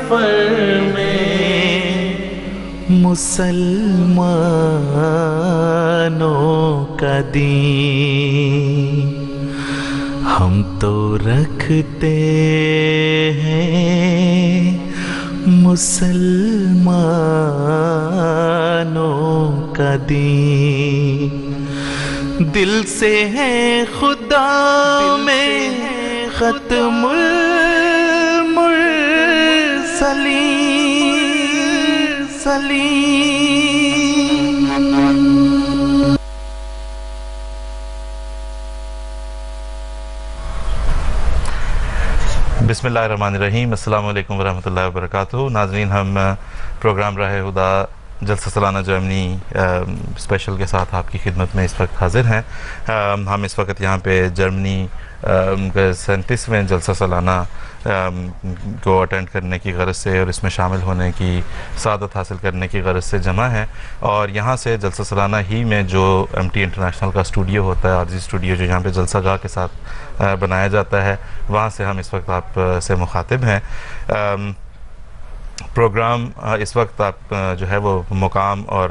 سفر میں مسلمانوں کا دین ہم تو رکھتے ہیں مسلمانوں کا دین دل سے ہے خدا میں ختم المرسلین. بسم اللہ الرحمن الرحیم. السلام علیکم ورحمۃ اللہ وبرکاتہ. ناظرین، ہم پروگرام راہ خدا جلسہ سالانہ جرمنی اسپیشل کے ساتھ آپ کی خدمت میں اس وقت حاضر ہیں. ہم اس وقت یہاں پہ جرمنی کے 37ویں جلسہ سالانہ کو اٹینڈ کرنے کی غرض سے اور اس میں شامل ہونے کی سعادت حاصل کرنے کی غرض سے جمع ہیں، اور یہاں سے جلسہ سالانہ ہی میں جو MT انٹرنیشنل کا اسٹوڈیو ہوتا ہے، عارضی اسٹوڈیو جو یہاں پہ جلسہ گاہ کے ساتھ بنایا جاتا ہے، وہاں سے ہم اس وقت آپ سے مخاطب ہیں. پروگرام اس وقت آپ جو ہے وہ مقام اور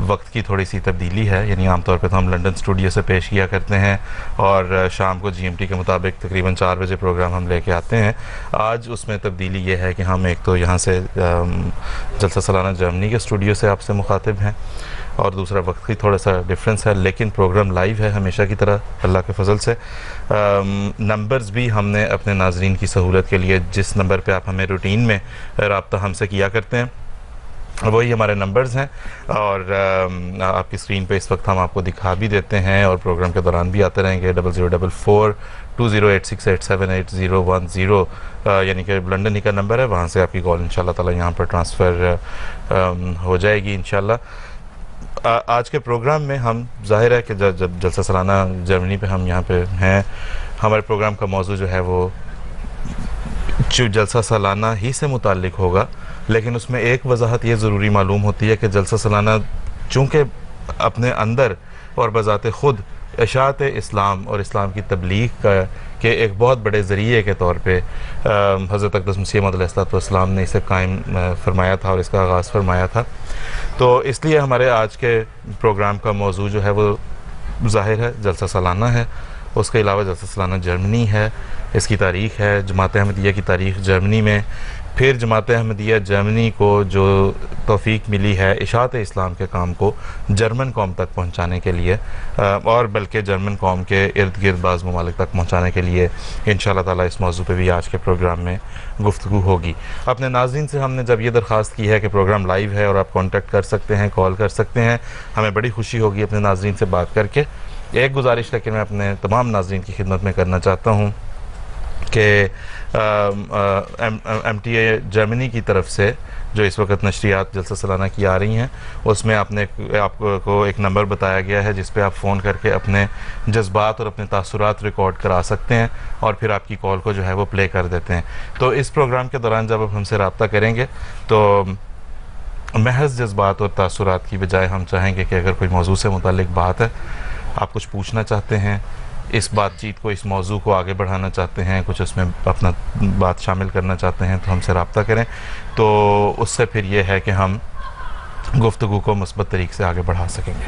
وقت کی تھوڑی سی تبدیلی ہے، یعنی عام طور پہ تو ہم لنڈن اسٹوڈیو سے پیش کیا کرتے ہیں اور شام کو GMT کے مطابق تقریباً 4 بجے پروگرام ہم لے کے آتے ہیں. آج اس میں تبدیلی یہ ہے کہ ہم ایک تو یہاں سے جلسہ سالانہ جرمنی کے اسٹوڈیو سے آپ سے مخاطب ہیں، اور دوسرا وقت کی تھوڑا سا ڈفرینس ہے، لیکن پروگرام لائیو ہے ہمیشہ کی طرح اللہ کے فضل سے. نمبرز بھی ہم نے اپنے ناظرین کی سہولت کے لیے، جس نمبر پہ آپ ہمیں روٹین میں رابطہ ہم سے کیا کرتے ہیں، وہی ہمارے نمبرز ہیں، اور آپ کی اسکرین پہ اس وقت ہم آپ کو دکھا بھی دیتے ہیں اور پروگرام کے دوران بھی آتے رہیں گے. 00442086878010 یعنی کہ لنڈن ہی کا نمبر ہے، وہاں سے آپ کی کال انشاءاللہ تعالی یہاں پر ٹرانسفر ہو جائے گی انشاءاللہ. آج کے پروگرام میں ہم ظاہر ہے کہ جب جلسہ سالانہ جرمنی پہ ہم یہاں پہ ہیں، ہمارے پروگرام کا موضوع جو ہے وہ جلسہ سالانہ ہی سے متعلق ہوگا، لیکن اس میں ایک وضاحت یہ ضروری معلوم ہوتی ہے کہ جلسہ سالانہ چونکہ اپنے اندر اور بذات خود اشاعت اسلام اور اسلام کی تبلیغ کے ایک بہت بڑے ذریعے کے طور پہ حضرت اقدس مسیح موعود علیہ السلام نے اسے قائم فرمایا تھا اور اس کا آغاز فرمایا تھا. تو اس لیے ہمارے آج کے پروگرام کا موضوع جو ہے وہ ظاہر ہے جلسہ سالانہ ہے. اس کے علاوہ جلسہ سالانہ جرمنی ہے، اس کی تاریخ ہے، جماعت احمدیہ کی تاریخ جرمنی میں، پھر جماعت احمدیہ جرمنی کو جو توفیق ملی ہے اشاعت اسلام کے کام کو جرمن قوم تک پہنچانے کے لیے، اور بلکہ جرمن قوم کے ارد گرد بعض ممالک تک پہنچانے کے لیے انشاءاللہ تعالی اس موضوع پہ بھی آج کے پروگرام میں گفتگو ہوگی. اپنے ناظرین سے ہم نے جب یہ درخواست کی ہے کہ پروگرام لائیو ہے اور آپ کانٹیکٹ کر سکتے ہیں، کال کر سکتے ہیں، ہمیں بڑی خوشی ہوگی اپنے ناظرین سے بات کر کے. ایک گزارش لیکن میں اپنے تمام ناظرین کی خدمت میں کرنا چاہتا ہوں کہ MTA جرمنی کی طرف سے جو اس وقت نشریات جلسہ سالانہ کی آ رہی ہیں، اس میں آپ کو ایک نمبر بتایا گیا ہے جس پہ آپ فون کر کے اپنے جذبات اور اپنے تاثرات ریکارڈ کرا سکتے ہیں، اور پھر آپ کی کال کو جو ہے وہ پلے کر دیتے ہیں. تو اس پروگرام کے دوران جب آپ ہم سے رابطہ کریں گے تو محض جذبات اور تاثرات کی بجائے ہم چاہیں گے کہ اگر کوئی موضوع سے متعلق بات ہے، آپ کچھ پوچھنا چاہتے ہیں، اس بات چیت کو، اس موضوع کو آگے بڑھانا چاہتے ہیں، کچھ اس میں اپنا بات شامل کرنا چاہتے ہیں، تو ہم سے رابطہ کریں. تو اس سے پھر یہ ہے کہ ہم گفتگو کو مثبت طریقے سے آگے بڑھا سکیں گے.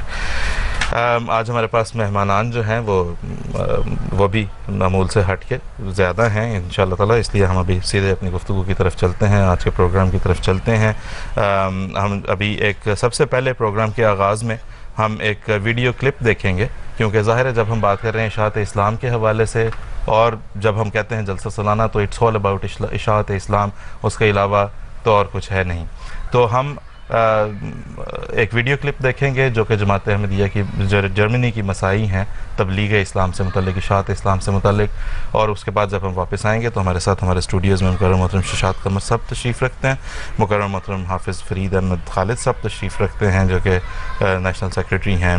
آج ہمارے پاس مہمانان جو ہیں وہ بھی معمول سے ہٹ کے زیادہ ہیں انشاءاللہ تعالی، اس لیے ہم ابھی سیدھے اپنی گفتگو کی طرف چلتے ہیں، آج کے پروگرام کی طرف چلتے ہیں. ہم ابھی سب سے پہلے پروگرام کے آغاز میں ہم ایک ویڈیو کلپ دیکھیں گے، کیونکہ ظاہر ہے جب ہم بات کر رہے ہیں اشاعت اسلام کے حوالے سے، اور جب ہم کہتے ہیں جلسہ سالانہ تو اٹس آل اباؤٹ اشاعت اسلام، اس کے علاوہ تو اور کچھ ہے نہیں. تو ہم ایک ویڈیو کلپ دیکھیں گے جو کہ جماعت احمدیہ کی جرمنی کی مسائی ہیں تبلیغ اسلام سے متعلق، اشاعت اسلام سے متعلق، اور اس کے بعد جب ہم واپس آئیں گے تو ہمارے ساتھ ہمارے اسٹوڈیوز میں مکرم محترم ششاد قمر صاحب تشریف رکھتے ہیں، مکرم محترم حافظ فرید احمد خالد صاحب تشریف رکھتے ہیں جو کہ نیشنل سیکریٹری ہیں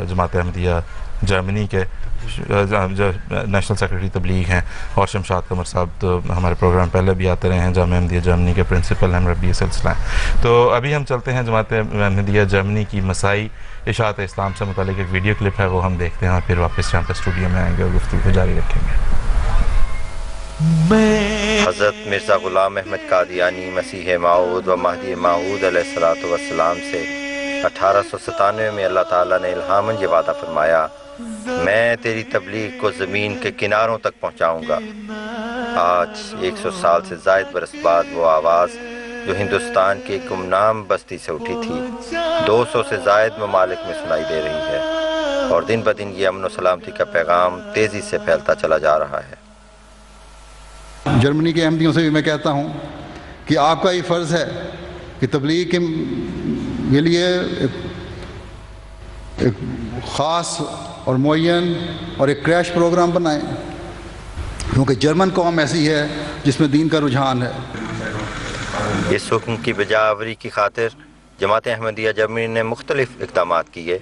جماعت احمدیہ جرمنی کے، جو نیشنل سیکریٹری تبلیغ ہیں، اور شمشاد قمر صاحب تو ہمارے پروگرام پہلے بھی آتے رہے ہیں، جامعہ احمدیہ جرمنی کے پرنسپل ہیں، مربی سلسلہ ہیں. تو ابھی ہم چلتے ہیں جماعت احمدیہ جرمنی کی مسائی اشاعت اسلام سے متعلق ایک ویڈیو کلپ ہے، وہ ہم دیکھتے ہیں اور پھر واپس یہاں پہ اسٹوڈیو میں آئیں گے اور گفتگو کو جاری رکھیں گے. حضرت مرزا غلام احمد قادیانی مسیح موعود و مہدی موعود علیہ السلام سے 1897 میں اللہ تعالیٰ نے الہاماً یہ وعدہ فرمایا، میں تیری تبلیغ کو زمین کے کناروں تک پہنچاؤں گا۔ آج 100 سال سے زائد برس بعد وہ آواز جو ہندوستان کی گمنام بستی سے اٹھی تھی 200 سے زائد ممالک میں سنائی دے رہی ہے، اور دن بدن یہ امن و سلامتی کا پیغام تیزی سے پھیلتا چلا جا رہا ہے۔ جرمنی کے احمدیوں سے بھی میں کہتا ہوں کہ آپ کا یہ فرض ہے کہ تبلیغ کے لیے ایک خاص اور معین اور ایک کریش پروگرام بنائیں، کیونکہ جرمن قوم ایسی ہے جس میں دین کا رجحان ہے۔ اس حکم کی بجاوری کی خاطر جماعت احمدیہ جرمنی نے مختلف اقدامات کیے،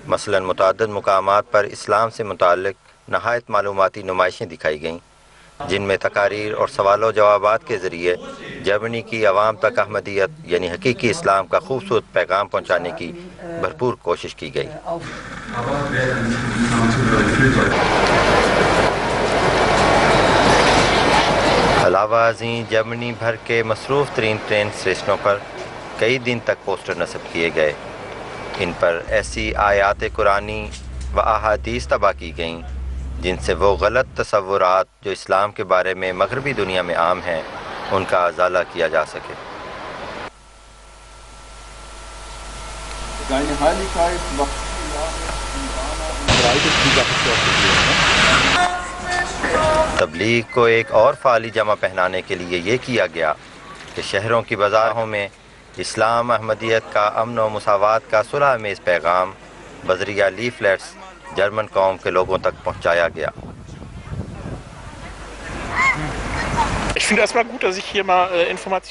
مثلا متعدد مقامات پر اسلام سے متعلق نہایت معلوماتی نمائشیں دکھائی گئیں، جن میں تقاریر اور سوال و جوابات کے ذریعے جرمنی کی عوام تک احمدیت یعنی حقیقی اسلام کا خوبصورت پیغام پہنچانے کی بھرپور کوشش کی گئی۔ علاوہ ازیں جرمنی بھر کے مصروف ترین ٹرین اسٹیشنوں پر کئی دن تک پوسٹر نصب کیے گئے۔ ان پر ایسی آیات قرآنی و احادیث طبع کی گئیں جن سے وہ غلط تصورات جو اسلام کے بارے میں مغربی دنیا میں عام ہیں ان کا ازالہ کیا جا سکے۔ تبلیغ کو ایک اور فعالی جمع پہنانے کے لیے یہ کیا گیا کہ شہروں کی بازاروں میں اسلام احمدیت کا امن و مساوات کا صلح آمیز پیغام بذریعہ لیفلیٹس جرمن قوم کے لوگوں تک پہنچایا گیا۔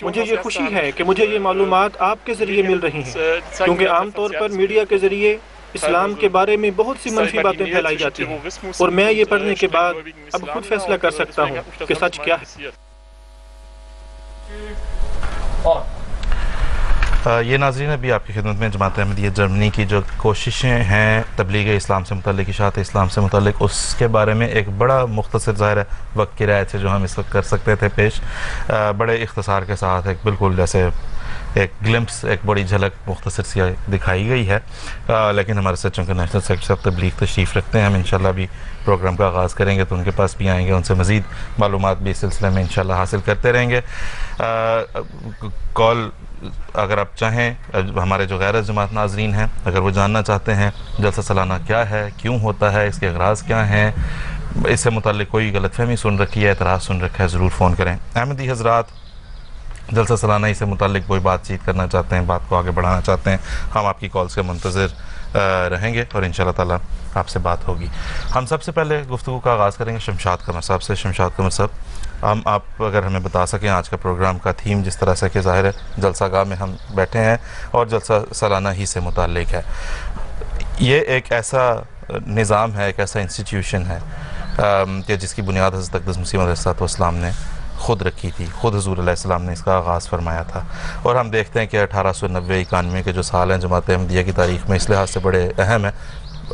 مجھے یہ خوشی ہے کہ مجھے یہ معلومات آپ کے ذریعے مل رہی ہیں، کیونکہ عام طور پر میڈیا کے ذریعے اسلام کے بارے میں بہت سی منفی باتیں پھیلائی جاتی ہیں، اور میں یہ پڑھنے کے بعد اب خود فیصلہ کر سکتا ہوں کہ سچ کیا ہے۔ یہ ناظرین ابھی آپ کی خدمت میں جماعت احمدیہ جرمنی کی جو کوششیں ہیں تبلیغ اسلام سے متعلق، اشاعت اسلام سے متعلق، اس کے بارے میں ایک بڑا مختصر ظاہر ہے وقت کی رعایت سے جو ہم اس وقت کر سکتے تھے پیش، بڑے اختصار کے ساتھ ایک بالکل جیسے ایک گلمپس، ایک بڑی جھلک مختصر سی دکھائی گئی ہے، لیکن ہمارے سچوں کے نیشنل سیکرٹری صاحب تبلیغ تشریف رکھتے ہیں، ہم انشاءاللہ بھی پروگرام کا آغاز کریں گے تو ان کے پاس بھی آئیں گے، ان سے مزید معلومات بھی اس سلسلے میں انشاءاللہ حاصل کرتے رہیں گے۔ کال اگر آپ چاہیں، ہمارے جو غیر جماعت ناظرین ہیں اگر وہ جاننا چاہتے ہیں جلسہ سالانہ کیا ہے، کیوں ہوتا ہے، اس کے اغراض کیا ہیں، اس سے متعلق کوئی غلط فہمی سن رکھی ہے، اعتراض سن رکھا ہے، ضرور فون کریں۔ احمدی حضرات جلسہ سالانہ ہی سے متعلق کوئی بات چیت کرنا چاہتے ہیں، بات کو آگے بڑھانا چاہتے ہیں، ہم آپ کی کالز کے منتظر رہیں گے اور انشاءاللہ تعالیٰ آپ سے بات ہوگی۔ ہم سب سے پہلے گفتگو کا آغاز کریں گے شمشاد قمر صاحب سے۔ شمشاد قمر صاحب، آپ اگر ہمیں بتا سکیں آج کا پروگرام کا تھیم، جس طرح سے کہ ظاہر ہے جلسہ گاہ میں ہم بیٹھے ہیں اور جلسہ سالانہ ہی سے متعلق ہے، یہ ایک ایسا نظام ہے، ایک ایسا انسٹیٹیوشن ہے کہ جس کی بنیاد حضرت اقدس مسیح علیہ السلام نے خود رکھی تھی، خود حضور علیہ السلام نے اس کا آغاز فرمایا تھا، اور ہم دیکھتے ہیں کہ 1890-91 کے جو سال ہیں جماعت احمدیہ کی تاریخ میں اس لحاظ سے بڑے اہم ہیں۔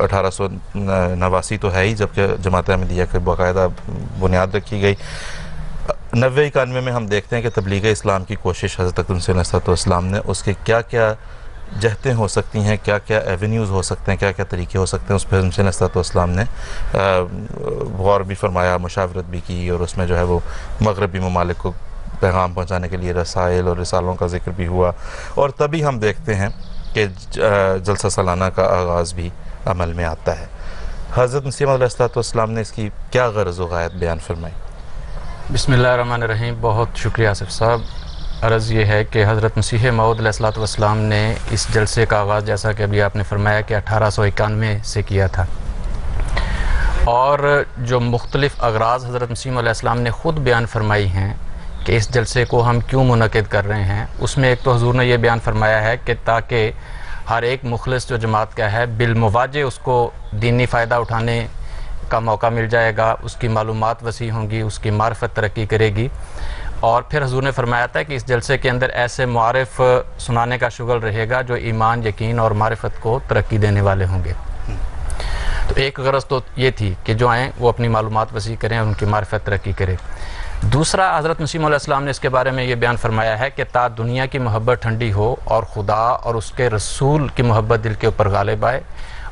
1889 تو ہے ہی جب کہ جماعت احمدیہ کی باقاعدہ بنیاد رکھی گئی۔ 90-91 میں ہم دیکھتے ہیں کہ تبلیغ اسلام کی کوشش حضرت اقدس مسیح علیہ السلام نے، اس کے کیا کیا جہتیں ہو سکتی ہیں، کیا کیا ایونیوز ہو سکتے ہیں، کیا کیا طریقے ہو سکتے ہیں، اس پہ حضرت مسیح علیہ السلام نے غور بھی فرمایا، مشاورت بھی کی، اور اس میں جو ہے وہ مغربی ممالک کو پیغام پہنچانے کے لیے رسائل اور رسالوں کا ذکر بھی ہوا، اور تبھی ہم دیکھتے ہیں کہ جلسہ سالانہ کا آغاز بھی عمل میں آتا ہے۔ حضرت مسیح علیہ السلام نے اس کی کیا غرض و غایت بیان فرمائی؟ بسم اللہ الرحمن الرحیم۔ بہت شکریہ آصف صاحب۔ عرض یہ ہے کہ حضرت مسیح موعود علیہ السلام نے اس جلسے کا آغاز، جیسا کہ ابھی آپ نے فرمایا، کہ 1891 سے کیا تھا، اور جو مختلف اغراض حضرت مسیح علیہ السلام نے خود بیان فرمائی ہیں کہ اس جلسے کو ہم کیوں منعقد کر رہے ہیں، اس میں ایک تو حضور نے یہ بیان فرمایا ہے کہ تاکہ ہر ایک مخلص جو جماعت کا ہے بالمواجہ اس کو دینی فائدہ اٹھانے کا موقع مل جائے گا، اس کی معلومات وسیع ہوں گی، اس کی معرفت ترقی کرے گی۔ اور پھر حضور نے فرمایا تھا کہ اس جلسے کے اندر ایسے معارف سنانے کا شغل رہے گا جو ایمان، یقین اور معرفت کو ترقی دینے والے ہوں گے۔ تو ایک غرض تو یہ تھی کہ جو آئیں وہ اپنی معلومات وسیع کریں اور ان کی معرفت ترقی کریں۔ دوسرا حضرت مسیح علیہ السلام نے اس کے بارے میں یہ بیان فرمایا ہے کہ تا دنیا کی محبت ٹھنڈی ہو اور خدا اور اس کے رسول کی محبت دل کے اوپر غالب آئے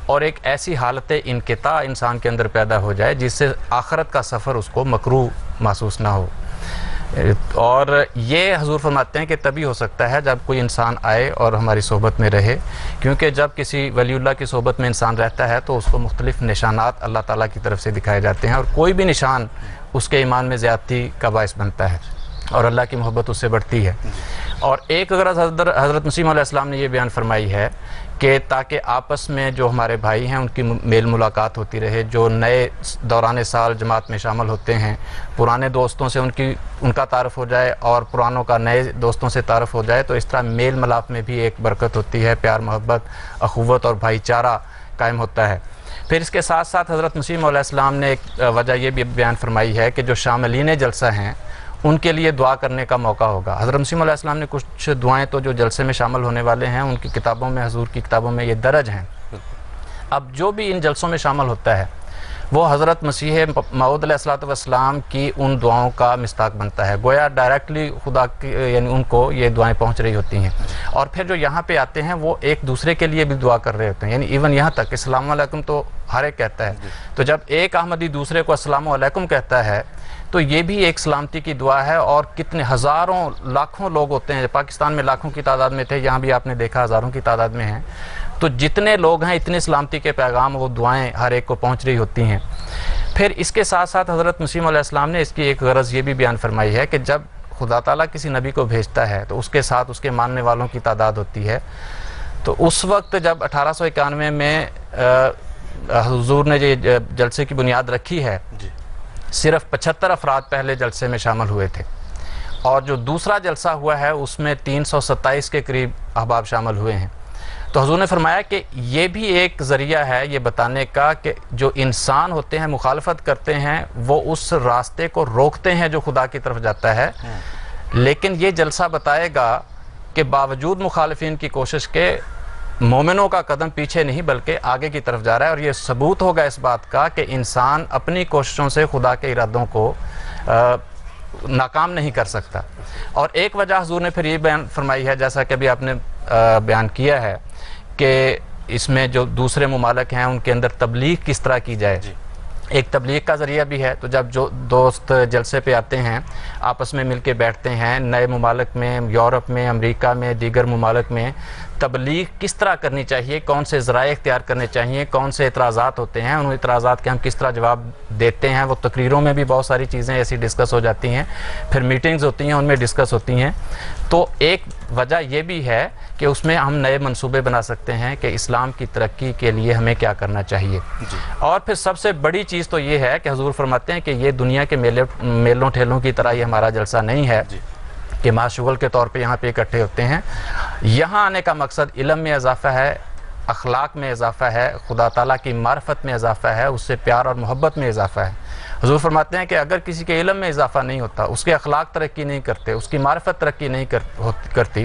اور ایک ایسی حالت انقطاع انسان کے اندر پیدا ہو جائے جس سے آخرت کا سفر اس کو مکروہ محسوس نہ ہو. اور یہ حضور فرماتے ہیں کہ تبھی ہو سکتا ہے جب کوئی انسان آئے اور ہماری صحبت میں رہے، کیونکہ جب کسی ولی اللہ کی صحبت میں انسان رہتا ہے تو اس کو مختلف نشانات اللہ تعالیٰ کی طرف سے دکھائے جاتے ہیں، اور کوئی بھی نشان اس کے ایمان میں زیادتی کا باعث بنتا ہے اور اللہ کی محبت اس سے بڑھتی ہے. اور ایک غرض حضرت مسیح علیہ السلام نے یہ بیان فرمائی ہے کہ تاکہ آپس میں جو ہمارے بھائی ہیں ان کی میل ملاقات ہوتی رہے، جو نئے دوران سال جماعت میں شامل ہوتے ہیں پرانے دوستوں سے ان کا تعارف ہو جائے اور پرانوں کا نئے دوستوں سے تعارف ہو جائے، تو اس طرح میل ملاپ میں بھی ایک برکت ہوتی ہے، پیار محبت اخوت اور بھائی چارہ قائم ہوتا ہے. پھر اس کے ساتھ ساتھ حضرت مسیح علیہ السلام نے ایک وجہ یہ بھی بیان فرمائی ہے کہ جو شاملین جلسہ ہیں ان کے لیے دعا کرنے کا موقع ہوگا. حضرت مسیح علیہ السلام نے کچھ دعائیں تو جو جلسے میں شامل ہونے والے ہیں ان کی کتابوں میں، حضور کی کتابوں میں یہ درج ہیں. اب جو بھی ان جلسوں میں شامل ہوتا ہے وہ حضرت مسیح موعود علیہ السلام کی ان دعاؤں کا مصداق بنتا ہے، گویا ڈائریکٹلی خدا کی یعنی ان کو یہ دعائیں پہنچ رہی ہوتی ہیں. اور پھر جو یہاں پہ آتے ہیں وہ ایک دوسرے کے لیے بھی دعا کر رہے ہوتے ہیں، یعنی ایون یہاں تک السلام علیکم تو ہر ایک کہتا ہے، تو جب ایک احمدی دوسرے کو السلام علیکم کہتا ہے تو یہ بھی ایک سلامتی کی دعا ہے. اور کتنے ہزاروں لاکھوں لوگ ہوتے ہیں، پاکستان میں لاکھوں کی تعداد میں تھے، یہاں بھی آپ نے دیکھا ہزاروں کی تعداد میں ہیں، تو جتنے لوگ ہیں اتنے سلامتی کے پیغام وہ دعائیں ہر ایک کو پہنچ رہی ہوتی ہیں. پھر اس کے ساتھ ساتھ حضرت مسیح علیہ السلام نے اس کی ایک غرض یہ بھی بیان فرمائی ہے کہ جب خدا تعالیٰ کسی نبی کو بھیجتا ہے تو اس کے ساتھ اس کے ماننے والوں کی تعداد ہوتی ہے. تو اس وقت جب 1891 میں حضور نے یہ جلسے کی بنیاد رکھی ہے، صرف 75 افراد پہلے جلسے میں شامل ہوئے تھے، اور جو دوسرا جلسہ ہوا ہے اس میں 327 کے قریب احباب شامل ہوئے ہیں. تو حضور نے فرمایا کہ یہ بھی ایک ذریعہ ہے یہ بتانے کا کہ جو انسان ہوتے ہیں مخالفت کرتے ہیں وہ اس راستے کو روکتے ہیں جو خدا کی طرف جاتا ہے، لیکن یہ جلسہ بتائے گا کہ باوجود مخالفین کی کوشش کے مومنوں کا قدم پیچھے نہیں بلکہ آگے کی طرف جا رہا ہے. اور یہ ثبوت ہوگا اس بات کا کہ انسان اپنی کوششوں سے خدا کے ارادوں کو ناکام نہیں کر سکتا. اور ایک وجہ حضور نے پھر یہ بیان فرمائی ہے، جیسا کہ ابھی آپ نے بیان کیا ہے، کہ اس میں جو دوسرے ممالک ہیں ان کے اندر تبلیغ کس طرح کی جائے. ایک تبلیغ کا ذریعہ بھی ہے. تو جب جو دوست جلسے پہ آتے ہیں آپس میں مل کے بیٹھتے ہیں، نئے ممالک میں، یورپ میں، امریکہ میں، دیگر ممالک میں تبلیغ کس طرح کرنی چاہیے، کون سے ذرائع اختیار کرنے چاہیے، کون سے اعتراضات ہوتے ہیں، ان اعتراضات کے ہم کس طرح جواب دیتے ہیں. وہ تقریروں میں بھی بہت ساری چیزیں ایسی ڈسکس ہو جاتی ہیں، پھر میٹنگز ہوتی ہیں ان میں ڈسکس ہوتی ہیں. تو ایک وجہ یہ بھی ہے کہ اس میں ہم نئے منصوبے بنا سکتے ہیں کہ اسلام کی ترقی کے لیے ہمیں کیا کرنا چاہیے. اور پھر سب سے بڑی چیز تو یہ ہے کہ حضور فرماتے ہیں کہ یہ دنیا کے میلوں ٹھیلوں کی طرح یہ ہمارا جلسہ نہیں ہے کہ معشغل کے طور پہ یہاں پہ اکٹھے ہوتے ہیں. یہاں آنے کا مقصد علم میں اضافہ ہے، اخلاق میں اضافہ ہے، خدا تعالیٰ کی معرفت میں اضافہ ہے، اس سے پیار اور محبت میں اضافہ ہے. حضور فرماتے ہیں کہ اگر کسی کے علم میں اضافہ نہیں ہوتا، اس کے اخلاق ترقی نہیں کرتے، اس کی معرفت ترقی نہیں کرتی،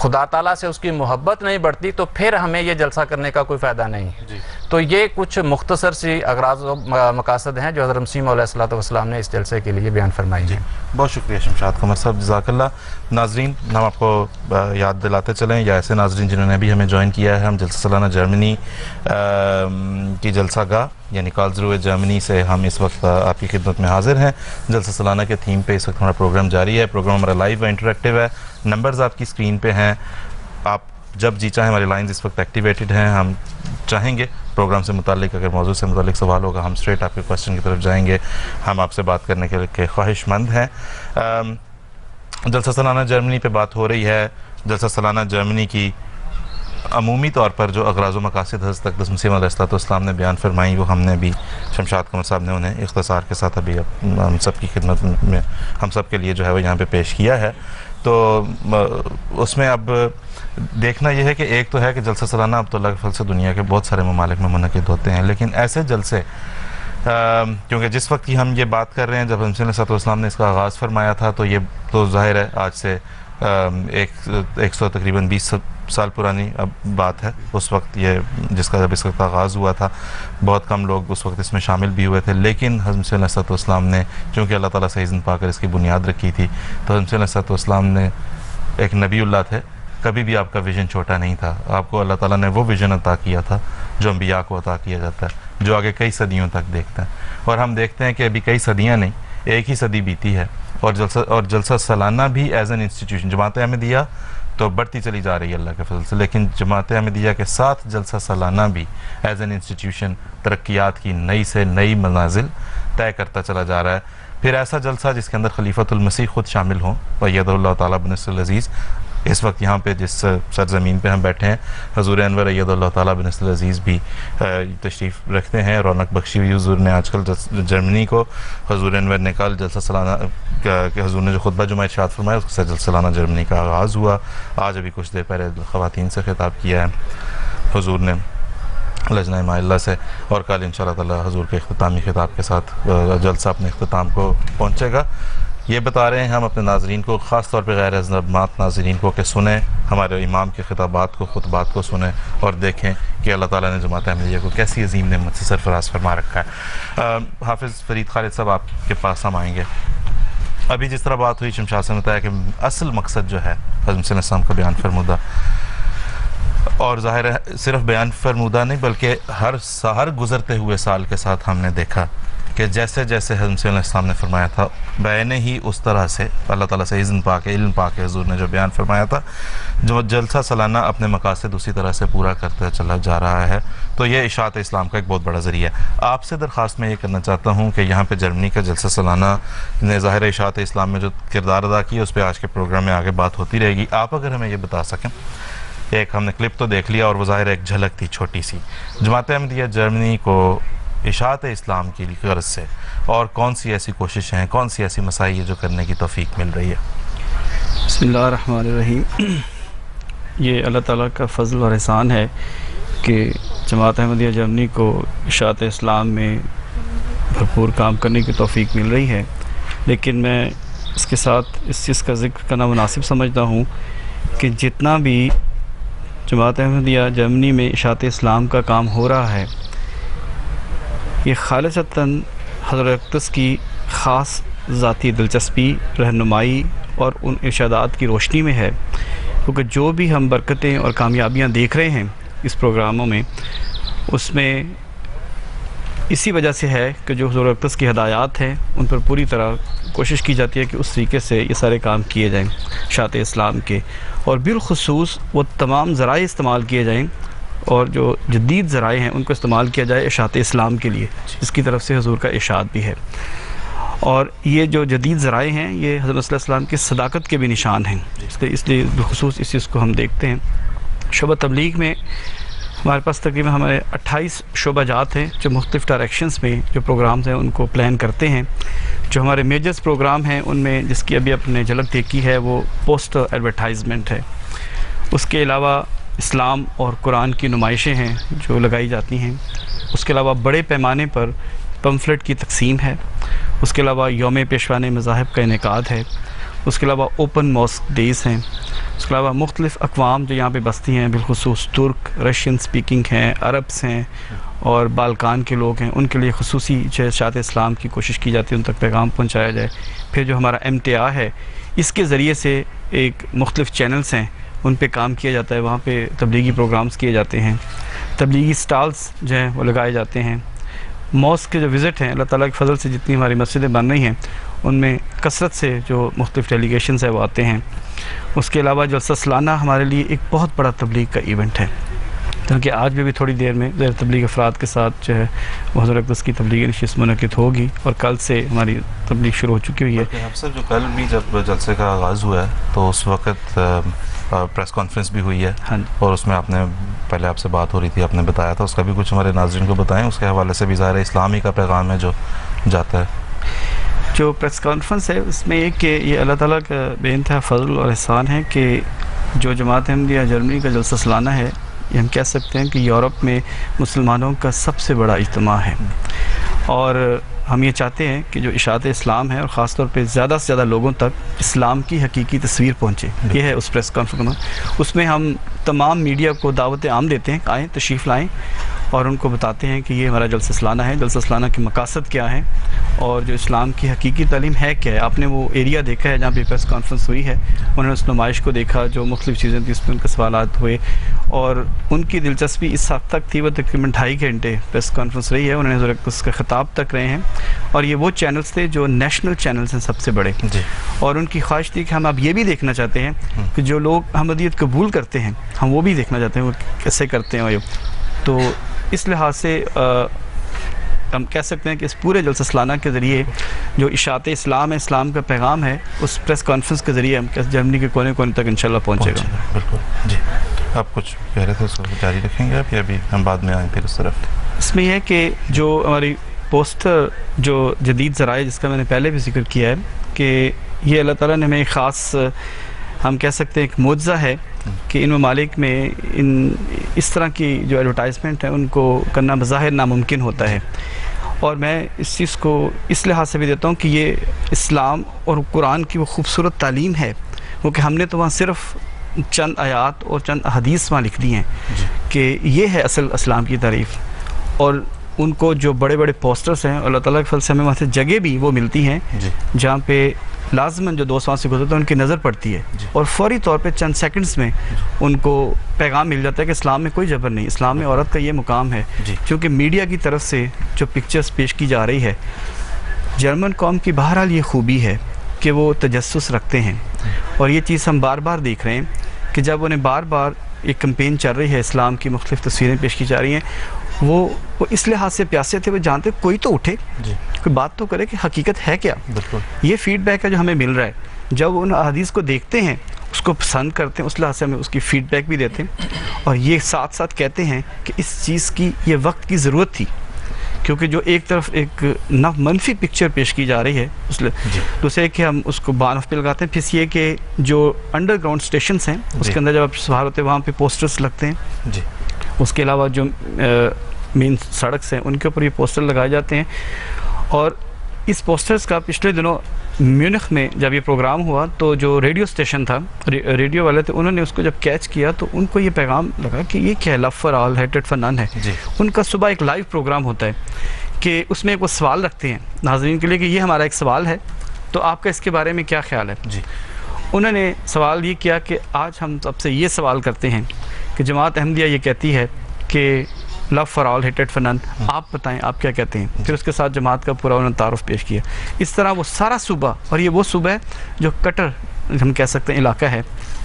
خدا تعالیٰ سے اس کی محبت نہیں بڑھتی، تو پھر ہمیں یہ جلسہ کرنے کا کوئی فائدہ نہیں ہے. تو یہ کچھ مختصر سی اغراض و مقاصد ہیں جو حضرت مسیح علیہ السلام نے اس جلسے کے لیے بیان فرمائی ہیں. بہت شکریہ شمشاد قمر صاحب، جزاک اللہ. ناظرین، ہم آپ کو یاد دلاتے چلیں، یا ایسے ناظرین جنہوں نے ابھی ہمیں جوائن کیا ہے، ہم جلسہ سالانہ جرمنی کی جلسہ گاہ یعنی کارلسروے جرمنی سے ہم اس وقت آپ کی خدمت میں حاضر ہیں. جلسہ سالانہ کے تھیم پہ اس وقت ہمارا پروگرام جاری ہے. پروگرام ہمارا لائیو و انٹریکٹیو ہے. نمبرز آپ کی اسکرین پہ ہیں، آپ جب جی چاہیں، ہماری لائنز اس وقت ایکٹیویٹڈ ہیں. ہم چاہیں گے پروگرام سے متعلق اگر موضوع سے متعلق سوال ہوگا ہم اسٹریٹ آپ کے کویسچن کی طرف جائیں گے. ہم آپ سے بات کرنے کے خواہش مند ہیں. جلسہ سالانہ جرمنی پہ بات ہو رہی ہے. جلسہ سالانہ جرمنی کی عمومی طور پر جو اغراض و مقاصد حضرت اقدس مسیح علیہ السلام نے بیان فرمائی، وہ ہم نے بھی شمشاد قمر صاحب نے انہیں اختصار کے ساتھ ابھی ہم سب کی خدمت میں ہم سب کے لیے جو ہے وہ یہاں پہ پیش کیا ہے. تو اس میں اب دیکھنا یہ ہے کہ ایک تو ہے کہ جلسہ سالانہ اب تو اللہ کے فضل سے دنیا کے بہت سارے ممالک میں منعقد ہوتے ہیں، لیکن ایسے جلسے کیونکہ جس وقت کی ہم یہ بات کر رہے ہیں، جب مسیح علیہ السلام نے اس کا آغاز فرمایا تھا تو یہ تو ظاہر ہے آج سے ایک سو تقریباً 20 سال پرانی اب بات ہے. اس وقت یہ جس کا جب اس وقت آغاز ہوا تھا بہت کم لوگ اس وقت اس میں شامل بھی ہوئے تھے, لیکن حضرت مسیح علیہ السلام نے چونکہ اللہ تعالیٰ سے اذن پا کر اس کی بنیاد رکھی تھی, تو حضرت مسیح علیہ السلام نے ایک نبی اللہ تھے, کبھی بھی آپ کا ویژن چھوٹا نہیں تھا. آپ کو اللہ تعالیٰ نے وہ ویژن عطا کیا تھا جو انبیاء کو عطا کیا جاتا ہے, جو آگے کئی صدیوں تک دیکھتا ہے. اور ہم دیکھتے ہیں کہ ابھی کئی صدیاں نہیں, ایک ہی صدی بیتی ہے, اور جلسہ سالانہ بھی ایز این انسٹیٹیوشن جماعت احمدیہ تو بڑھتی چلی جا رہی ہے اللہ کے فضل سے, لیکن جماعت احمدیہ کے ساتھ جلسہ سالانہ بھی ایز این انسٹیٹیوشن ترقیات کی نئی سے نئی منازل طے کرتا چلا جا رہا ہے. پھر ایسا جلسہ جس کے اندر خلیفۃ المسیح خود شامل ہوں وَيَدَ اللہ تعالیٰ بنصر العزیز. اس وقت یہاں پہ جس سرزمین پہ ہم بیٹھے ہیں حضور انور اید اللہ تعالیٰ بنصر العزیز بھی تشریف رکھتے ہیں. رونق بخشی ہوئی حضور نے آج کل جرمنی کو, حضور انور نے کل جلسہ سالانہ کہ حضور نے جو خطبہ جمعہ ارشاد فرمایا اس کے ساتھ جلسہ سالانہ جرمنی کا آغاز ہوا. آج ابھی کچھ دیر پہلے خواتین سے خطاب کیا ہے حضور نے لجنہ مائلہ سے, اور کل انشاءاللہ تعالیٰ حضور کے اختتامی خطاب کے ساتھ جلسہ اپنے اختتام کو پہنچے گا. یہ بتا رہے ہیں ہم اپنے ناظرین کو, خاص طور پہ غیر ازمات ناظرین کو, کہ سنیں ہمارے امام کے خطابات کو, خطبات کو سنیں اور دیکھیں کہ اللہ تعالیٰ نے جماعت احمدیہ کو کیسی عظیم نعمت سے سرفراز فرما رکھا ہے. حافظ فرید خالد صاحب آپ کے پاس ہم آئیں گے. ابھی جس طرح بات ہوئی شمشاد سے بتایا کہ اصل مقصد جو ہے حضرت مسیح علیہ السلام کا بیان فرمودہ, اور ظاہر ہے صرف بیان فرمودہ نہیں بلکہ ہر گزرتے ہوئے سال کے ساتھ ہم نے دیکھا کہ جیسے جیسے حضرت مسیح علیہ السلام نے فرمایا تھا بیان ہی اس طرح سے اللہ تعالیٰ سے اذن پا کے علم پا کے حضور نے جو بیان فرمایا تھا, جو جلسہ سالانہ اپنے مقاصد اسی طرح سے پورا کرتا چلا جا رہا ہے. تو یہ اشاعت اسلام کا ایک بہت بڑا ذریعہ ہے. آپ سے درخواست میں یہ کرنا چاہتا ہوں کہ یہاں پہ جرمنی کا جلسہ سالانہ نے ظاہر اشاعت اسلام میں جو کردار ادا کیا اس پہ آج کے پروگرام میں آگے بات ہوتی رہے گی. آپ اگر ہمیں یہ بتا سکیں, ایک ہم نے کلپ تو دیکھ لیا اور وہ ظاہر ایک جھلک تھی چھوٹی سی, جماعت احمدیہ جرمنی کو اشاعت اسلام کی غرض سے اور کون سی ایسی کوششیں ہیں, کون سی ایسی مساعی جو کرنے کی توفیق مل رہی ہے؟ بسم اللہ الرحمن الرحیم. یہ اللہ تعالیٰ کا فضل اور احسان ہے کہ جماعت احمدیہ جرمنی کو اشاعت اسلام میں بھرپور کام کرنے کی توفیق مل رہی ہے, لیکن میں اس کے ساتھ اس چیز کا ذکر کرنا مناسب سمجھتا ہوں کہ جتنا بھی جماعت احمدیہ جرمنی میں اشاعت اسلام کا کام ہو رہا ہے یہ خالصتاً حضرت اقدس کی خاص ذاتی دلچسپی, رہنمائی اور ان ارشادات کی روشنی میں ہے, کیونکہ جو بھی ہم برکتیں اور کامیابیاں دیکھ رہے ہیں اس پروگراموں میں اس میں اسی وجہ سے ہے کہ جو حضور اقدس کی ہدایات ہیں ان پر پوری طرح کوشش کی جاتی ہے کہ اس طریقے سے یہ سارے کام کیے جائیں اشاعت اسلام کے, اور بالخصوص وہ تمام ذرائع استعمال کیے جائیں اور جو جدید ذرائع ہیں ان کو استعمال کیا جائے اشاعت اسلام کے لیے, جس کی طرف سے حضور کا ارشاد بھی ہے. اور یہ جو جدید ذرائع ہیں یہ حضرت صلی اللہ علیہ وسلم کی صداقت کے بھی نشان ہیں, اس لیے بالخصوص اس چیز کو ہم دیکھتے ہیں. شعبہ تبلیغ میں ہمارے پاس تقریباً ہمارے 28 شعبہ جات ہیں جو مختلف ڈائریکشنز میں جو پروگرامز ہیں ان کو پلان کرتے ہیں. جو ہمارے میجرز پروگرام ہیں ان میں جس کی ابھی اپنے جھلک دیکھی ہے وہ پوسٹر ایڈورٹائزمنٹ ہے. اس کے علاوہ اسلام اور قرآن کی نمائشیں ہیں جو لگائی جاتی ہیں. اس کے علاوہ بڑے پیمانے پر پمفلٹ کی تقسیم ہے. اس کے علاوہ یوم پیشوان مذاہب کا انعقاد ہے. اس کے علاوہ اوپن ماسک ڈیز ہیں. اس کے علاوہ مختلف اقوام جو یہاں پہ بستی ہیں بالخصوص ترک, رشین سپیکنگ ہیں, عربس ہیں اور بالکان کے لوگ ہیں, ان کے لیے خصوصی جو اشاعت اسلام کی کوشش کی جاتی ہے ان تک پیغام پہنچایا جائے. پھر جو ہمارا MTA ہے اس کے ذریعے سے ایک مختلف چینلز ہیں ان پہ کام کیا جاتا ہے, وہاں پہ تبلیغی پروگرامز کیے جاتے ہیں, تبلیغی سٹالز جو ہیں وہ لگائے جاتے ہیں. ماسک کے جو وزٹ ہیں اللہ تعالیٰ کے فضل سے جتنی ہماری مسجدیں بن رہی ہیں ان میں کثرت سے جو مختلف ڈیلیگیشنز ہیں وہ آتے ہیں. اس کے علاوہ جلسہ سالانہ ہمارے لیے ایک بہت بڑا تبلیغ کا ایونٹ ہے, کیونکہ آج بھی تھوڑی دیر میں زیر تبلیغ افراد کے ساتھ جو ہے وہ حضرت اقدس کی تبلیغی نشست منعقد ہوگی, اور کل سے ہماری تبلیغ شروع ہو چکی ہوئی ہے. سر جو کل بھی جب جلسے کا آغاز ہوا ہے تو اس وقت پریس کانفرنس بھی ہوئی ہے, اور اس میں آپ نے پہلے آپ سے بات ہو رہی تھی, آپ نے بتایا تھا, اس کا بھی کچھ ہمارے ناظرین کو بتائیں. اس کے حوالے سے بھی ظاہر اسلامی کا پیغام ہے جو جاتا ہے. جو پریس کانفرنس ہے اس میں ایک کہ یہ اللہ تعالیٰ کا بے انتہا فضل اور احسان ہے کہ جو جماعت احمدیہ جرمنی کا جلسہ سالانہ ہے یہ ہم کہہ سکتے ہیں کہ یورپ میں مسلمانوں کا سب سے بڑا اجتماع ہے, اور ہم یہ چاہتے ہیں کہ جو اشاعت اسلام ہے اور خاص طور پہ زیادہ سے زیادہ لوگوں تک اسلام کی حقیقی تصویر پہنچے. یہ ہے اس پریس کانفرنس. اس میں ہم تمام میڈیا کو دعوت عام دیتے ہیں، آئیں تشریف لائیں اور ان کو بتاتے ہیں کہ یہ ہمارا جلسہ سالانہ ہے، جلسہ سالانہ کے مقاصد کیا ہیں اور جو اسلام کی حقیقی تعلیم ہے کیا ہے. آپ نے وہ ایریا دیکھا ہے جہاں پہ پریس کانفرنس ہوئی ہے، انہوں نے اس نمائش کو دیکھا، جو مختلف چیزیں تھیں اس پہ ان کے سوالات ہوئے اور ان کی دلچسپی اس حد تک تھی. وہ تقریباً 2.5 گھنٹے پریس کانفرنس رہی ہے. انہوں نے اس کے خطاب تک رہے ہیں اور یہ وہ چینلز تھے جو نیشنل چینلز ہیں سب سے بڑے. اور ان کی خواہش تھی کہ ہم اب یہ بھی دیکھنا چاہتے ہیں کہ جو لوگ احمدیت قبول کرتے ہیں ہم وہ بھی دیکھنا چاہتے ہیں وہ کیسے کرتے ہیں. تو اس لحاظ سے ہم کہہ سکتے ہیں کہ اس پورے جلسہ سالانہ کے ذریعے جو اشاعت اسلام ہے، اسلام کا پیغام ہے، اس پریس کانفرنس کے ذریعے ہم جرمنی کے کونے کونے تک انشاءاللہ پہنچے گا. بالکل. جی آپ کچھ کہہ رہے تھے، اس کو جاری رکھیں گے آپ یا ابھی ہم بعد میں آئیں پھر اس طرف؟ اس میں یہ ہے کہ جو ہماری پوسٹر جو جدید ذرائع جس کا میں نے پہلے بھی ذکر کیا ہے کہ یہ اللہ تعالیٰ نے ہمیں ایک خاص ہم کہہ سکتے ہیں ایک معجزہ ہے کہ ان ممالک میں اس طرح کی جو ایڈورٹائزمنٹ ہے ان کو کرنا بظاہر ناممکن ہوتا ہے. اور میں اس چیز کو اس لحاظ سے بھی دیتا ہوں کہ یہ اسلام اور قرآن کی وہ خوبصورت تعلیم ہے وہ کہ ہم نے تو وہاں صرف چند آیات اور چند احادیث وہاں لکھ دی ہیں کہ یہ ہے اصل اسلام کی تعریف. اور ان کو جو بڑے بڑے پوسٹرز ہیں اللہ تعالیٰ کے فضل سے ہمیں وہاں سے جگہ بھی وہ ملتی ہیں جہاں پہ لازماً جو دوست وہاں سے گزرتے ہیں ان کی نظر پڑتی ہے اور فوری طور پہ چند سیکنڈز میں ان کو پیغام مل جاتا ہے کہ اسلام میں کوئی جبر نہیں، اسلام میں عورت کا یہ مقام ہے. کیونکہ میڈیا کی طرف سے جو پکچرز پیش کی جا رہی ہے، جرمن قوم کی بہرحال یہ خوبی ہے کہ وہ تجسس رکھتے ہیں اور یہ چیز ہم بار بار دیکھ رہے ہیں کہ جب انہیں بار بار ایک کمپین چل رہی ہے، اسلام کی مختلف تصویریں پیش کی جا رہی ہیں، وہ اس لحاظ سے پیاسے تھے، وہ جانتے کوئی تو اٹھے کوئی بات تو کرے کہ حقیقت ہے کیا. یہ فیڈ بیک ہے جو ہمیں مل رہا ہے. جب وہ ان احادیث کو دیکھتے ہیں، اس کو پسند کرتے ہیں، اس لحاظ سے ہمیں اس کی فیڈ بیک بھی دیتے ہیں اور یہ ساتھ ساتھ کہتے ہیں کہ اس چیز کی یہ وقت کی ضرورت تھی کیونکہ جو ایک طرف ایک منفی پکچر پیش کی جا رہی ہے دوسرے کہ ہم اس کو بان آف پہ لگاتے ہیں. پھر یہ کہ جو انڈر گراؤنڈ اسٹیشنس ہیں اس کے اندر جب آپ سوار ہوتے ہیں وہاں پہ پوسٹرز لگتے ہیں. اس کے علاوہ جو مین سڑکس ہیں ان کے اوپر یہ پوسٹر لگائے جاتے ہیں. اور اس پوسٹرز کا پچھلے دنوں میونخ میں جب یہ پروگرام ہوا تو جو ریڈیو اسٹیشن تھا، ریڈیو والے تھے، انہوں نے اس کو جب کیچ کیا تو ان کو یہ پیغام لگا کہ یہ کیا ہے، لو فار آل ہیٹڈ فار نن ہے. ان کا صبح ایک لائیو پروگرام ہوتا ہے کہ اس میں وہ سوال رکھتے ہیں ناظرین کے لیے کہ یہ ہمارا ایک سوال ہے تو آپ کا اس کے بارے میں کیا خیال ہے. انہوں نے سوال یہ کیا کہ آج ہم سب سے یہ سوال کرتے ہیں کہ جماعت احمدیہ یہ کہتی ہے کہ لو فار آل ہیٹڈ فار نن، آپ بتائیں آپ کیا کہتے ہیں. پھر اس کے ساتھ جماعت کا پورا انہوں نے تعارف پیش کیا. اس طرح وہ سارا صوبہ، اور یہ وہ صوبہ ہے جو کٹر ہم کہہ سکتے ہیں علاقہ ہے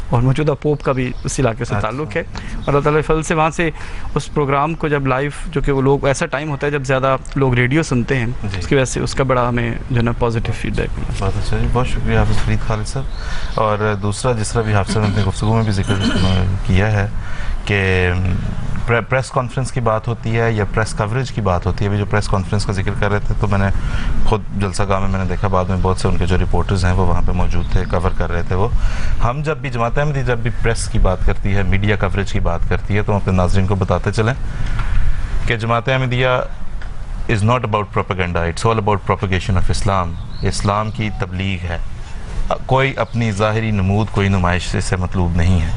اور موجودہ پوپ کا بھی اس علاقے سے تعلق ہے. اور اللہ تعالیٰ کے فضل سے وہاں سے اس پروگرام کو جب لائیو، جو کہ وہ لوگ ایسا ٹائم ہوتا ہے جب زیادہ لوگ ریڈیو سنتے ہیں، اس کی وجہ سے اس کا بڑا ہمیں جو ہے نا پازیٹیو فیڈ بیک ملا. بہت اچھا جی، بہت شکریہ حافظ فرید خالد صاحب. اور دوسرا جس طرح بھی حافظ نے اپنی گفتگو میں بھی ذکر کیا ہے کہ پریس کانفرنس کی بات ہوتی ہے یا پریس کوریج کی بات ہوتی ہے. ابھی جو پریس کانفرنس کا ذکر کر رہے تھے تو میں نے خود جلسہ گاہ میں نے دیکھا، بعد میں بہت سے ان کے جو رپورٹرز ہیں وہ وہاں پہ موجود تھے، کور کر رہے تھے. وہ ہم جب بھی جماعت احمدیہ جب بھی پریس کی بات کرتی ہے، میڈیا کوریج کی بات کرتی ہے، تو ہم اپنے ناظرین کو بتاتے چلیں کہ Jamaat Ahmadiyya is not about propaganda, it's all about propagation of Islam. Islam کی تبلیغ ہے، کوئی اپنی ظاہری نمود، کوئی نمائش سے مطلوب نہیں ہے.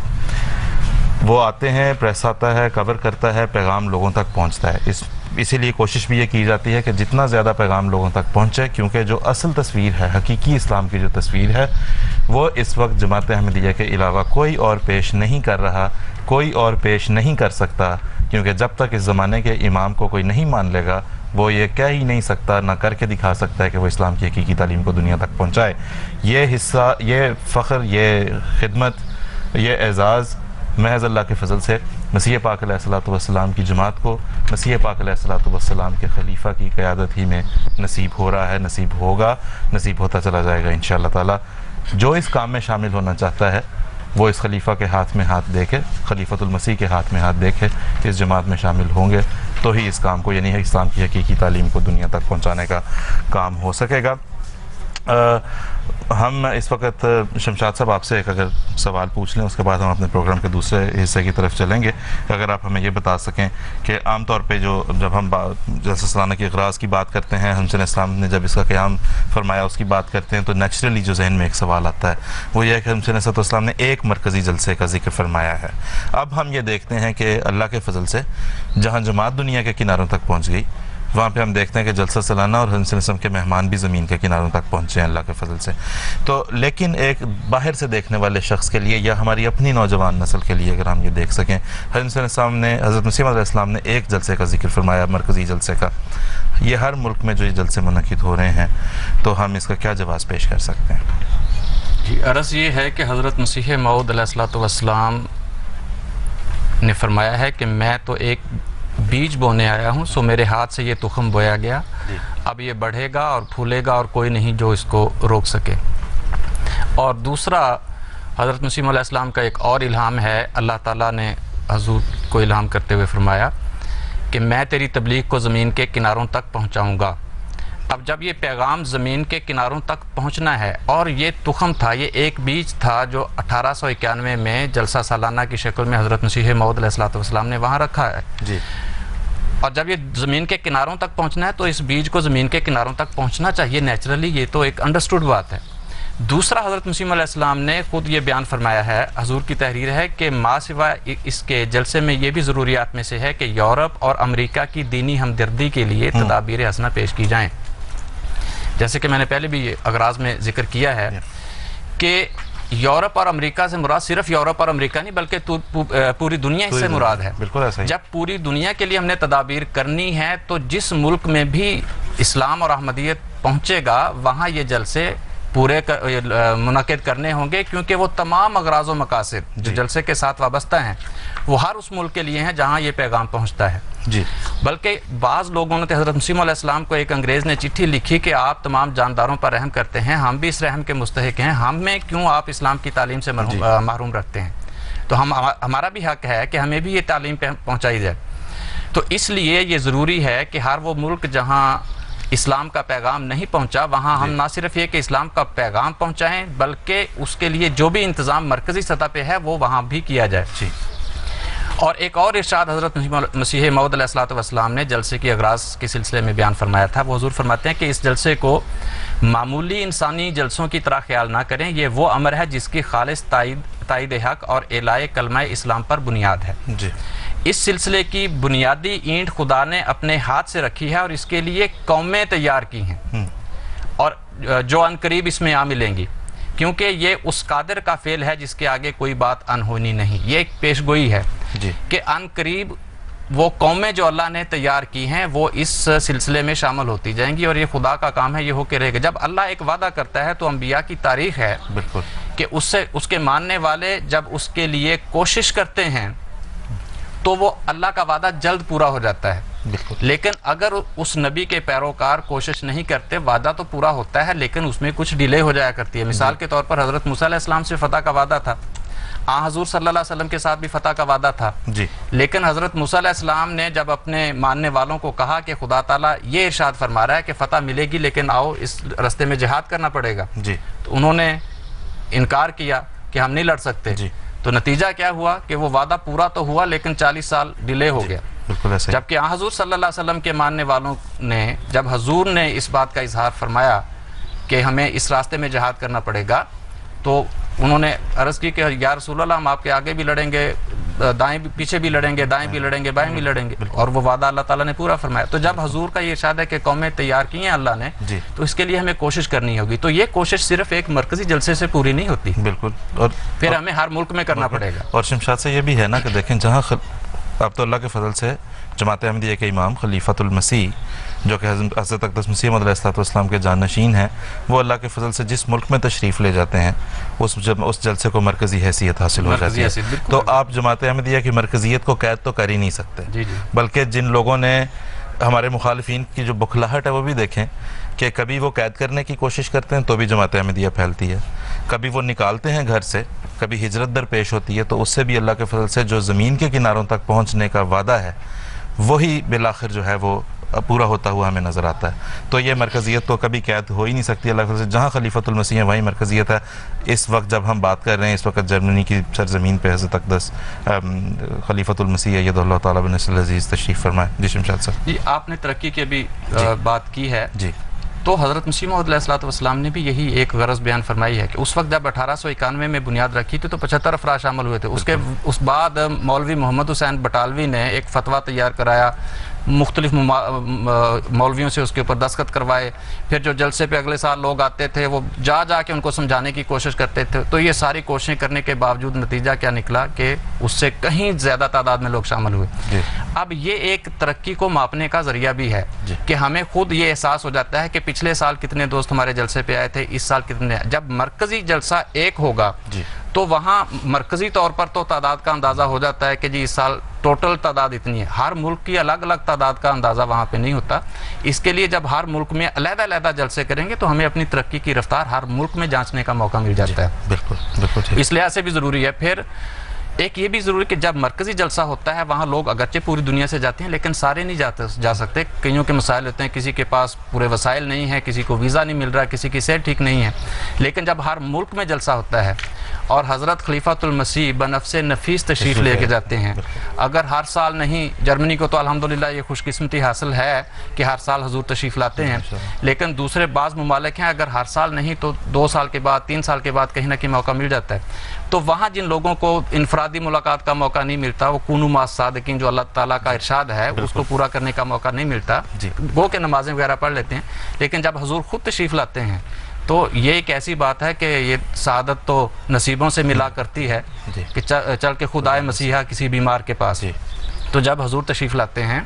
وہ آتے ہیں، پریس آتا ہے، کور کرتا ہے، پیغام لوگوں تک پہنچتا ہے. اسی لیے کوشش بھی یہ کی جاتی ہے کہ جتنا زیادہ پیغام لوگوں تک پہنچے، کیونکہ جو اصل تصویر ہے، حقیقی اسلام کی جو تصویر ہے، وہ اس وقت جماعت احمدیہ کے علاوہ کوئی اور پیش نہیں کر رہا، کوئی اور پیش نہیں کر سکتا. کیونکہ جب تک اس زمانے کے امام کو کوئی نہیں مان لے گا، وہ یہ کہہ ہی نہیں سکتا، نہ کر کے دکھا سکتا ہے کہ وہ اسلام کی حقیقی تعلیم کو دنیا تک پہنچائے. یہ حصہ، یہ فخر، یہ خدمت، یہ اعزاز محض اللہ کے فضل سے مسیح پاک علیہ الصلوۃ والسلام کی جماعت کو، مسیح پاک علیہ الصلوۃ والسلام کے خلیفہ کی قیادت ہی میں نصیب ہو رہا ہے، نصیب ہوگا، نصیب ہوتا چلا جائے گا انشاءاللہ تعالی. جو اس کام میں شامل ہونا چاہتا ہے وہ اس خلیفہ کے ہاتھ میں ہاتھ دے کے، خلیفۃ المسیح کے ہاتھ میں ہاتھ دے کے اس جماعت میں شامل ہوں گے تو ہی اس کام کو، یعنی اسلام کی حقیقی تعلیم کو دنیا تک پہنچانے کا کام ہو سکے گا. ہم اس وقت شمشاد صاحب آپ سے ایک اگر سوال پوچھ لیں، اس کے بعد ہم اپنے پروگرام کے دوسرے حصے کی طرف چلیں گے. اگر آپ ہمیں یہ بتا سکیں کہ عام طور پہ جب ہم جلسہ سالانہ کے اغراض کی بات کرتے ہیں، حسن اسلام نے جب اس کا قیام فرمایا اس کی بات کرتے ہیں، تو نیچرلی جو ذہن میں ایک سوال آتا ہے وہ یہ ہے کہ حسن اسلام نے ایک مرکزی جلسے کا ذکر فرمایا ہے. اب ہم یہ دیکھتے ہیں کہ اللہ کے فضل سے جہاں جماعت دنیا کے کناروں تک پہنچ گئی، وہاں پہ ہم دیکھتے ہیں کہ جلسہ سالانہ اور حسن اسلام کے مہمان بھی زمین کے کناروں تک پہنچے ہیں اللہ کے فضل سے. تو لیکن ایک باہر سے دیکھنے والے شخص کے لیے یا ہماری اپنی نوجوان نسل کے لیے اگر ہم یہ دیکھ سکیں، حسن اسلام نے، حضرت مسیح علیہ السلام نے ایک جلسے کا ذکر فرمایا، مرکزی جلسے کا. یہ ہر ملک میں جو یہ جلسے منعقد ہو رہے ہیں، تو ہم اس کا کیا جواز پیش کر سکتے ہیں؟ جی، عرض یہ ہے کہ حضرت مسیح موعود علیہ السلام نے فرمایا ہے کہ میں تو ایک بیج بونے آیا ہوں، سو میرے ہاتھ سے یہ تخم بویا گیا، اب یہ بڑھے گا اور پھولے گا اور کوئی نہیں جو اس کو روک سکے. اور دوسرا حضرت مسیح علیہ السلام کا ایک اور الہام ہے، اللہ تعالیٰ نے حضور کو الہام کرتے ہوئے فرمایا کہ میں تیری تبلیغ کو زمین کے کناروں تک پہنچاؤں گا. اب جب یہ پیغام زمین کے کناروں تک پہنچنا ہے، اور یہ تخم تھا، یہ ایک بیج تھا جو 1891 میں جلسہ سالانہ کی شکل میں حضرت مسیح موعود علیہ السلام نے وہاں رکھا ہے. جی. اور جب یہ زمین کے کناروں تک پہنچنا ہے تو اس بیج کو زمین کے کناروں تک پہنچنا چاہیے نیچرلی، یہ تو ایک انڈرسٹوڈ بات ہے. دوسرا حضرت مسیح علیہ السلام نے خود یہ بیان فرمایا ہے، حضور کی تحریر ہے کہ ما سوائے اس کے جلسے میں یہ بھی ضروریات میں سے ہے کہ یورپ اور امریکہ کی دینی ہمدردی کے لیے تدابیر حسنہ پیش کی جائیں. جیسے کہ میں نے پہلے بھی اغراض میں ذکر کیا ہے کہ یورپ اور امریکہ سے مراد صرف یورپ اور امریکہ نہیں بلکہ پوری دنیا اس سے مراد ہے. بالکل ایسا ہی. جب پوری دنیا کے لیے ہم نے تدابیر کرنی ہے تو جس ملک میں بھی اسلام اور احمدیت پہنچے گا وہاں یہ جلسے پورے منعقد کرنے ہوں گے، کیونکہ وہ تمام اغراض و مقاصد جو جلسے کے ساتھ وابستہ ہیں وہ ہر اس ملک کے لیے ہیں جہاں یہ پیغام پہنچتا ہے. جی. بلکہ بعض لوگوں نے حضرت مسیح علیہ السلام کو، ایک انگریز نے چٹھی لکھی کہ آپ تمام جانداروں پر رحم کرتے ہیں، ہم بھی اس رحم کے مستحق ہیں، ہمیں کیوں آپ اسلام کی تعلیم سے محروم رکھتے ہیں؟ تو ہمارا بھی حق ہے کہ ہمیں بھی یہ تعلیم پہنچائی جائے. تو اس لیے یہ ضروری ہے کہ ہر وہ ملک جہاں اسلام کا پیغام نہیں پہنچا وہاں ہم نہ صرف یہ کہ اسلام کا پیغام پہنچائیں بلکہ اس کے لیے جو بھی انتظام مرکزی سطح پہ ہے وہ وہاں بھی کیا جائے. جی. اور ایک اور ارشاد حضرت مسیح موعود علیہ السلام نے جلسے کی اغراض کے سلسلے میں بیان فرمایا تھا. وہ حضور فرماتے ہیں کہ اس جلسے کو معمولی انسانی جلسوں کی طرح خیال نہ کریں، یہ وہ امر ہے جس کی خالص تائید حق اور اعلاء کلمہ اسلام پر بنیاد ہے. جی. اس سلسلے کی بنیادی اینٹ خدا نے اپنے ہاتھ سے رکھی ہے اور اس کے لیے قومیں تیار کی ہیں اور جو ان قریب اس میں آ ملیں گی، کیونکہ یہ اس قادر کا فعل ہے جس کے آگے کوئی بات انہونی نہیں. یہ ایک پیش گوئی ہے کہ ان قریب وہ قومیں جو اللہ نے تیار کی ہیں وہ اس سلسلے میں شامل ہوتی جائیں گی، اور یہ خدا کا کام ہے، یہ ہو کے رہے گا. جب اللہ ایک وعدہ کرتا ہے تو انبیاء کی تاریخ ہے کہ اس کے ماننے والے جب اس کے لیے کوشش کرتے ہیں تو وہ اللہ کا وعدہ جلد پورا ہو جاتا ہے. لیکن اگر اس نبی کے پیروکار کوشش نہیں کرتے، وعدہ تو پورا ہوتا ہے لیکن اس میں کچھ ڈیلے ہو جایا کرتی ہے. مثال کے طور پر حضرت موسیٰ علیہ السلام سے فتح کا وعدہ تھا، حضور صلی اللہ علیہ وسلم کے ساتھ بھی فتح کا وعدہ تھا. لیکن حضرت موسیٰ علیہ السلام نے جب اپنے ماننے والوں کو کہا کہ خدا تعالیٰ یہ ارشاد فرما رہا ہے کہ فتح ملے گی لیکن آؤ اس رستے میں جہاد کرنا پڑے گا، تو انہوں نے انکار کیا کہ ہم نہیں لڑ سکتے. تو نتیجہ کیا ہوا کہ وہ وعدہ پورا تو ہوا لیکن 40 سال ڈیلے ہو گیا. جبکہ حضور صلی اللہ علیہ وسلم کے ماننے والوں نے جب حضور نے اس بات کا اظہار فرمایا کہ ہمیں اس راستے میں جہاد کرنا پڑے گا تو انہوں نے عرض کی کہ یا رسول اللہ ہم آپ کے آگے بھی لڑیں گے، دائیں بھی پیچھے بھی لڑیں گے، دائیں بھی لڑیں گے، بائیں بھی لڑیں گے، اور وہ وعدہ اللہ تعالیٰ نے پورا فرمایا. تو جب حضور کا یہ ارشاد ہے کہ قومیں تیار کی ہیں اللہ نے تو اس کے لیے ہمیں کوشش کرنی ہوگی. تو یہ کوشش صرف ایک مرکزی جلسے سے پوری نہیں ہوتی، بالکل، اور پھر ہمیں ہر ملک میں کرنا پڑے گا. اور شمشاد سے یہ بھی ہے نا کہ دیکھیں جہاں اب تو اللہ کے فضل سے جماعت احمدیہ کے امام خلیفۃ المسیح جو کہ حضرت اقدس مسیح موعود علیہ السلام کے جانشین ہیں، وہ اللہ کے فضل سے جس ملک میں تشریف لے جاتے ہیں اس جلسے کو مرکزی حیثیت حاصل ہو جاتی ہے. تو آپ جماعت احمدیہ کی مرکزیت کو قید تو کر ہی نہیں سکتے، بلکہ جن لوگوں نے ہمارے مخالفین کی جو بکھلاہٹ ہے وہ بھی دیکھیں کہ کبھی وہ قید کرنے کی کوشش کرتے ہیں تو بھی جماعت احمدیہ پھیلتی ہے، کبھی وہ نکالتے ہیں گھر سے، کبھی ہجرت درپیش ہوتی ہے، تو اس سے بھی اللہ کے فضل سے جو زمین کے کناروں تک پہنچنے کا وعدہ ہے وہی بالآخر جو ہے وہ پورا ہوتا ہوا ہمیں نظر آتا ہے. تو یہ مرکزیت تو کبھی قید ہو ہی نہیں سکتی اللہ تعالیٰ سے. جہاں خلیفۃ المسیح ہے وہیں مرکزیت ہے. اس وقت جب ہم بات کر رہے ہیں اس وقت جرمنی کی سرزمین پہ حضرت اقدس خلیفۃ المسیح ایدہ اللہ تعالیٰ بن نصر العزیز تشریف فرمائے. جی شمشاد صاحب. جی آپ نے ترقی کی ابھی بات کی ہے. جی تو حضرت مسیح موعود علیہ الصلوۃ والسلام نے بھی یہی ایک غرض بیان فرمائی ہے کہ اس وقت جب 1891 میں بنیاد رکھی تھی تو 75 افراد شامل ہوئے تھے. اس بعد مولوی محمد حسین بٹالوی نے ایک فتویٰ تیار کرایا, مختلف مولویوں سے اس کے اوپر دستخط کروائے. پھر جو جلسے پہ اگلے سال لوگ آتے تھے وہ جا کے ان کو سمجھانے کی کوشش کرتے تھے. تو یہ ساری کوششیں کرنے کے باوجود نتیجہ کیا نکلا کہ اس سے کہیں زیادہ تعداد میں لوگ شامل ہوئے. اب یہ ایک ترقی کو ماپنے کا ذریعہ بھی ہے کہ ہمیں خود یہ احساس ہو جاتا ہے کہ پچھلے سال کتنے دوست ہمارے جلسے پہ آئے تھے, اس سال کتنے. جب مرکزی جلسہ ایک ہوگا تو وہاں مرکزی طور پر تو تعداد کا اندازہ ہو جاتا ہے کہ جی اس سال ٹوٹل تعداد اتنی ہے. ہر ملک کی الگ الگ تعداد کا اندازہ وہاں پہ نہیں ہوتا. اس کے لیے جب ہر ملک میں علیحدہ جلسے کریں گے تو ہمیں اپنی ترقی کی رفتار ہر ملک میں جانچنے کا موقع مل جاتا ہے. بالکل اس لحاظ سے بھی ضروری ہے. پھر ایک یہ بھی ضروری کہ جب مرکزی جلسہ ہوتا ہے وہاں لوگ اگرچہ پوری دنیا سے جاتے ہیں لیکن سارے نہیں جا سکتے. کئیوں کے مسائل ہوتے ہیں, کسی کے پاس پورے وسائل نہیں ہیں, کسی کو ویزا نہیں مل رہا, کسی کی صحت ٹھیک نہیں ہے. لیکن جب ہر ملک میں جلسہ ہوتا ہے اور حضرت خلیفۃ المسیح بنفس نفیس تشریف لے کے جاتے ہیں, اگر ہر سال نہیں, جرمنی کو تو الحمدللہ یہ خوش قسمتی حاصل ہے کہ ہر سال حضور تشریف لاتے ہیں, لیکن دوسرے بعض ممالک ہیں اگر ہر سال نہیں تو 2 سال کے بعد 3 سال کے بعد کہیں نہ کہیں موقع مل جاتا ہے. تو وہاں جن لوگوں کو انفرادی ملاقات کا موقع نہیں ملتا, وہ کونوا مع الصادقین جو اللہ تعالیٰ کا ارشاد ہے اس کو پورا کرنے کا موقع نہیں ملتا. وہ کہ نمازیں وغیرہ پڑھ لیتے ہیں, لیکن جب حضور خود تشریف لاتے ہیں تو یہ ایک ایسی بات ہے کہ یہ سعادت تو نصیبوں سے ملا کرتی ہے کہ چل کے خود آئے مسیحا کسی بیمار کے پاس. تو جب حضور تشریف لاتے ہیں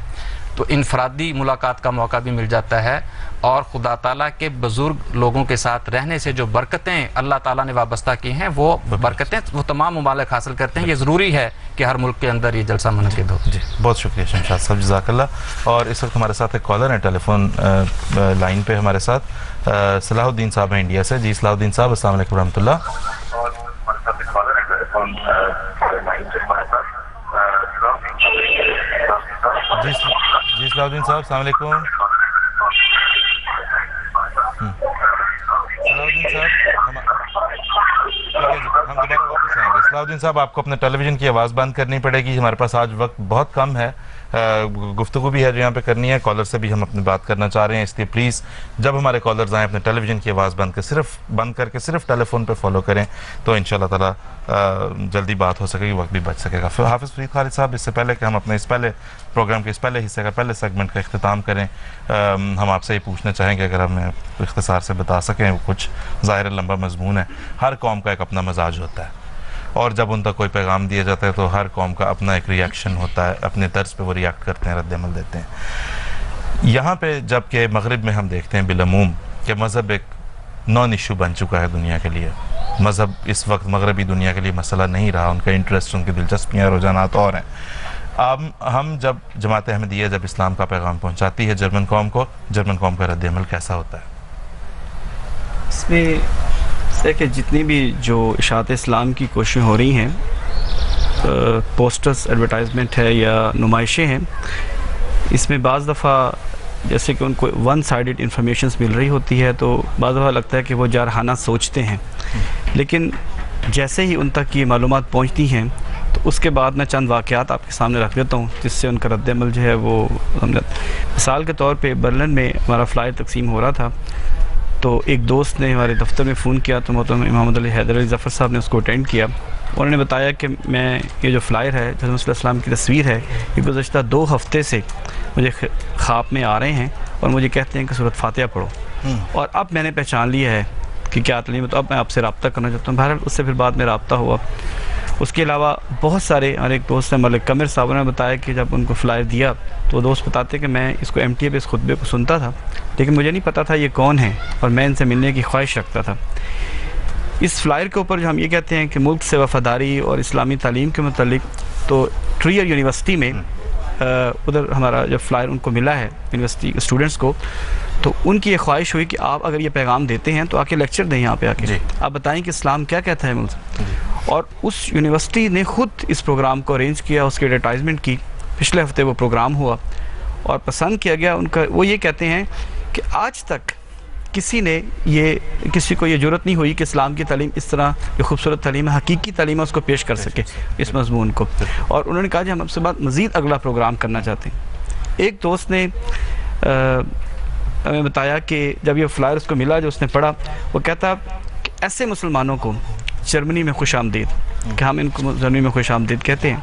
تو انفرادی ملاقات کا موقع بھی مل جاتا ہے, اور خدا تعالیٰ کے بزرگ لوگوں کے ساتھ رہنے سے جو برکتیں اللہ تعالیٰ نے وابستہ کی ہیں وہ برکتیں وہ تمام ممالک حاصل کرتے ہیں. یہ ضروری ہے کہ ہر ملک کے اندر یہ جلسہ منعقد ہو. جی بہت شکریہ شمشاد صاحب, جزاک اللہ. اور اس وقت ہمارے ساتھ ایک کالر ہیں ٹیلی فون لائن پہ ہمارے ساتھ, صلاح الدین صاحب ہیں انڈیا سے. جی صلاح الدین صاحب السلام علیکم ورحمۃ اللہ. جی صلاح الدین صاحب السلام علیکم. صلاح الدین صاحب ہم دوبارہ واپس آئیں گے. صلاح الدین صاحب آپ کو اپنے ٹیلی ویژن کی آواز بند کرنی پڑے گی, ہمارے پاس آج وقت بہت کم ہے, گفتگو بھی ہے جو یہاں پہ کرنی ہے, کالر سے بھی ہم اپنی بات کرنا چاہ رہے ہیں, اس لیے پلیز جب ہمارے کالرز آئیں اپنے ٹیلی ویژن کی آواز بند کر کے صرف ٹیلی فون پہ فالو کریں تو انشاءاللہ تعالیٰ جلدی بات ہو سکے گی, وقت بھی بچ سکے گا. حافظ فرید خالد صاحب, اس سے پہلے کہ ہم اپنے اس پہلے پروگرام کے اس پہلے حصے کا پہلے سیگمنٹ کا اختتام کریں, ہم آپ سے یہ پوچھنا چاہیں گے اگر ہمیں اختصار سے بتا سکیں. کچھ ظاہر لمبا مضمون ہے, ہر قوم کا ایک اپنا مزاج ہوتا ہے اور جب ان تک کوئی پیغام دیا جاتا ہے تو ہر قوم کا اپنا ایک ریاکشن ہوتا ہے, اپنے طرز پہ وہ ریاکٹ کرتے ہیں, رد عمل دیتے ہیں. یہاں پہ جب کہ مغرب میں ہم دیکھتے ہیں بالعموم کہ مذہب ایک نان ایشو بن چکا ہے دنیا کے لیے. مذہب اس وقت مغربی دنیا کے لیے مسئلہ نہیں رہا, ان کا انٹرسٹ, ان کی دلچسپیاں, رجحانات اور ہیں. ہم جب جماعت احمدیہ جب اسلام کا پیغام پہنچاتی ہے جرمن قوم کو, جرمن قوم کا رد عمل کیسا ہوتا ہے؟ اس میں سے کہ جتنی بھی جو اشاعت اسلام کی کوششیں ہو رہی ہیں, پوسٹرز, ایڈورٹائزمنٹ ہے یا نمائشیں ہیں, اس میں بعض دفعہ جیسے کہ ان کو ون سائیڈڈ انفارمیشنز مل رہی ہوتی ہے تو بعض دفعہ لگتا ہے کہ وہ جارحانہ سوچتے ہیں, لیکن جیسے ہی ان تک یہ معلومات پہنچتی ہیں تو اس کے بعد میں چند واقعات آپ کے سامنے رکھ دیتا ہوں جس سے ان کا رد عمل جو ہے وہ مثال کے طور پہ برلن میں ہمارا فلائر تقسیم ہو رہا تھا تو ایک دوست نے ہمارے دفتر میں فون کیا تو محترم امام علی حیدر علی ظفر صاحب نے اس کو اٹینڈ کیا. انہوں نے بتایا کہ میں یہ جو فلائر ہے حضرت مسیح السلام کی تصویر ہے, یہ گزشتہ 2 ہفتے سے مجھے خواب میں آ رہے ہیں اور مجھے کہتے ہیں کہ سورۃ فاتحہ پڑھو, اور اب میں نے پہچان لیا ہے کہ کیا تعلیم ہے, تو اب میں آپ سے رابطہ کرنا چاہتا ہوں. بہرحال اس سے پھر بعد میں رابطہ ہوا. اس کے علاوہ بہت سارے, اور ایک دوست نے ملک قمر صاحب نے بتایا کہ جب ان کو فلائر دیا تو وہ دوست بتاتے کہ میں اس کو MTA پہ اس خطبے کو سنتا تھا لیکن مجھے نہیں پتا تھا یہ کون ہے اور میں ان سے ملنے کی خواہش رکھتا تھا. اس فلائر کے اوپر جو ہم یہ کہتے ہیں کہ ملک سے وفاداری اور اسلامی تعلیم کے متعلق, تو ٹریئر یونیورسٹی میں ادھر ہمارا جب فلائر ان کو ملا ہے یونیورسٹی کے اسٹوڈنٹس کو, تو ان کی یہ خواہش ہوئی کہ آپ اگر یہ پیغام دیتے ہیں تو آ کے لیکچر دیں یہاں پہ آ کے, آپ بتائیں کہ اسلام کیا کہتا ہے ملک. اور اس یونیورسٹی نے خود اس پروگرام کو ارینج کیا, اس کی ایڈورٹائزمنٹ کی. پچھلے ہفتے وہ پروگرام ہوا اور پسند کیا گیا ان کا، وہ یہ کہتے ہیں کہ آج تک کسی کو یہ جرت نہیں ہوئی کہ اسلام کی تعلیم اس طرح یہ خوبصورت تعلیم ہے، حقیقی تعلیم ہے، اس کو پیش کر سکے اس مضمون کو. اور انہوں نے کہا کہ ہم آپ سے بات مزید اگلا پروگرام کرنا چاہتے ہیں. ایک دوست نے ہمیں بتایا کہ جب یہ فلائر اس کو ملا جو اس نے پڑھا، وہ کہتا کہ ایسے مسلمانوں کو جرمنی میں خوش آمدید، کہ ہم ان کو جرمنی میں خوش آمدید کہتے ہیں.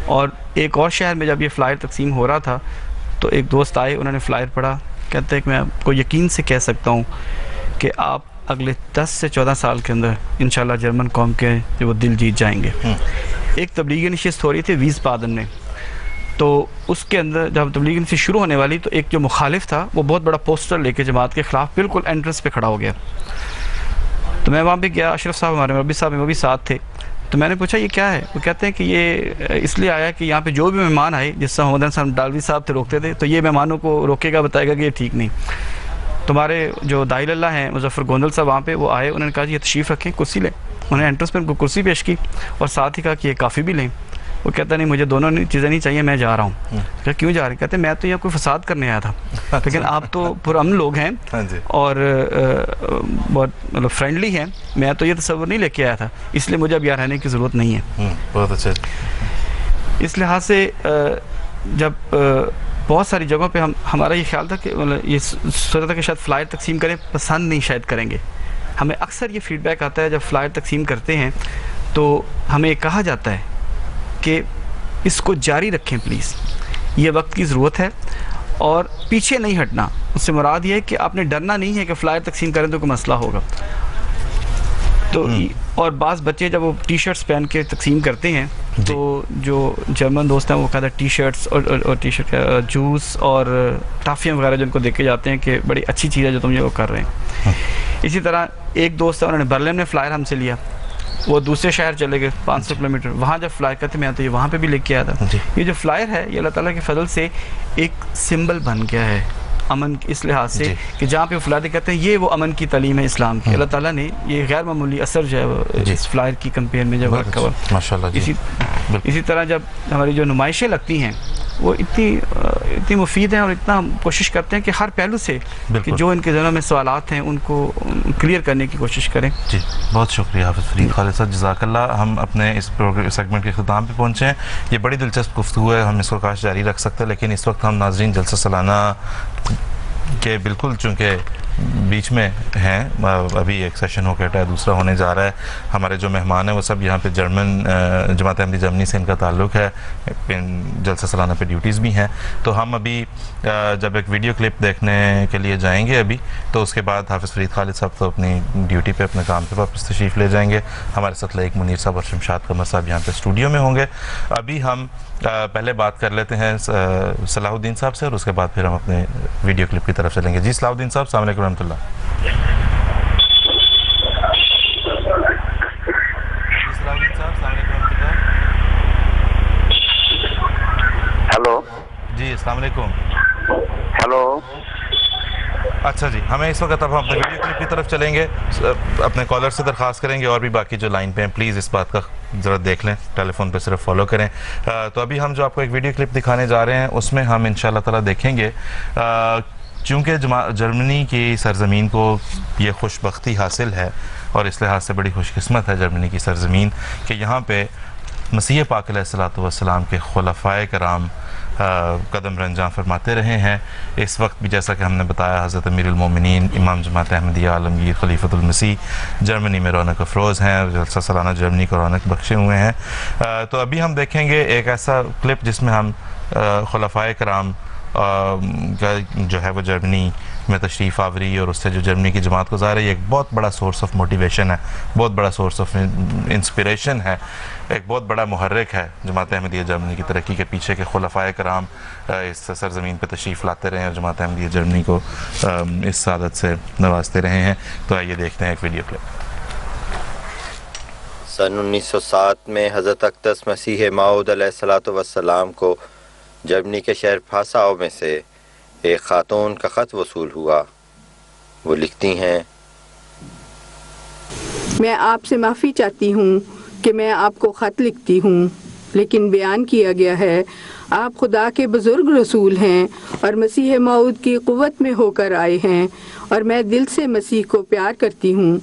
اور ایک اور شہر میں جب یہ فلائر تقسیم ہو رہا تھا تو ایک دوست آئے، انہوں نے فلائر پڑھا، کہتے ہیں کہ میں آپ کو یقین سے کہہ سکتا ہوں کہ آپ اگلے 10 سے 14 سال کے اندر انشاءاللہ جرمن قوم کے جو وہ دل جیت جائیں گے. ایک تبلیغی نشست ہو رہی تھی ویسبادن میں، تو اس کے اندر جب تبلیغی نشست شروع ہونے والی تو ایک جو مخالف تھا وہ بہت بڑا پوسٹر لے کے جماعت کے خلاف بالکل انٹرنس پہ کھڑا ہو گیا. تو میں وہاں پہ گیا، اشرف صاحب ہمارے مربی صاحب وہ بھی ساتھ تھے. تو میں نے پوچھا یہ کیا ہے؟ وہ کہتے ہیں کہ یہ اس لیے آیا کہ یہاں پہ جو بھی مہمان آئے، جس سے محمد حسن ڈالوی صاحب تھے روکتے تھے، تو یہ مہمانوں کو روکے گا، بتائے گا کہ یہ ٹھیک نہیں. تمہارے جو داعی اللہ ہیں مظفر گوندل صاحب وہاں پہ وہ آئے، انہوں نے کہا کہ یہ تشریف رکھیں، کرسی لیں. انہوں نے انٹرنس پہ ان کو کرسی پیش کی اور ساتھ ہی کہا کہ یہ کافی بھی لیں. وہ کہتا نہیں مجھے دونوں چیزیں نہیں چاہیے، میں جا رہا ہوں. کہ کیوں جا رہے؟ کہتے میں تو یہاں کوئی فساد کرنے آیا تھا، لیکن آپ تو پرامن لوگ ہیں اور بہت مطلب فرینڈلی ہیں، میں تو یہ تصور نہیں لے کے آیا تھا، اس لیے مجھے اب یہاں رہنے کی ضرورت نہیں ہے. بہت اچھا. اس لحاظ سے جب بہت ساری جگہوں پہ ہمارا یہ خیال تھا کہ یہ سوچا تھا کہ شاید فلائر تقسیم کریں، پسند نہیں شاید کریں گے. ہمیں اکثر یہ فیڈ بیک آتا ہے جب فلائر تقسیم کرتے ہیں تو ہمیں کہا جاتا ہے کہ اس کو جاری رکھیں پلیز، یہ وقت کی ضرورت ہے اور پیچھے نہیں ہٹنا. اس سے مراد یہ ہے کہ آپ نے ڈرنا نہیں ہے کہ فلائر تقسیم کریں تو کوئی مسئلہ ہوگا. تو اور بعض بچے جب وہ ٹی شرٹس پہن کے تقسیم کرتے ہیں تو جو جرمن دوست ہیں وہ کہتے ہیں ٹی شرٹس اور ٹی شرٹ جوس اور ٹافیاں وغیرہ جو ان کو دیکھ کے جاتے ہیں کہ بڑی اچھی چیز ہے جو تم یہ وہ کر رہے ہیں. اسی طرح ایک دوست ہے، انہوں نے برلن میں فلائر ہم سے لیا، وہ دوسرے شہر چلے گئے 500 کلومیٹر، وہاں جب فلائر کرتے میں تو یہ وہاں پہ بھی لے کے آیا تھا. یہ جو فلائر ہے یہ اللہ تعالیٰ کے فضل سے ایک سمبل بن گیا ہے امن اس لحاظ سے کہ جہاں پہ فلائر کہتے ہیں یہ وہ امن کی تعلیم ہے اسلام کی. اللہ تعالیٰ نے یہ غیر معمولی اثر جو ہے اس فلائر کی کمپیئر میں جب رکھا ہوا. ماشاءاللہ. اسی طرح جب ہماری جو نمائشیں لگتی ہیں وہ اتنی مفید ہیں اور اتنا کوشش کرتے ہیں کہ ہر پہلو سے کہ جو ان کے ذہنوں میں سوالات ہیں ان کو کلیئر کرنے کی کوشش کریں. جی بہت شکریہ حافظ فرید خالد صاحب، جزاک اللہ. ہم اپنے اس سیگمنٹ کے اختتام پہ پہنچے ہیں. یہ بڑی دلچسپ گفتگو ہے، ہم اس کو کاش جاری رکھ سکتے ہیں، لیکن اس وقت ہم ناظرین جلسہ سالانہ کے بالکل چونکہ بیچ میں ہیں، ابھی ایک سیشن ہو کے ہٹا ہے، دوسرا ہونے جا رہا ہے. ہمارے جو مہمان ہیں وہ سب یہاں پہ جماعت احمدیہ جرمنی سے ان کا تعلق ہے، جلسہ سالانہ پہ ڈیوٹیز بھی ہیں. تو ہم ابھی جب ایک ویڈیو کلپ دیکھنے کے لیے جائیں گے ابھی، تو اس کے بعد حافظ فرید خالد صاحب تو اپنی ڈیوٹی پہ اپنے کام پہ واپس تشریف لے جائیں گے. ہمارے ساتھ لائق منیر صاحب اور شمشاد قمر صاحب یہاں پہ اسٹوڈیو میں ہوں گے. ابھی ہم پہلے بات کر لیتے ہیں صلاح الدین صاحب سے اور اس کے بعد پھر ہم اپنے ویڈیو کلپ کی طرف چلیں گے. جی صلاح الدین صاحب، السلام علیکم ورحمۃ اللہ. ہیلو. جی السلام علیکم. ہیلو. اچھا جی، ہمیں اس وقت اب ہم اپنے ویڈیو کلپ کی طرف چلیں گے. اپنے کالر سے درخواست کریں گے اور بھی باقی جو لائن پہ ہیں پلیز اس بات کا ذرا دیکھ لیں، ٹیلی فون پہ صرف فالو کریں. تو ابھی ہم جو آپ کو ایک ویڈیو کلپ دکھانے جا رہے ہیں اس میں ہم انشاءاللہ تعالیٰ دیکھیں گے چونکہ جرمنی کی سرزمین کو یہ خوش بختی حاصل ہے اور اس لحاظ سے بڑی خوش قسمت ہے جرمنی کی سرزمین کہ یہاں پہ مسیح پاک علیہ السلام کے خلفائے کرام قدم رنجاں فرماتے رہے ہیں. اس وقت بھی جیسا کہ ہم نے بتایا حضرت امیر المومنین امام جماعت احمدیہ عالمگیر خلیفۃ المسیح جرمنی میں رونق افروز ہیں اور جلسہ سالانہ جرمنی کو رونق بخشے ہوئے ہیں. تو ابھی ہم دیکھیں گے ایک ایسا کلپ جس میں ہم خلفائے کرام کا جو ہے وہ جرمنی میں تشریف آوری اور اس سے جو جرمنی کی جماعت کو ظاہر ہے یہ ایک بہت بڑا سورس آف موٹیویشن ہے، بہت بڑا سورس آف انسپریشن ہے، ایک بہت بڑا محرک ہے جماعت احمدیہ جرمنی کی ترقی کے پیچھے کہ خلفائے کرام اس سرزمین پہ تشریف لاتے رہے ہیں اور جماعت احمدیہ جرمنی کو اس سعادت سے نوازتے رہے ہیں. تو آئیے دیکھتے ہیں ایک ویڈیو کلپ. سن 1907 میں حضرت اقدس مسیح موعود علیہ السلام کو جرمنی کے شہر پاساؤ میں سے ایک خاتون کا خط وصول ہوا. وہ لکھتی ہیں: میں آپ سے معافی چاہتی ہوں کہ میں آپ کو خط لکھتی ہوں، لیکن بیان کیا گیا ہے آپ خدا کے بزرگ رسول ہیں اور مسیح موعود کی قوت میں ہو کر آئے ہیں، اور میں دل سے مسیح کو پیار کرتی ہوں۔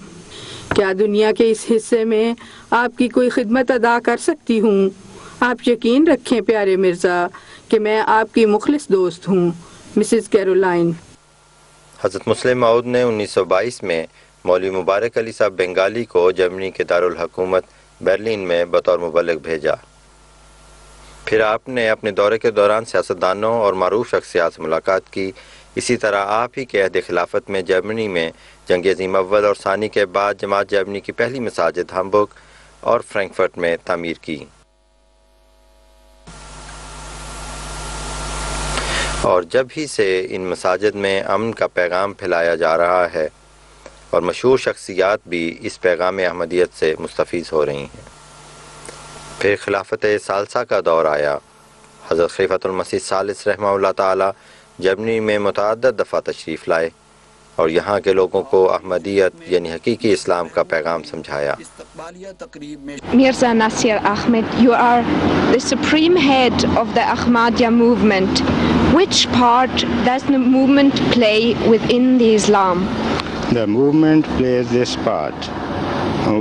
کیا دنیا کے اس حصے میں آپ کی کوئی خدمت ادا کر سکتی ہوں؟ آپ یقین رکھیں پیارے مرزا کہ میں آپ کی مخلص دوست ہوں۔ Mrs Caroline. حضرت مسلم موعود نے 1922 میں مولوی مبارک علی صاحب بنگالی کو جرمنی کے دارالحکومت برلن میں بطور مبلغ بھیجا۔ پھر آپ نے اپنے دورے کے دوران سیاستدانوں اور معروف شخصیات سے ملاقات کی۔ اسی طرح آپ ہی کے عہد خلافت میں جرمنی میں جنگ عظیم اول اور ثانی کے بعد جماعت جرمنی کی پہلی مساجد ہمبرگ اور فرینکفرٹ میں تعمیر کی، اور جب ہی سے ان مساجد میں امن کا پیغام پھیلایا جا رہا ہے اور مشہور شخصیات بھی اس پیغام احمدیت سے مستفیض ہو رہی ہیں۔ پھر خلافت ثالثہ کا دور آیا۔ حضرت خلیفۃ المسیح الثالث رحمہ اللہ تعالی جرمنی میں متعدد دفعہ تشریف لائے اور یہاں کے لوگوں کو احمدیت یعنی حقیقی اسلام کا پیغام سمجھایا۔ Mirza Nasir Ahmed, you are the supreme head of the Ahmadiyya movement. Which part does the movement play within the Islam? The movement plays this part.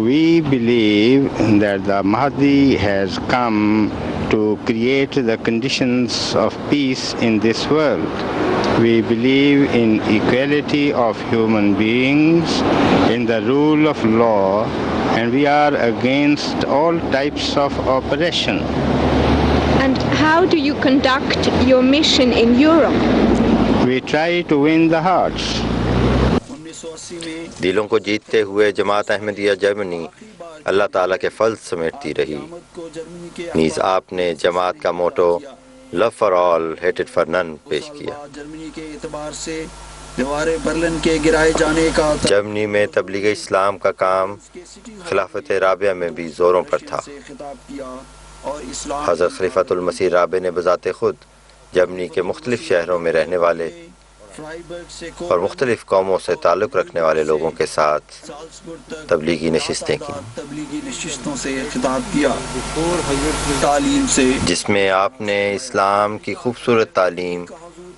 We believe that the Mahdi has come to create the conditions of peace in this world. We believe in equality of human beings, in the rule of law, and we are against all types of oppression. And how do you conduct your mission in Europe? We try to win the hearts. دلوں کو جیتتے ہوئے جماعت احمدیہ جرمنی اللہ تعالیٰ کے فضل سمیٹتی رہی۔ نیز آپ نے جماعت کا موٹو لو فار آل ہیٹڈ فار نن پیش کیا۔ جرمنی کے اعتبار سے دیواریں برلن کے گرائے جانے کا جرمنی میں تبلیغ اسلام کا کام خلافت رابعہ میں بھی زوروں پر تھا۔ حضرت خلیفۃ المسیح رابع نے بذات خود جرمنی کے مختلف شہروں میں رہنے والے اور مختلف قوموں سے تعلق رکھنے والے لوگوں کے ساتھ تبلیغی نشستیں کی، جس میں آپ نے اسلام کی خوبصورت تعلیم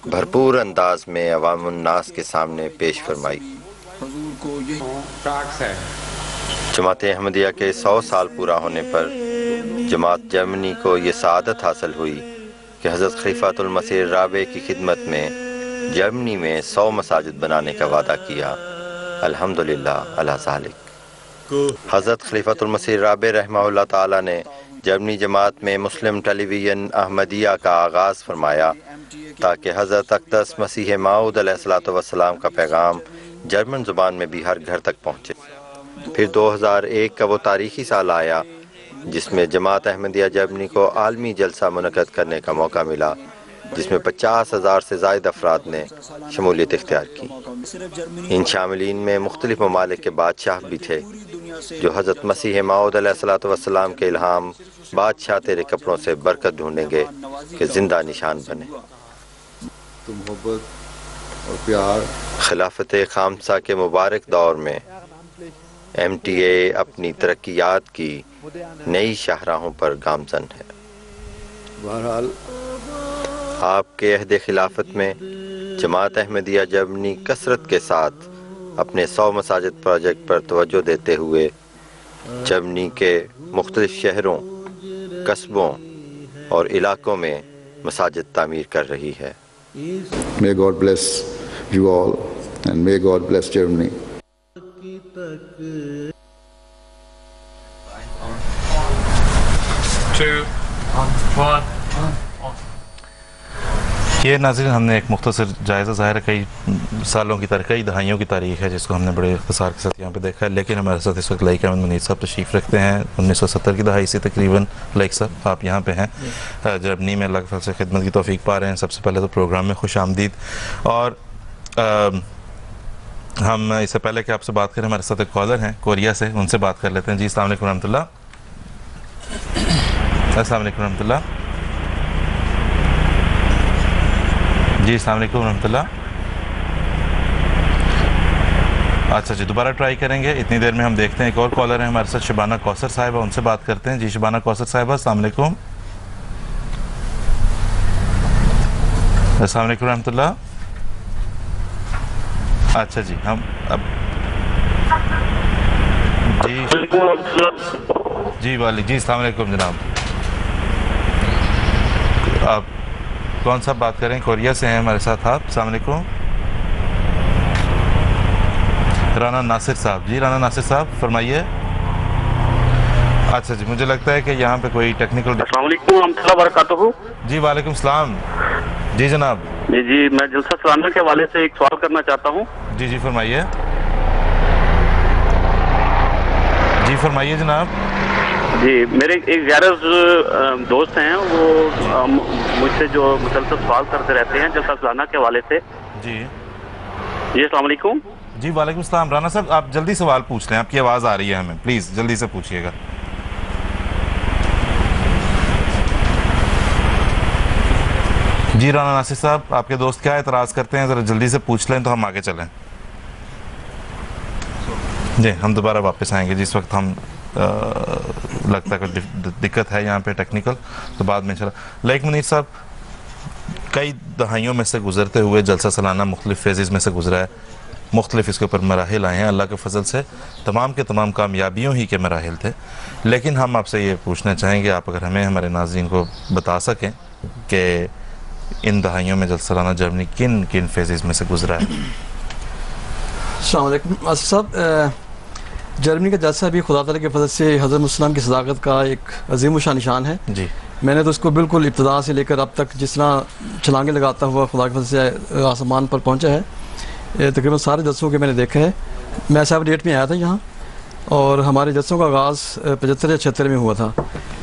بھرپور انداز میں عوام الناس کے سامنے پیش فرمائی۔ جماعت احمدیہ کے 100 سال پورا ہونے پر جماعت جرمنی کو یہ سعادت حاصل ہوئی کہ حضرت خلیفۃ المسیح رابع کی خدمت میں جرمنی میں 100 مساجد بنانے کا وعدہ کیا۔ الحمدللہ علی ذالک۔ حضرت خلیفۃ المسیح رابع رحمہ اللہ تعالی نے جرمنی جماعت میں مسلم ٹیلی ویژن احمدیہ کا آغاز فرمایا تاکہ حضرت اقدس مسیح موعود علیہ الصلوۃ والسلام کا پیغام جرمن زبان میں بھی ہر گھر تک پہنچے۔ پھر 2001 کا وہ تاریخی سال آیا جس میں جماعت احمدیہ جرمنی کو عالمی جلسہ منعقد کرنے کا موقع ملا، جس میں 50,000 سے زائد افراد نے شمولیت اختیار کی۔ ان شاملین میں مختلف ممالک کے بادشاہ بھی تھے جو حضرت مسیح موعود علیہ الصلوۃ والسلام کے الہام بادشاہ تیرے کپڑوں سے برکت ڈھونڈیں گے کہ زندہ نشان بنے۔ محبت اور پیار خلافت خامسہ کے مبارک دور میں MTA اپنی ترقیات کی نئی شاہراہوں پر گامزن ہے۔ بہرحال آپ کے عہد خلافت میں جماعت احمدیہ جرمنی کثرت کے ساتھ اپنے 100 مساجد پروجیکٹ پر توجہ دیتے ہوئے جرمنی کے مختلف شہروں، قصبوں اور علاقوں میں مساجد تعمیر کر رہی ہے۔ May God bless you all and may God bless Germany. یہ ناظرین ہم نے ایک مختصر جائزہ ظاہر ہے، کئی سالوں کی کئی دہائیوں کی تاریخ ہے جس کو ہم نے بڑے اختصار کے ساتھ یہاں پہ دیکھا ہے، لیکن ہمارے ساتھ اس وقت لائق احمد منیر صاحب تشریف رکھتے ہیں۔ 1970 کی دہائی سے تقریباً لائق صاحب آپ یہاں پہ ہیں، جرمنی میں اللہ کے فضل سے خدمت کی توفیق پا رہے ہیں۔ سب سے پہلے تو پروگرام میں خوش آمدید، اور ہم اس سے پہلے کہ آپ سے بات کریں ہمارے ساتھ ایک کالر ہیں کوریا سے، ان سے بات کر لیتے ہیں۔ جی السلام علیکم ورحمۃ اللہ۔ السلام علیکم ورحمۃ اللہ۔ جی السلام علیکم ورحمۃ اللہ۔ اچھا جی دوبارہ ٹرائی کریں گے، اتنی دیر میں ہم دیکھتے ہیں۔ ایک اور کالر ہیں ہمارے ساتھ شبانہ کوثر صاحبہ، ان سے بات کرتے ہیں۔ جی شبانہ کوثر صاحبہ السلام علیکم۔ السلام علیکم ورحمۃ اللہ. اچھا جی ہم اب جی والی جی السلام علیکم جناب. آپ کون صاحب بات کریں؟ کوریا سے ہیں ہمارے ساتھ آپ. السلام علیکم. رانا ناصر صاحب. جی رانا ناصر صاحب فرمائیے. اچھا جی مجھے لگتا ہے کہ یہاں پہ کوئی ٹیکنیکل. السلام علیکم ورحمۃ اللہ وبرکاتہ. جی وعلیکم السلام. جی جناب. جی میں جلسہ سالانہ کے حوالے سے ایک سوال کرنا چاہتا ہوں. جی فرمائیے. جی فرمائیے جناب. جی میرے ایک زیارت دوست ہیں، وہ مجھ سے جو مسلسل سوال کرتے رہتے ہیں جلسہ سالانہ کے حوالے سے. جی السلام علیکم. جی وعلیکم السلام. رانا صاحب آپ جلدی سوال پوچھ لیں، آپ کی آواز آ رہی ہے ہمیں، پلیز جلدی سے پوچھیے گا. جی رانا ناصر صاحب آپ کے دوست کیا اعتراض کرتے ہیں، ذرا جلدی سے پوچھ لیں تو ہم آگے چلیں. جی ہم دوبارہ واپس آئیں گے جس وقت ہم لگتا ہے کہ دقت ہے یہاں پہ ٹیکنیکل، تو بعد میں چلا. لائک منیر صاحب کئی دہائیوں میں سے گزرتے ہوئے جلسہ سالانہ مختلف فیزز میں سے گزرا ہے، مختلف اس کے اوپر مراحل آئے ہیں. اللہ کے فضل سے تمام کے تمام کامیابیوں ہی کے مراحل تھے. لیکن ہم آپ سے یہ پوچھنا چاہیں گے آپ اگر ہمیں ہمارے ناظرین کو بتا سکیں کہ ان دہائیوں میں جلسہ سالانہ جرمنی کن کن فیزز میں سے گزرا ہے. السلام علیکم آصف صاحب. جرمنی کا جلسہ بھی خدا تعالیٰ کے فضل سے حضرت السلام کی صداقت کا ایک عظیم و شان نشان ہے. جی میں نے تو اس کو بالکل ابتدا سے لے کر اب تک جس طرح چھلانگیں لگاتا ہوا خدا کے فضل سے آسمان پر پہنچا ہے. تقریباً سارے جلسوں کے میں نے دیکھا ہے. میں 78 میں آیا تھا یہاں، اور ہمارے جلسوں کا آغاز 75 یا 76 میں ہوا تھا.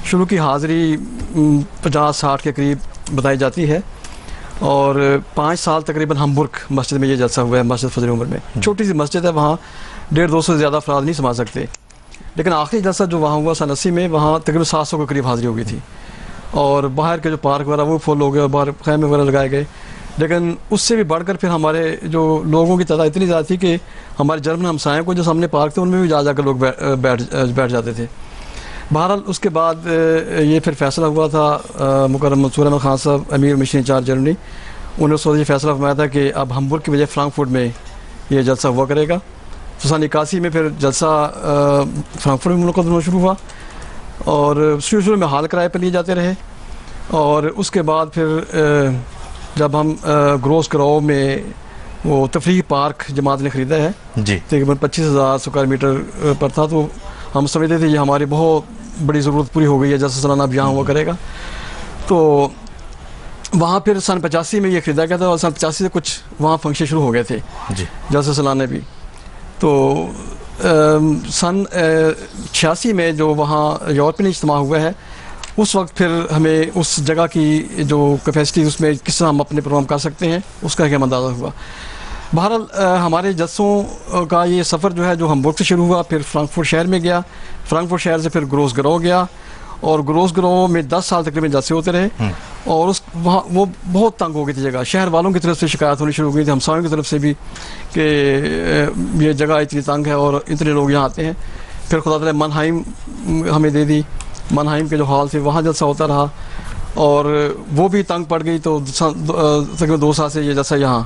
شروع کی حاضری 50-60 کے قریب بتائی جاتی ہے، اور 5 سال تقریباً ہمبرگ مسجد میں یہ جلسہ ہوا ہے. مسجد فضل عمر میں چھوٹی سی مسجد ہے، وہاں 150-200 سے زیادہ افراد نہیں سما سکتے. لیکن آخری جلسہ جو وہاں ہوا سن 80 میں، وہاں تقریباً 700 کے قریب حاضری ہو گئی تھی، اور باہر کے جو پارک وغیرہ وہ فل ہو گئے اور باہر خیمے وغیرہ لگائے گئے. لیکن اس سے بھی بڑھ کر پھر ہمارے جو لوگوں کی تعداد اتنی زیادہ تھی کہ ہمارے جرمن ہمسایوں کو جو سامنے پارک تھے ان میں بھی جا کر لوگ بیٹھ جاتے تھے. بہرحال اس کے بعد یہ پھر فیصلہ ہوا تھا، مکرم منصور احمد خان صاحب امیر مشین انچارج جرمنی، انہوں نے اس وقت یہ فیصلہ فرمایا تھا کہ اب ہمبرگ کی بجائے فرانکفرٹ میں یہ جلسہ ہوا کرے گا. سن 81 میں پھر جلسہ فرانکفرٹ میں منعقد ہونا شروع ہوا، اور شروع میں حال کرائے پر لیے جاتے رہے. اور اس کے بعد پھر جب ہم گروس گراؤ میں وہ تفریحی پارک جماعت نے خریدا ہے، جی تقریباً 25,000 اسکوائر میٹر پر تھا، تو ہم سمجھتے تھے یہ ہماری بہت بڑی ضرورت پوری ہو گئی ہے، جلسہ سالانہ اب یہاں ہوا کرے گا. تو وہاں پھر سن 85 میں یہ خریدا گیا تھا، اور سن 85 سے کچھ وہاں فنکشن شروع ہو گئے تھے جی جلسہ سالانہ بھی. تو سن 86 میں جو وہاں یورپین اجتماع ہوا ہے، اس وقت پھر ہمیں اس جگہ کی جو کیپیسٹی اس میں کس طرح ہم اپنے پروگرام کر سکتے ہیں اس کا کیا اندازہ ہوا. بہرحال ہمارے جلسوں کا یہ سفر جو ہے جو ہمبرگ سے شروع ہوا، پھر فرانکفرٹ شہر میں گیا، فرانکفرٹ شہر سے پھر گروس گراؤ گیا، اور گروس گراؤ میں 10 سال تقریباً جلسے ہوتے رہے. اور وہاں وہ بہت تنگ ہو گئی تھی جگہ، شہر والوں کی طرف سے شکایت ہونی شروع ہو گئی تھی، ہمسایوں کی طرف سے بھی کہ یہ جگہ اتنی تنگ ہے اور اتنے لوگ یہاں آتے ہیں. پھر خدا تعالیٰ منہائم ہمیں دے دی، منہائم کے جو حال تھے وہاں جلسہ ہوتا رہا، اور وہ بھی تنگ پڑ گئی. تو تقریباً 2 سال سے یہ جلسہ یہاں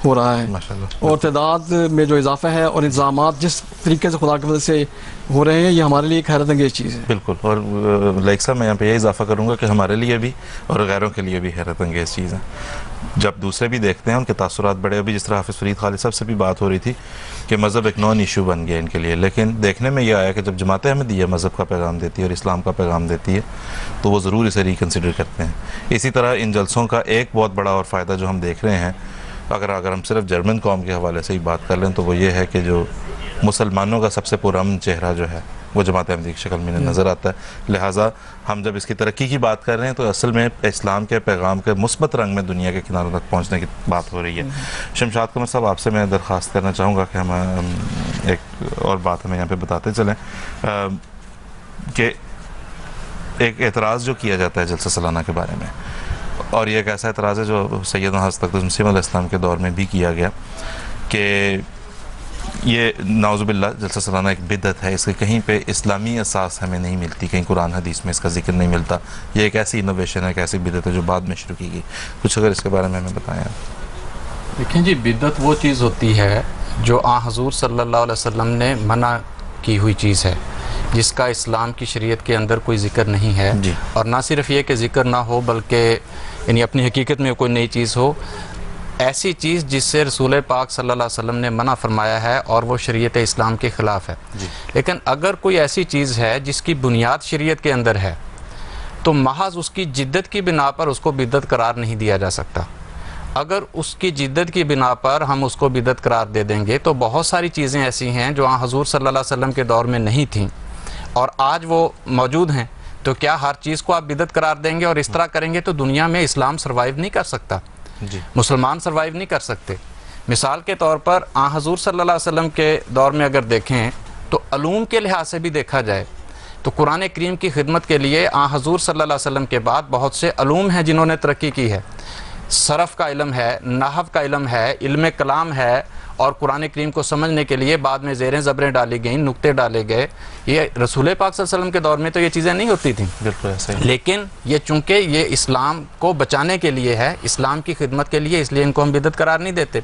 ہو رہا ہے، اور تعداد میں جو اضافہ ہے اور انتظامات جس طریقے سے خدا کی وجہ سے ہو رہے ہیں، یہ ہمارے لیے ایک حیرت انگیز چیز ہے. بالکل. اور لائک صاحب میں یہاں پہ یہ اضافہ کروں گا کہ ہمارے لیے بھی اور غیروں کے لیے بھی حیرت انگیز چیز ہے. جب دوسرے بھی دیکھتے ہیں ان کے تاثرات بڑے، ابھی جس طرح حافظ فرید خالد صاحب سے بھی بات ہو رہی تھی کہ مذہب ایک نان ایشو بن گیا ان کے لیے، لیکن دیکھنے میں یہ آیا کہ جب جماعت احمدیہ مذہب کا پیغام دیتی ہے اور اسلام کا پیغام دیتی ہے تو وہ ضرور اسے ریکنسیڈر کرتے ہیں. اسی طرح ان جلسوں کا ایک بہت بڑا اور فائدہ جو ہم دیکھ رہے ہیں، اگر ہم صرف جرمن قوم کے حوالے سے ہی بات کر لیں تو وہ یہ ہے کہ جو مسلمانوں کا سب سے پرامن چہرہ جو ہے وہ جماعت احمدیہ کی شکل میں نظر آتا ہے. لہٰذا ہم جب اس کی ترقی کی بات کر رہے ہیں تو اصل میں اسلام کے پیغام کے مثبت رنگ میں دنیا کے کناروں تک پہنچنے کی بات ہو رہی ہے. شمشاد قمر صاحب آپ سے میں درخواست کرنا چاہوں گا کہ ہم ایک اور بات ہمیں یہاں پہ بتاتے چلیں کہ ایک اعتراض جو کیا جاتا ہے جلسہ سالانہ کے بارے میں، اور یہ ایک ایسا اعتراض ہے جو سیدنا حضرت مسیح علیہ السلام کے دور میں بھی کیا گیا، کہ یہ نعوذ باللہ جلسہ سالانہ ایک بدعت ہے، اس کے کہیں پہ اسلامی اساس ہمیں نہیں ملتی، کہیں قرآن حدیث میں اس کا ذکر نہیں ملتا. یہ ایک ایسی انوویشن ہے، ایک ایسی بدعت ہے جو بعد میں شروع کی گئی. کچھ اگر اس کے بارے میں ہمیں بتائیں. دیکھیں جی، بدعت وہ چیز ہوتی ہے جو آن حضور صلی اللہ علیہ وسلم نے منع کی ہوئی چیز ہے، جس کا اسلام کی شریعت کے اندر کوئی ذکر نہیں ہے. اور نہ صرف یہ کہ ذکر نہ ہو بلکہ یعنی اپنی حقیقت میں کوئی نئی چیز ہو، ایسی چیز جس سے رسول پاک صلی اللہ علیہ وسلم نے منع فرمایا ہے اور وہ شریعت اسلام کے خلاف ہے. لیکن اگر کوئی ایسی چیز ہے جس کی بنیاد شریعت کے اندر ہے تو محض اس کی جدت کی بنا پر اس کو بدعت قرار نہیں دیا جا سکتا. اگر اس کی جدت کی بنا پر ہم اس کو بدعت قرار دے دیں گے تو بہت ساری چیزیں ایسی ہیں جو حضور صلی اللہ علیہ وسلم کے دور میں نہیں تھیں اور آج وہ موجود ہیں. تو کیا ہر چیز کو آپ بدعت قرار دیں گے اور اس طرح کریں گے تو دنیا میں اسلام سروائیو نہیں کر سکتا، مسلمان سروائیو نہیں کر سکتے. مثال کے طور پر حضور صلی اللہ علیہ وسلم کے دور میں اگر دیکھیں تو علوم کے لحاظ سے بھی دیکھا جائے تو قرآن کریم کی خدمت کے لیے حضور صلی اللہ علیہ وسلم کے بعد بہت سے علوم ہیں جنہوں نے ترقی کی ہے. صرف کا علم ہے، نحو کا علم ہے، علم کلام ہے، اور قرآن کریم کو سمجھنے کے لیے بعد میں زیریں زبریں ڈالی گئیں، نقطے ڈالے گئے. یہ رسول پاک صلی اللہ علیہ وسلم کے دور میں تو یہ چیزیں نہیں ہوتی تھیں. بالکل ایسے ہی. لیکن یہ چونکہ یہ اسلام کو بچانے کے لیے ہے، اسلام کی خدمت کے لیے، اس لیے ان کو ہم بدعت قرار نہیں دیتے.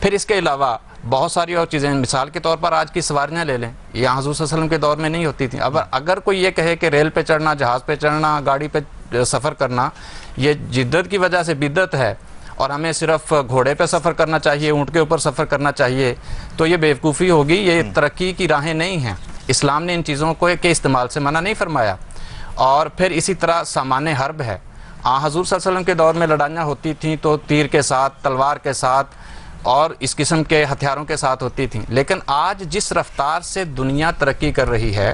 پھر اس کے علاوہ بہت ساری اور چیزیں، مثال کے طور پر آج کی سواریاں لے لیں، یہ حضور صلی اللہ علیہ وسلم کے دور میں نہیں ہوتی تھیں. اب اگر کوئی یہ کہے کہ ریل پہ چڑھنا، جہاز پہ چڑھنا، گاڑی پہ سفر کرنا یہ جدت کی وجہ سے بدعت ہے اور ہمیں صرف گھوڑے پہ سفر کرنا چاہیے، اونٹ کے اوپر سفر کرنا چاہیے، تو یہ بیوقوفی ہوگی. یہ ترقی کی راہیں نہیں ہیں. اسلام نے ان چیزوں کو کے استعمال سے منع نہیں فرمایا. اور پھر اسی طرح سامان حرب ہے. حضور صلی اللہ علیہ وسلم کے دور میں لڑائیاں ہوتی تھیں تو تیر کے ساتھ، تلوار کے ساتھ اور اس قسم کے ہتھیاروں کے ساتھ ہوتی تھیں. لیکن آج جس رفتار سے دنیا ترقی کر رہی ہے،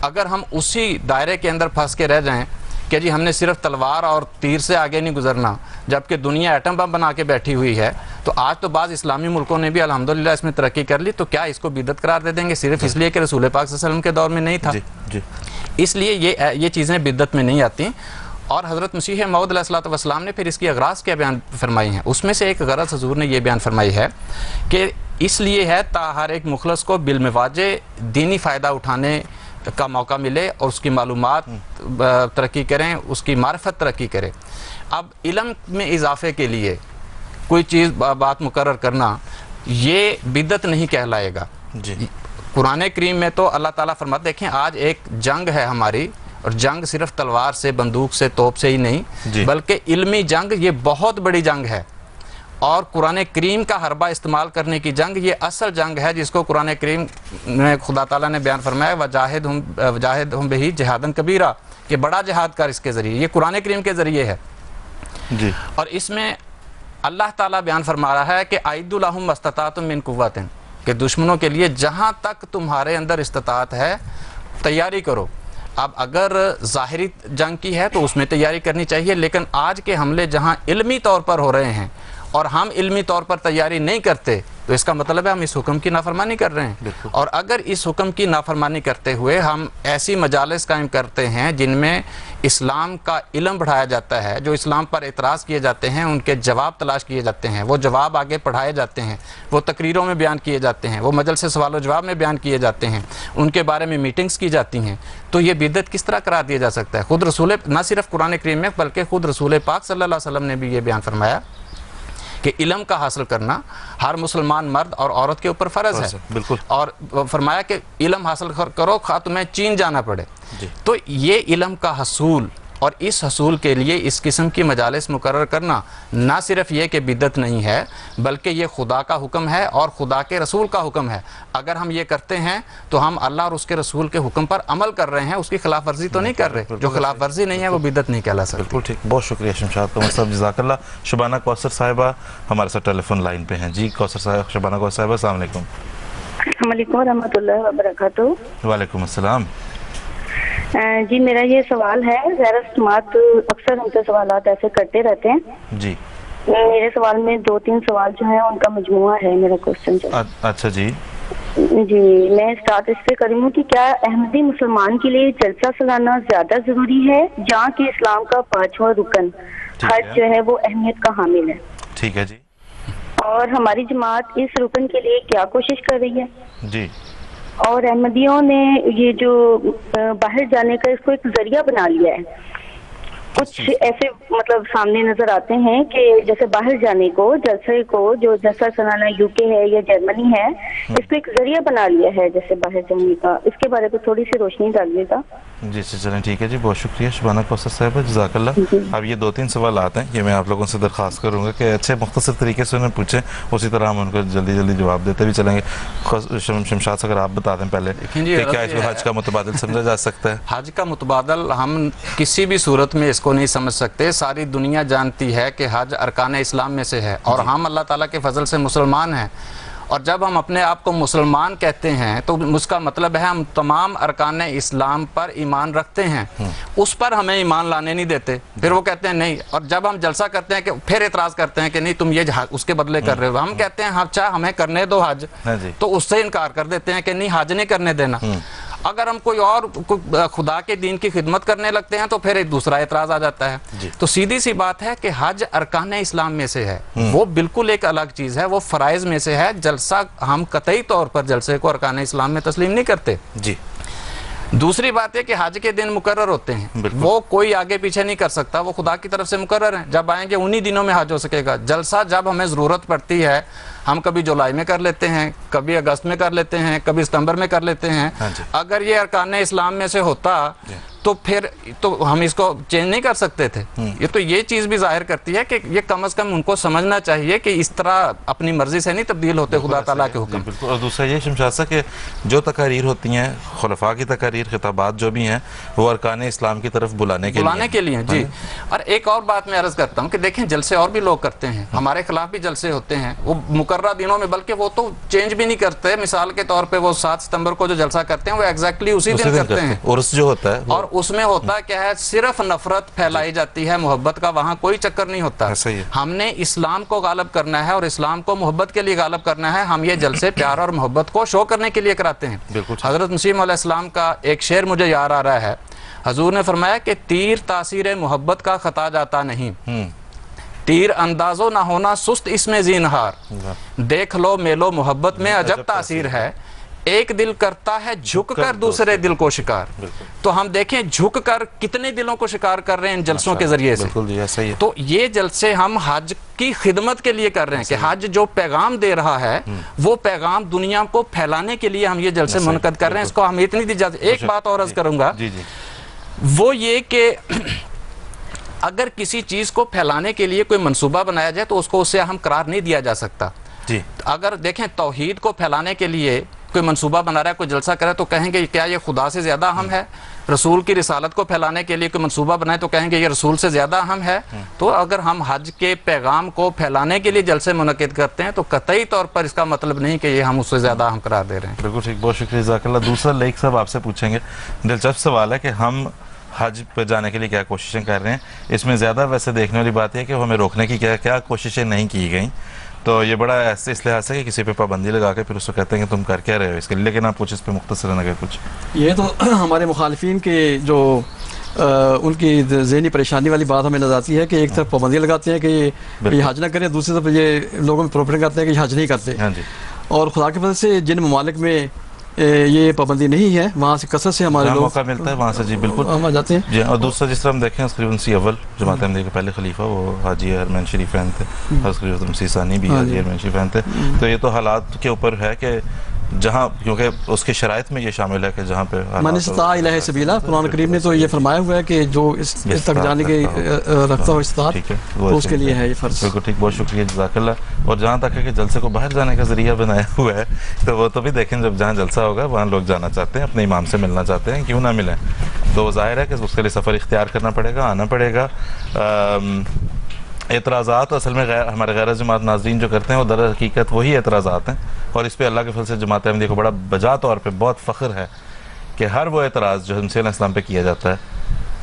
اگر ہم اسی دائرے کے اندر پھنس کے رہ جائیں کہ جی ہم نے صرف تلوار اور تیر سے آگے نہیں گزرنا، جبکہ دنیا ایٹم بم بنا کے بیٹھی ہوئی ہے، تو آج تو بعض اسلامی ملکوں نے بھی الحمدللہ اس میں ترقی کر لی، تو کیا اس کو بدعت قرار دے دیں گے صرف اس لیے کہ رسول پاک صلی اللہ علیہ وسلم کے دور میں نہیں تھا؟ اس لیے یہ چیزیں بدعت میں نہیں آتی. اور حضرت مسیح موعود علیہ الصلوۃ والسلام نے پھر اس کی اغراض کیا بیان فرمائی ہیں. اس میں سے ایک غرض حضور نے یہ بیان فرمائی ہے کہ اس لیے ہے تا ہر ایک مخلص کو بالمواجہ دینی فائدہ اٹھانے کا موقع ملے اور اس کی معلومات ترقی کریں، اس کی معرفت ترقی کرے. اب علم میں اضافے کے لیے کوئی چیز بات مقرر کرنا یہ بدعت نہیں کہلائے گا. قرآن کریم میں تو اللہ تعالیٰ فرماتے، دیکھیں آج ایک جنگ ہے ہماری، اور جنگ صرف تلوار سے، بندوق سے، توپ سے ہی نہیں بلکہ علمی جنگ، یہ بہت بڑی جنگ ہے. اور قرآن کریم کا حربہ استعمال کرنے کی جنگ یہ اصل جنگ ہے، جس کو قرآن کریم میں خدا تعالیٰ نے بیان فرمایا وجاہدہم بہ جہادن کبیرہ، کہ بڑا جہاد کر اس کے ذریعے. یہ قرآن کریم کے ذریعے ہے. اور اس میں اللہ تعالیٰ بیان فرما رہا ہے کہ اعدوا لہم ما استطعتم من قوۃ، کہ دشمنوں کے لیے جہاں تک تمہارے اندر استطاعت ہے تیاری کرو. اب اگر ظاہری جنگ کی ہے تو اس میں تیاری کرنی چاہیے، لیکن آج کے حملے جہاں علمی طور پر ہو رہے ہیں اور ہم علمی طور پر تیاری نہیں کرتے تو اس کا مطلب ہے ہم اس حکم کی نافرمانی کر رہے ہیں. اور اگر اس حکم کی نافرمانی کرتے ہوئے ہم ایسی مجالس قائم کرتے ہیں جن میں اسلام کا علم بڑھایا جاتا ہے، جو اسلام پر اعتراض کیے جاتے ہیں ان کے جواب تلاش کیے جاتے ہیں، وہ جواب آگے پڑھائے جاتے ہیں، وہ تقریروں میں بیان کیے جاتے ہیں، وہ مجلس سوال و جواب میں بیان کیے جاتے ہیں، ان کے بارے میں میٹنگز کی جاتی ہیں، تو یہ بدعت کس طرح قرار دیا جا سکتا ہے؟ خود رسول، نہ صرف قرآن کریم میں بلکہ خود رسول پاک صلی اللہ علیہ وسلم نے بھی یہ بیان فرمایا کہ علم کا حاصل کرنا ہر مسلمان مرد اور عورت کے اوپر فرض ہے. بالکل. اور فرمایا کہ علم حاصل کرو خواہ تمہیں چین جانا پڑے. تو یہ علم کا حصول اور اس حصول کے لیے اس قسم کی مجالس مقرر کرنا نہ صرف یہ کہ بدعت نہیں ہے بلکہ یہ خدا کا حکم ہے اور خدا کے رسول کا حکم ہے. اگر ہم یہ کرتے ہیں تو ہم اللہ اور اس کے رسول کے حکم پر عمل کر رہے ہیں، اس کی خلاف ورزی تو نہیں کر رہے. جو خلاف ورزی نہیں ہے وہ بدعت نہیں کہلا سکتی. بالکل ٹھیک. بہت شکریہ شمشاد قمر صاحب، جزاک اللہ. شبانہ کوثر صاحبہ ہمارے ساتھ ٹیلی فون لائن پہ ہیں. جی کوثر صاحب، شبانہ کوثر صاحبہ السلام علیکم. السلام علیکم ورحمۃ اللہ وبرکاتہ. وعلیکم السلام. جی میرا یہ سوال ہے، زہرا سماعت اکثر ہم سے سوالات ایسے کرتے رہتے ہیں. جی میرے سوال میں 2-3 سوال جو ہیں ان کا مجموعہ ہے میرا کوشچن. اچھا جی جی میں اسٹارٹ اس سے کروں گی کہ کیا احمدی مسلمان کے لیے جلسہ سالانہ زیادہ ضروری ہے جہاں کہ اسلام کا 5واں رکن حج جو ہے وہ اہمیت کا حامل ہے؟ ٹھیک ہے جی. اور ہماری جماعت اس رکن کے لیے کیا کوشش کر رہی ہے؟ جی. اور احمدیوں نے یہ جو باہر جانے کا اس کو ایک ذریعہ بنا لیا ہے. کچھ ایسے مطلب سامنے نظر آتے ہیں کہ جیسے باہر جانے کو جلسے کو جو جلسہ سالانہ یو کے ہے یا جرمنی ہے اس کو ایک ذریعہ بنا لیا ہے جیسے باہر جانے کا. اس کے بارے میں تھوڑی سی روشنی ڈالیے گا. جی چلیں ٹھیک ہے جی. بہت شکریہ شبانہ کوثر صاحبہ, جزاک اللہ. اب یہ 2-3 سوالات ہیں, یہ میں آپ لوگوں سے درخواست کروں گا کہ اچھے مختصر طریقے سے انہیں پوچھیں, اسی طرح ہم ان کو جلدی جلدی جواب دیتے بھی چلیں گے. شمشاد سے اگر آپ بتا دیں پہلے کہ کیا اس کو حج کا متبادل سمجھا جا سکتا ہے؟ حج کا متبادل ہم کسی بھی صورت میں اس کو نہیں سمجھ سکتے. ساری دنیا جانتی ہے کہ حج ارکان اسلام میں سے ہے, اور ہم اللہ تعالیٰ کے فضل سے مسلمان ہیں. اور جب ہم اپنے آپ کو مسلمان کہتے ہیں تو اس کا مطلب ہے ہم تمام ارکان اسلام پر ایمان رکھتے ہیں, اس پر ہمیں ایمان لانے نہیں دیتے. پھر وہ کہتے ہیں نہیں, اور جب ہم جلسہ کرتے ہیں کہ پھر اعتراض کرتے ہیں کہ نہیں تم یہ اس کے بدلے کر رہے ہو. ہم کہتے ہیں اچھا ہمیں کرنے دو حج, تو اس سے انکار کر دیتے ہیں کہ نہیں حج نہیں کرنے دینا. اگر ہم کوئی اور خدا کے دین کی خدمت کرنے لگتے ہیں تو پھر ایک دوسرا اعتراض آ جاتا ہے. تو سیدھی سی بات ہے کہ حج ارکان اسلام میں سے ہے, وہ بالکل ایک الگ چیز ہے, وہ فرائض میں سے ہے. جلسہ ہم قطعی طور پر جلسے کو ارکان اسلام میں تسلیم نہیں کرتے. جی. دوسری بات ہے کہ حج کے دن مقرر ہوتے ہیں, وہ کوئی آگے پیچھے نہیں کر سکتا, وہ خدا کی طرف سے مقرر ہیں. جب آئیں گے انہی دنوں میں حج ہو سکے گا. جلسہ جب ہمیں ضرورت پڑتی ہے ہم کبھی جولائی میں کر لیتے ہیں, کبھی اگست میں کر لیتے ہیں, کبھی ستمبر میں کر لیتے ہیں. اگر یہ ارکان اسلام میں سے ہوتا تو پھر تو ہم اس کو چینج نہیں کر سکتے تھے. یہ چیز بھی ظاہر کرتی ہے کہ یہ کم از کم ان کو سمجھنا چاہیے کہ اس طرح اپنی مرضی سے نہیں تبدیل ہوتے خدا تعالیٰ کے حکم. اور دوسرا یہ شمشاد صاحب کہ جو تقاریر ہوتی ہیں, خلفاء کی تقاریر, خطابات جو بھی ہیں, وہ ارکان اسلام کی طرف بلانے کے لیے. جی. اور ایک اور بات میں عرض کرتا ہوں کہ دیکھیں جلسے اور بھی لوگ کرتے ہیں, ہمارے خلاف بھی جلسے ہوتے ہیں, وہ مقررہ دنوں میں, بلکہ وہ تو چینج بھی نہیں کرتے. مثال کے طور پہ وہ 7 ستمبر کو جو جلسہ کرتے ہیں وہ ایگزیکٹلی اسی دن کرتے ہیں. عرس جو ہوتا ہے, اور اس میں ہوتا کیا ہے, صرف نفرت پھیلائی جاتی ہے, محبت کا وہاں کوئی چکر نہیں ہوتا. ہم نے اسلام کو غالب کرنا ہے اور اسلام کو محبت کے لیے غالب کرنا ہے. ہم یہ جلسے پیار اور محبت کو شو کرنے کے لیے کراتے ہیں. حضرت مسیح علیہ السلام کا ایک شعر مجھے یاد آ رہا ہے. حضور نے فرمایا کہ تیر تاثیر محبت کا خطا جاتا نہیں, تیر اندازو نہ ہونا سست اس میں زینہار, دیکھ لو میلو محبت میں عجب تاثیر ہے, ایک دل کرتا ہے جھک کر دوسرے دل کو شکار. تو ہم دیکھیں جھک کر کتنے دلوں کو شکار کر رہے ہیں ان جلسوں کے ذریعے سے. تو یہ جلسے ہم حج کی خدمت کے لیے کر رہے ہیں کہ حج جو پیغام دے رہا ہے وہ پیغام دنیا کو پھیلانے کے لیے ہم یہ جلسے منعقد کر رہے ہیں. اس کو ہم اتنی دی جاتی. ایک بات اور عرض کروں گا, وہ یہ کہ اگر کسی چیز کو پھیلانے کے لیے کوئی منصوبہ بنایا جائے تو اس کو اسے ہم قرار نہیں دیا جا سکتا. اگر دیکھیں توحید کو پھیلانے کے لیے کوئی منصوبہ بنا رہا ہے, کوئی جلسہ کرے تو کہیں گے کیا یہ خدا سے زیادہ اہم ہے. رسول کی رسالت کو پھیلانے کے لیے کوئی منصوبہ بنائے تو کہیں گے یہ رسول سے زیادہ اہم ہے. تو اگر ہم حج کے پیغام کو پھیلانے کے لیے جلسے منعقد کرتے ہیں تو قطعی طور پر اس کا مطلب نہیں کہ یہ ہم اس سے زیادہ اہم قرار دے رہے ہیں. بالکل ٹھیک, بہت شکریہ, جزاک اللہ. دوسرا لیک صاحب آپ سے پوچھیں گے, دلچسپ سوال ہے کہ ہم حج پہ جانے کے لیے کیا کوششیں کر رہے ہیں. اس میں زیادہ ویسے دیکھنے والی بات ہے کہ ہمیں روکنے کی کیا کوششیں نہیں کی گئیں. تو یہ بڑا ایسے اس لحاظ سے کہ کسی پہ پابندی لگا کے پھر اس کو کہتے ہیں کہ تم کر کیا رہے ہو اس کے لیے, لیکن آپ کچھ اس پہ مختصراً اگر کچھ. یہ تو ہمارے مخالفین کے جو ان کی ذہنی پریشانی والی بات ہمیں نظر آتی ہے کہ ایک طرف پابندی لگاتے ہیں کہ یہ حج نہ کریں, دوسری طرف یہ لوگوں میں پروپیگنڈا کرتے ہیں کہ یہ حج نہیں کرتے. اور خدا کے فضل سے جن ممالک میں یہ پابندی نہیں ہے وہاں سے کثرت سے ہمارے لوگ موقع ملتا ہے وہاں سے. جی بالکل ہم جاتے ہیں. جی. اور دوسرا جس طرح ہم دیکھیں قریباً اول جماعت احمدیہ کے پہلے خلیفہ وہ حاجی ارمین شریفین تھے, حضرت مسیح ثانی بھی حاجی ارمین شریفین تھے. تو یہ تو حالات کے اوپر ہے کہ جہاں, کیونکہ اس کے شرائط میں یہ شامل ہے کہ جہاں پہ من استطاع الیہ سبیلا, قرآن کریم نے تو یہ فرمایا ہوا ہے کہ جو اس تک جانے کے رکھتا ہو استطاعت تو اس کے لیے ہے یہ فرض. بالکل ٹھیک, بہت شکریہ, جزاک اللہ. اور جہاں تک ہے کہ جلسے کو باہر جانے کا ذریعہ بنایا ہوا ہے تو وہ تو بھی دیکھیں جب جہاں جلسہ ہوگا وہاں لوگ جانا چاہتے ہیں, اپنے امام سے ملنا چاہتے ہیں, کیوں نہ ملیں. تو وہ ظاہر ہے کہ اس کے لیے سفر اختیار کرنا پڑے گا, آنا پڑے گا. اعتراضات اصل میں ہمارے غیر جماعت ناظرین جو کرتے ہیں وہ در حقیقت وہی اعتراضات ہیں, اور اس پہ اللہ کے فضل سے جماعت احمدیہ کو بڑا بجا طور پہ بہت فخر ہے کہ ہر وہ اعتراض جو مسیح علیہ السلام پہ کیا جاتا ہے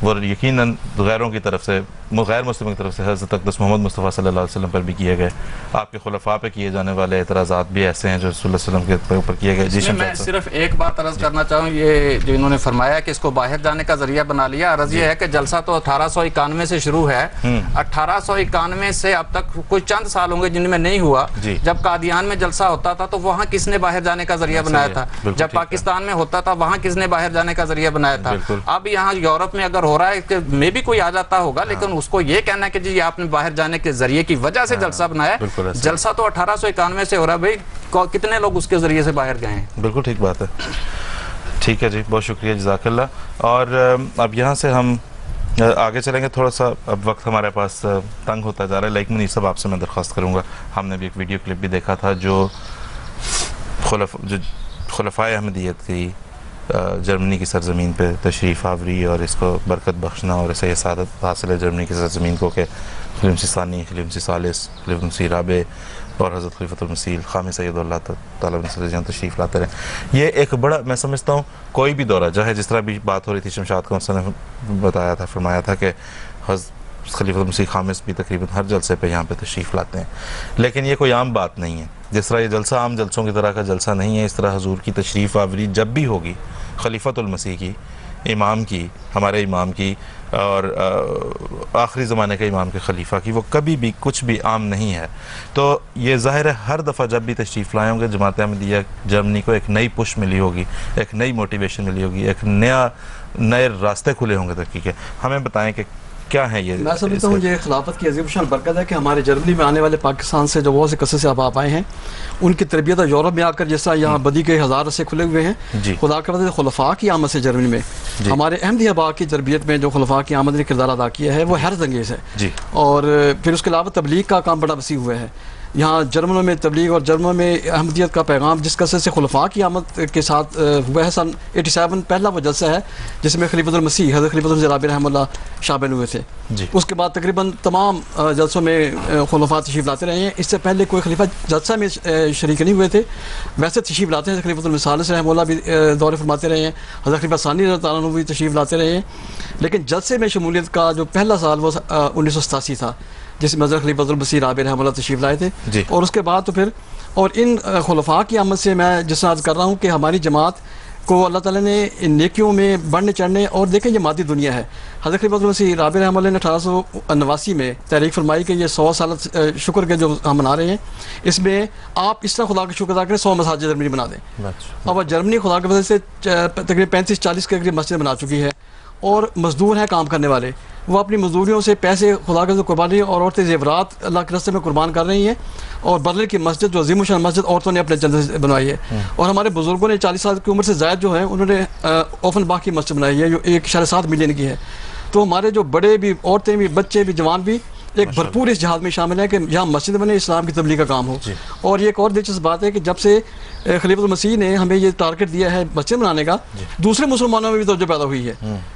وہ یقیناً غیروں کی طرف سے غیر مسلموں کی طرف سے حضرت اقدس محمد مصطفیٰ صلی اللہ علیہ وسلم پر بھی کیے گئے. آپ کے خلفاء پہ کیے جانے والے اعتراضات بھی ایسے ہیں جو رسول اللہ علیہ وسلم کے اوپر کیے گئے. جی میں صرف ایک بات عرض کرنا چاہوں, یہ جو انہوں نے فرمایا کہ اس کو باہر جانے کا ذریعہ بنا لیا, عرض یہ ہے کہ جلسہ تو 1891 سے شروع ہے, 1891 سے اب تک کوئی چند سال ہوں گے جن میں نہیں ہوا. جب قادیان میں جلسہ ہوتا تھا تو وہاں کس نے باہر جانے کا ذریعہ بنایا تھا؟ جب پاکستان میں ہوتا تھا وہاں کس نے باہر جانے کا ذریعہ بنایا تھا؟ اب یہاں یورپ میں اگر ہو رہا ہے کہ میں بھی کوئی آ جاتا ہوگا, لیکن اس کو یہ کہنا ہے کہ جی آپ نے باہر جانے کے ذریعے کی وجہ سے جلسہ بنایا. جلسہ تو 1891 سے ہو رہا ہے بھائی, کتنے لوگ اس کے ذریعے سے باہر گئے ہیں؟ بالکل ٹھیک بات ہے. ٹھیک ہے جی, بہت شکریہ, جزاک اللہ. اور اب یہاں سے ہم آگے چلیں گے. تھوڑا سا اب وقت ہمارے پاس تنگ ہوتا جا رہا ہے, لیکن منیر صاحب آپ سے میں درخواست کروں گا, ہم نے بھی ایک ویڈیو کلپ بھی دیکھا تھا جو خلفائے احمدیت کی جرمنی کی سرزمین پہ تشریف آوری اور اس کو برکت بخشنا اور اسے یہ سعادت حاصل ہے جرمنی کی سرزمین کو کہ خلیفہ مسیح ثانی, خلیفہ مسیح ثالث, خلیفہ مسیح رابع اور حضرت خلیفۃ المسیح خامس سید اللہ تعالیٰ عنہ تشریف لاتے رہے. یہ ایک بڑا, میں سمجھتا ہوں کوئی بھی دورہ جہاں جس طرح بھی بات ہو رہی تھی, شمشاد کا مسئلہ نے بتایا تھا, فرمایا تھا کہ خلیفۃ المسیح خامس بھی تقریباً ہر جلسے پہ یہاں پہ تشریف لاتے ہیں, لیکن یہ کوئی عام بات نہیں ہے. جس طرح یہ جلسہ عام جلسوں کی طرح کا جلسہ نہیں ہے, اس طرح حضور کی تشریف آوری جب بھی ہوگی خلیفۃ المسیح کی, امام کی, ہمارے امام کی اور آخری زمانے کے امام کے خلیفہ کی, وہ کبھی بھی کچھ بھی عام نہیں ہے. تو یہ ظاہر ہے ہر دفعہ جب بھی تشریف لائے ہوں گے جماعت احمدیہ جرمنی کو ایک نئی پش ملی ہوگی, ایک نئی موٹیویشن ملی ہوگی, ایک نئے راستے کھلے ہوں گے ترقی کے. ہمیں بتائیں کہ کیا ہے یہ؟ میں سمجھتا ہوں یہ خلافت کی عظیم شان برکت ہے کہ ہمارے جرمنی میں آنے والے پاکستان سے جو بہت سے قصے سے آپ آئے ہیں, ان کی تربیت یورپ میں آ کر جیسا یہاں بدی کے ہزار رسے کھلے ہوئے ہیں, خدا کے فضل خلفاء کی آمد سے جرمنی میں ہمارے احمدیہ باغ کی تربیت میں جو خلفاء کی آمد نے کردار ادا کیا ہے وہ حیرت انگیز ہے. اور پھر اس کے علاوہ تبلیغ کا کام بڑا وسیع ہوا ہے. یہاں جرمنوں میں تبلیغ اور جرمنوں میں احمدیت کا پیغام جس قصے سے خلفاء کی آمد کے ساتھ ہوا ہے. سن 87 پہلا وہ جلسہ ہے جس میں خلیفۃ المسیح حضرت خلیفۃ المسیح رابع رحمہ اللہ شامل ہوئے تھے. اس کے بعد تقریباً تمام جلسوں میں خلفاء تشریف لاتے رہے ہیں. اس سے پہلے کوئی خلیفہ جلسہ میں شریک نہیں ہوئے تھے, ویسے تشریف لاتے ہیں. خلیفۃ المسیح ثالث رحمہ اللہ بھی دور فرماتے رہے ہیں, حضرت خلیفہ ثانی رضی اللہ عنہ بھی تشریف لاتے رہے ہیں. لیکن جلسے میں شمولیت کا جو پہلا سال وہ 1987 تھا جس میں حضرت خلیفۃ المسیح رابع رحمہ اللہ تشریف لائے تھے. اور اس کے بعد تو پھر اور ان خلفاء کی آمد سے میں جس طرح عرض کر رہا ہوں کہ ہماری جماعت کو اللہ تعالیٰ نے ان نیکیوں میں بڑھنے چڑھنے, اور دیکھیں یہ مادی دنیا ہے. حضرت خلیفۃ المسیح رابع رحمہ اللہ نے 1889 میں تحریک فرمائی کہ یہ 100 سال شکر کے جو ہم منا رہے ہیں, اس میں آپ اس طرح خدا کا شکر ادا کریں 100 مساجد جرمنی بنا دیں. اب جرمنی خدا کے وجہ سے تقریباً 35-40 کے قریب مسجد بنا چکی ہے, اور مزدور ہیں کام کرنے والے, وہ اپنی مزدوریوں سے پیسے خدا کے قربانی اور عورتیں زیورات اللہ کے راستے میں قربان کر رہی ہیں. اور برلن کی مسجد جو عظیم الشان مسجد عورتوں نے اپنے چندے سے بنوائی ہے. اور ہمارے بزرگوں نے 40 سال کی عمر سے زائد جو ہیں انہوں نے اوفن باغ کی مسجد بنائی ہے جو 1.7 ملین کی ہے. تو ہمارے جو بڑے بھی, عورتیں بھی, بچے بھی, جوان بھی ایک بھرپور اس جہاد میں شامل ہے کہ یہاں مسجد بنے, اسلام کی تبلیغ کا کام ہو. اور یہ ایک اور دلچسپ بات ہے کہ جب سے خلیفۃ المسیح نے ہمیں یہ ٹارگٹ دیا ہے مسجد بنانے کا, دوسرے مسلمانوں میں بھی توجہ پیدا ہوئی ہے.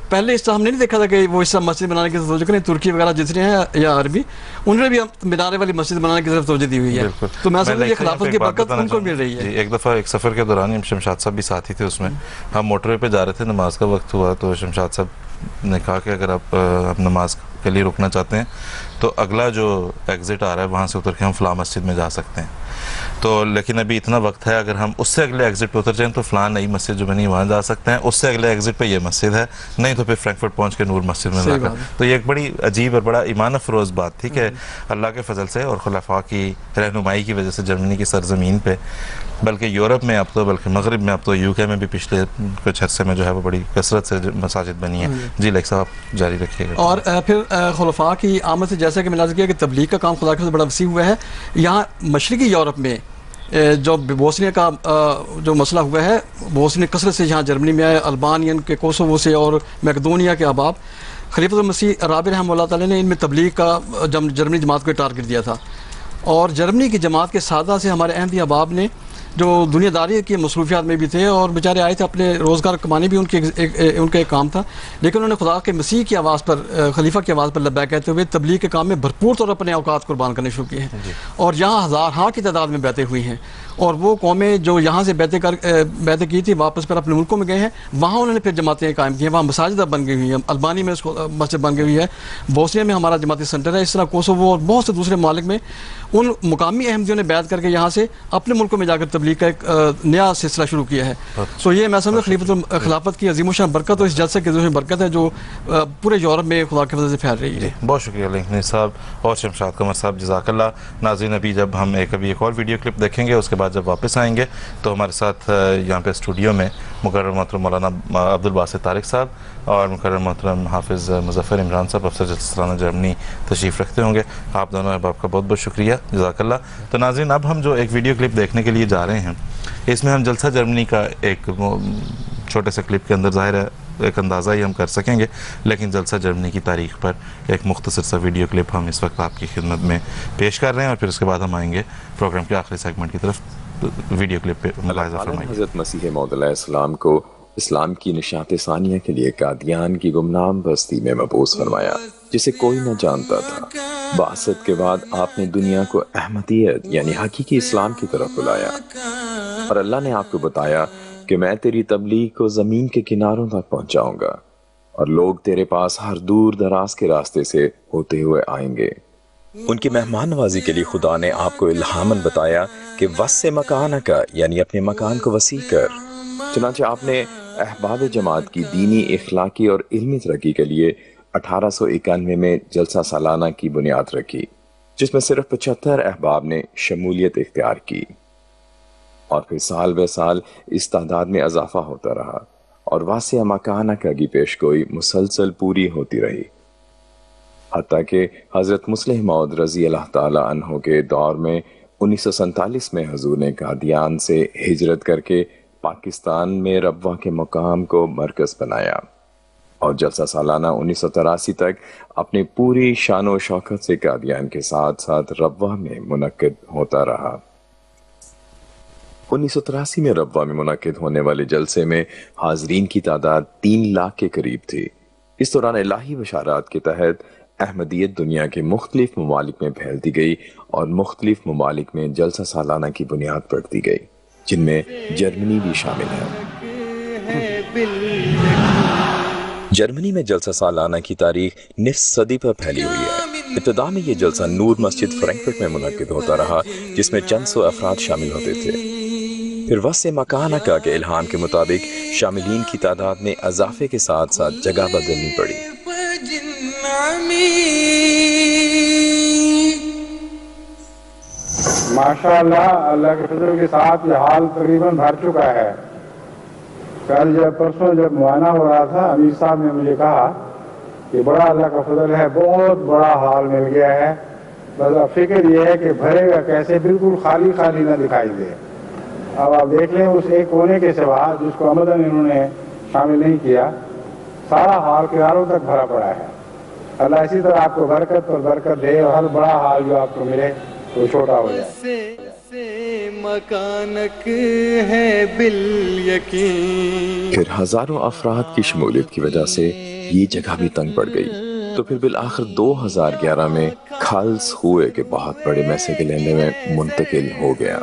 پہلے اس طرح ہم نے نہیں دیکھا تھا کہ وہ اس طرح مسجد بنانے کی توجہ کریں. ترکی وغیرہ جتنے ہیں یا عربی, انہوں نے بھی مینارے والی مسجد بنانے کی طرف توجہ دی ہوئی ہے. تو میں سمجھتا ہوں یہ خلافت کی برکت ان کو مل رہی ہے. ایک دفعہ ایک سفر کے دوران شمشاد صاحب بھی ساتھی تھے, اس میں ہم موٹر وے پہ جا رہے تھے, نماز کا وقت ہوا تو شمشاد صاحب نے کہا کہ اگر آپ نماز کے لیے رکنا چاہتے ہیں تو اگلا جو ایگزٹ آ رہا ہے وہاں سے اتر کے ہم فلاں مسجد میں جا سکتے ہیں. تو لیکن ابھی اتنا وقت ہے, اگر ہم اس سے اگلے ایگزٹ پہ اتر جائیں تو فلاں نئی مسجد جو بنی وہاں جا سکتے ہیں, اس سے اگلے ایگزٹ پہ یہ مسجد ہے, نہیں تو پھر فرینکفرٹ پہنچ کے نور مسجد میں جا کر. تو یہ ایک بڑی عجیب اور بڑا ایمان افروز بات تھی کہ اللہ کے فضل سے اور خلفاء کی رہنمائی کی وجہ سے جرمنی کی سرزمین پہ, بلکہ یورپ میں اب تو, بلکہ مغرب میں اب تو, UK میں بھی پچھلے کچھ عرصے میں جو ہے وہ بڑی کثرت سے مساجد بنی ہیں. جی لیک صاحب آپ جاری رکھیے گا. اور پھر خلفاء کی آمد سے جیسا کہ میں نے عرض کیا کہ تبلیغ کا کام خدا کے بڑا وسیع ہوا ہے. یہاں مشرقی یورپ میں جو بوسنیا کا جو مسئلہ ہوا ہے, بوسنیا کثرت سے یہاں جرمنی میں آئے, البانین کے کوسوو سے اور میکدونیا کے احباب. خلیفۃ المسیح رابع رحمہ اللہ تعالیٰ نے ان میں تبلیغ کا جرمنی جماعت کو ٹارگٹ دیا تھا. اور جرمنی کی جماعت کے سادہ سے ہمارے احمدی احباب نے جو دنیا داری کی مصروفیات میں بھی تھے اور بیچارے آئے تھے اپنے روزگار کمانے بھی, ان کا ایک کام تھا, لیکن انہوں نے خدا کے مسیح کی آواز پر, خلیفہ کی آواز پر لبیک کہتے ہوئے تبلیغ کے کام میں بھرپور طور اپنے اوقات قربان کرنے شروع کیے ہیں. اور یہاں ہزارہا کی تعداد میں بیعتیں ہوئی ہیں. اور وہ قومیں جو یہاں سے بیعتیں کی تھی واپس پھر اپنے ملکوں میں گئے ہیں، وہاں انہوں نے پھر جماعتیں قائم کی ہیں، وہاں مساجد بن گئی ہوئی ہیں، البانی میں اس کو مسجد بن گئی ہوئی ہے، بوسنیا میں ہمارا جماعتی سینٹر ہے، اس طرح کوسوو اور بہت سے دوسرے ممالک میں ان مقامی احمدیوں نے بیعت کر کے یہاں سے اپنے ملکوں میں جا کر تبلیغ کا ایک نیا سلسلہ شروع کیا ہے. سو یہ میں سمجھتا خلافت کی عظیم الشان برکت اور اس جلسے کی برکت ہے جو پورے یورپ میں خدا کے فضل سے پھیل رہی ہے. بہت شکریہ لنگنی صاحب اور شمشاد قمر صاحب، جزاک اللہ. ناظرین ابھی جب ہم ایک اور ویڈیو کلپ دیکھیں گے، اس کے بعد جب واپس آئیں گے تو ہمارے ساتھ یہاں پہ اسٹوڈیو میں مکرم محترم مولانا عبدالباسط طارق صاحب اور مکرم محترم حافظ مظفر عمران صاحب افسر جلسہ سالانہ جرمنی تشریف رکھتے ہوں گے. آپ دونوں احباب کا بہت بہت شکریہ، جزاک اللہ. تو ناظرین اب ہم جو ایک ویڈیو کلپ دیکھنے کے لیے جا رہے ہیں، اس میں ہم جلسہ جرمنی کا ایک چھوٹے سے کلپ کے اندر ظاہر ہے ایک اندازہ ہی ہم کر سکیں گے، لیکن جلسہ جرمنی کی تاریخ پر ایک مختصر سا ویڈیو کلپ ہم اس وقت آپ کی خدمت میں پیش کر رہے ہیں، اور پھر اس کے بعد ہم آئیں گے پروگرام کے آخری سیگمنٹ کی طرف. ویڈیو کلپ پہ ملاحظہ فرمائیے. حضرت مسیح موعود علیہ السلام کو اسلام کی نشاط ثانیہ کے لیے قادیان کی گمنام بستی میں مبعوث فرمایا، جسے کوئی نہ جانتا تھا. بعثت کے بعد آپ نے دنیا کو احمدیت یعنی حقیقی اسلام کی طرف بلایا، اور اللہ نے آپ کو بتایا کہ میں تیری تبلیغ کو زمین کے کناروں تک پہنچاؤں گا، اور لوگ تیرے پاس ہر دور دراز کے راستے سے ہوتے ہوئے آئیں گے. ان کی مہمان نوازی کے لیے خدا نے آپ کو الہاماً بتایا کہ وسع مکانک یعنی اپنے مکان کو وسیع کر. چنانچہ آپ نے احباب جماعت کی دینی، اخلاقی اور علمی ترقی کے لیے 1891 میں جلسہ سالانہ کی بنیاد رکھی، جس میں صرف 75 احباب نے شمولیت اختیار کی، اور پھر سال بے سال اس تعداد میں اضافہ ہوتا رہا، اور واسع مکانک کی پیشگوئی مسلسل پوری ہوتی رہی، حتیٰ کہ حضرت مسلح موعود رضی اللہ تعالی عنہ کے دور میں 1947 میں حضور نے قادیان سے ہجرت کر کے پاکستان میں ربوہ کے مقام کو مرکز بنایا، اور جلسہ سالانہ 1983 تک اپنی پوری شان و شوکت سے قادیان کے ساتھ ساتھ ربوہ میں منعقد ہوتا رہا. 1983 میں ربوہ میں منعقد ہونے والے جلسے میں حاضرین کی تعداد 3 لاکھ کے قریب تھی. اس دوران الہی بشارات کے تحت احمدیت دنیا کے مختلف ممالک میں پھیلتی گئی، اور مختلف ممالک میں جلسہ سالانہ کی بنیاد پڑتی گئی، جن میں جرمنی بھی شامل ہے. جرمنی میں جلسہ سالانہ کی تاریخ نصف صدی پر پھیلی ہوئی ہے. ابتدا میں یہ جلسہ نور مسجد فرینکفرٹ میں منعقد ہوتا رہا، جس میں چند سو افراد شامل ہوتے تھے. پھر وسع مکانک کے الہام کے مطابق شاملین کی تعداد میں اضافے کے ساتھ ساتھ جگہ بدلنی پڑی. ماشاءاللہ اللہ کے فضل کے ساتھ یہ حال تقریباً بھر چکا ہے. کل پرسوں جب معائنہ ہو رہا تھا، امیر صاحب نے مجھے کہا کہ بڑا اللہ کا فضل ہے، بہت بڑا حال مل گیا ہے، بس اب فکر یہ ہے کہ بھرے گا کیسے، بالکل خالی خالی نہ دکھائی دے. اب آپ دیکھ لیں اس ایک کونے کے سوا جس کو عمدن انہوں نے شامل نہیں کیا، سارا حال کناروں تک بھرا پڑا ہے. اللہ اسی طرح آپ کو برکت پر برکت دے، اور ہر بڑا حال جو آپ کو ملے وہ چھوٹا ہو جائے. مکانک ہے بالیقین. پھر ہزاروں افراد کی شمولیت کی وجہ سے یہ جگہ بھی تنگ پڑ گئی، تو پھر بالآخر 2011 میں کھالس ہوئے کے بہت بڑے میسے کے لینے میں منتقل ہو گیا،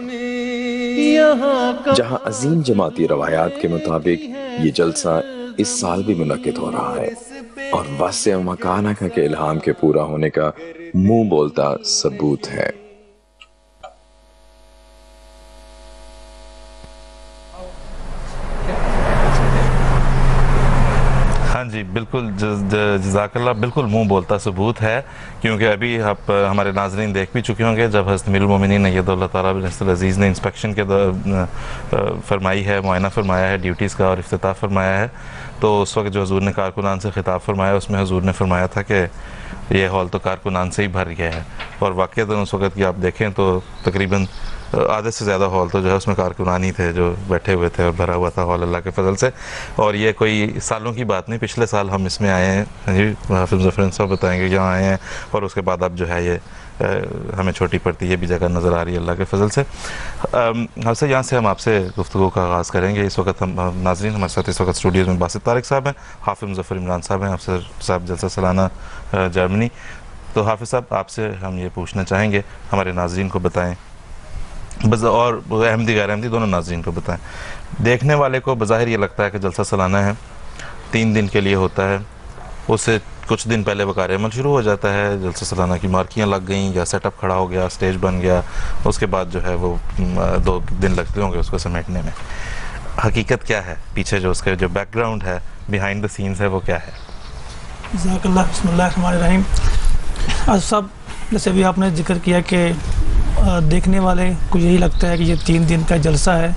جہاں عظیم جماعتی روایات کے مطابق یہ جلسہ اس سال بھی منعقد ہو رہا ہے، اور واسع مکانک کے الہام کے پورا ہونے کا منہ بولتا ثبوت ہے. ہاں جی بالکل، جزاک اللہ، بالکل منہ بولتا ثبوت ہے، کیونکہ ابھی آپ ہمارے ناظرین دیکھ بھی چکے ہوں گے جب حضرت امیر المومنین ایدہ اللہ تعالیٰ بن العزیز نے انسپیکشن کے فرمائی ہے، معائنہ فرمایا ہے ڈیوٹیز کا اور افتتاح فرمایا ہے، تو اس وقت جو حضور نے کارکنان سے خطاب فرمایا اس میں حضور نے فرمایا تھا کہ یہ ہال تو کارکنان سے ہی بھر گیا ہے، اور واقعتاً اس وقت کی آپ دیکھیں تو تقریباً آدھے سے زیادہ ہال تو جو ہے اس میں کارکنان ہی تھے جو بیٹھے ہوئے تھے، اور بھرا ہوا تھا ہال اللہ کے فضل سے. اور یہ کوئی سالوں کی بات نہیں، پچھلے سال ہم اس میں آئے ہیں، حافظ مظفر صاحب بتائیں گے یہاں آئے ہیں، اور اس کے بعد اب جو ہے یہ ہمیں چھوٹی پڑتی یہ بھی جگہ نظر آ رہی ہے اللہ کے فضل سے. حافظ یہاں سے ہم آپ سے گفتگو کا آغاز کریں گے. اس وقت ہم ناظرین ہمارے ساتھ اس وقت اسٹوڈیوز میں باسط طارق صاحب ہیں، حافظ مظفر عمران صاحب ہیں، افسر صاحب جلسہ سالانہ جرمنی. تو حافظ صاحب آپ سے ہم یہ پوچھنا چاہیں گے، ہمارے ناظرین کو بتائیں اور احمدی غیر احمدی دونوں ناظرین کو بتائیں. دیکھنے والے کو بظاہر یہ لگتا ہے کہ جلسہ سالانہ ہے، 3 دن کے لیے ہوتا ہے، اس سے کچھ دن پہلے وقار عمل شروع ہو جاتا ہے، جلسہ سالانہ کی مارکیاں لگ گئیں یا سیٹ اپ کھڑا ہو گیا، اسٹیج بن گیا، اس کے بعد جو ہے وہ 2 دن لگتے ہوں گے اس کو سمیٹنے میں. حقیقت کیا ہے پیچھے، جو اس کے جو بیک گراؤنڈ ہے، بیہائنڈ دا سینز ہے، وہ کیا ہے؟ جزاک اللہ. بسم اللہ الرحمن الرحیم. آج صاحب جیسے بھی آپ نے ذکر کیا کہ دیکھنے والے کو یہی لگتا ہے کہ یہ 3 دن کا جلسہ ہے،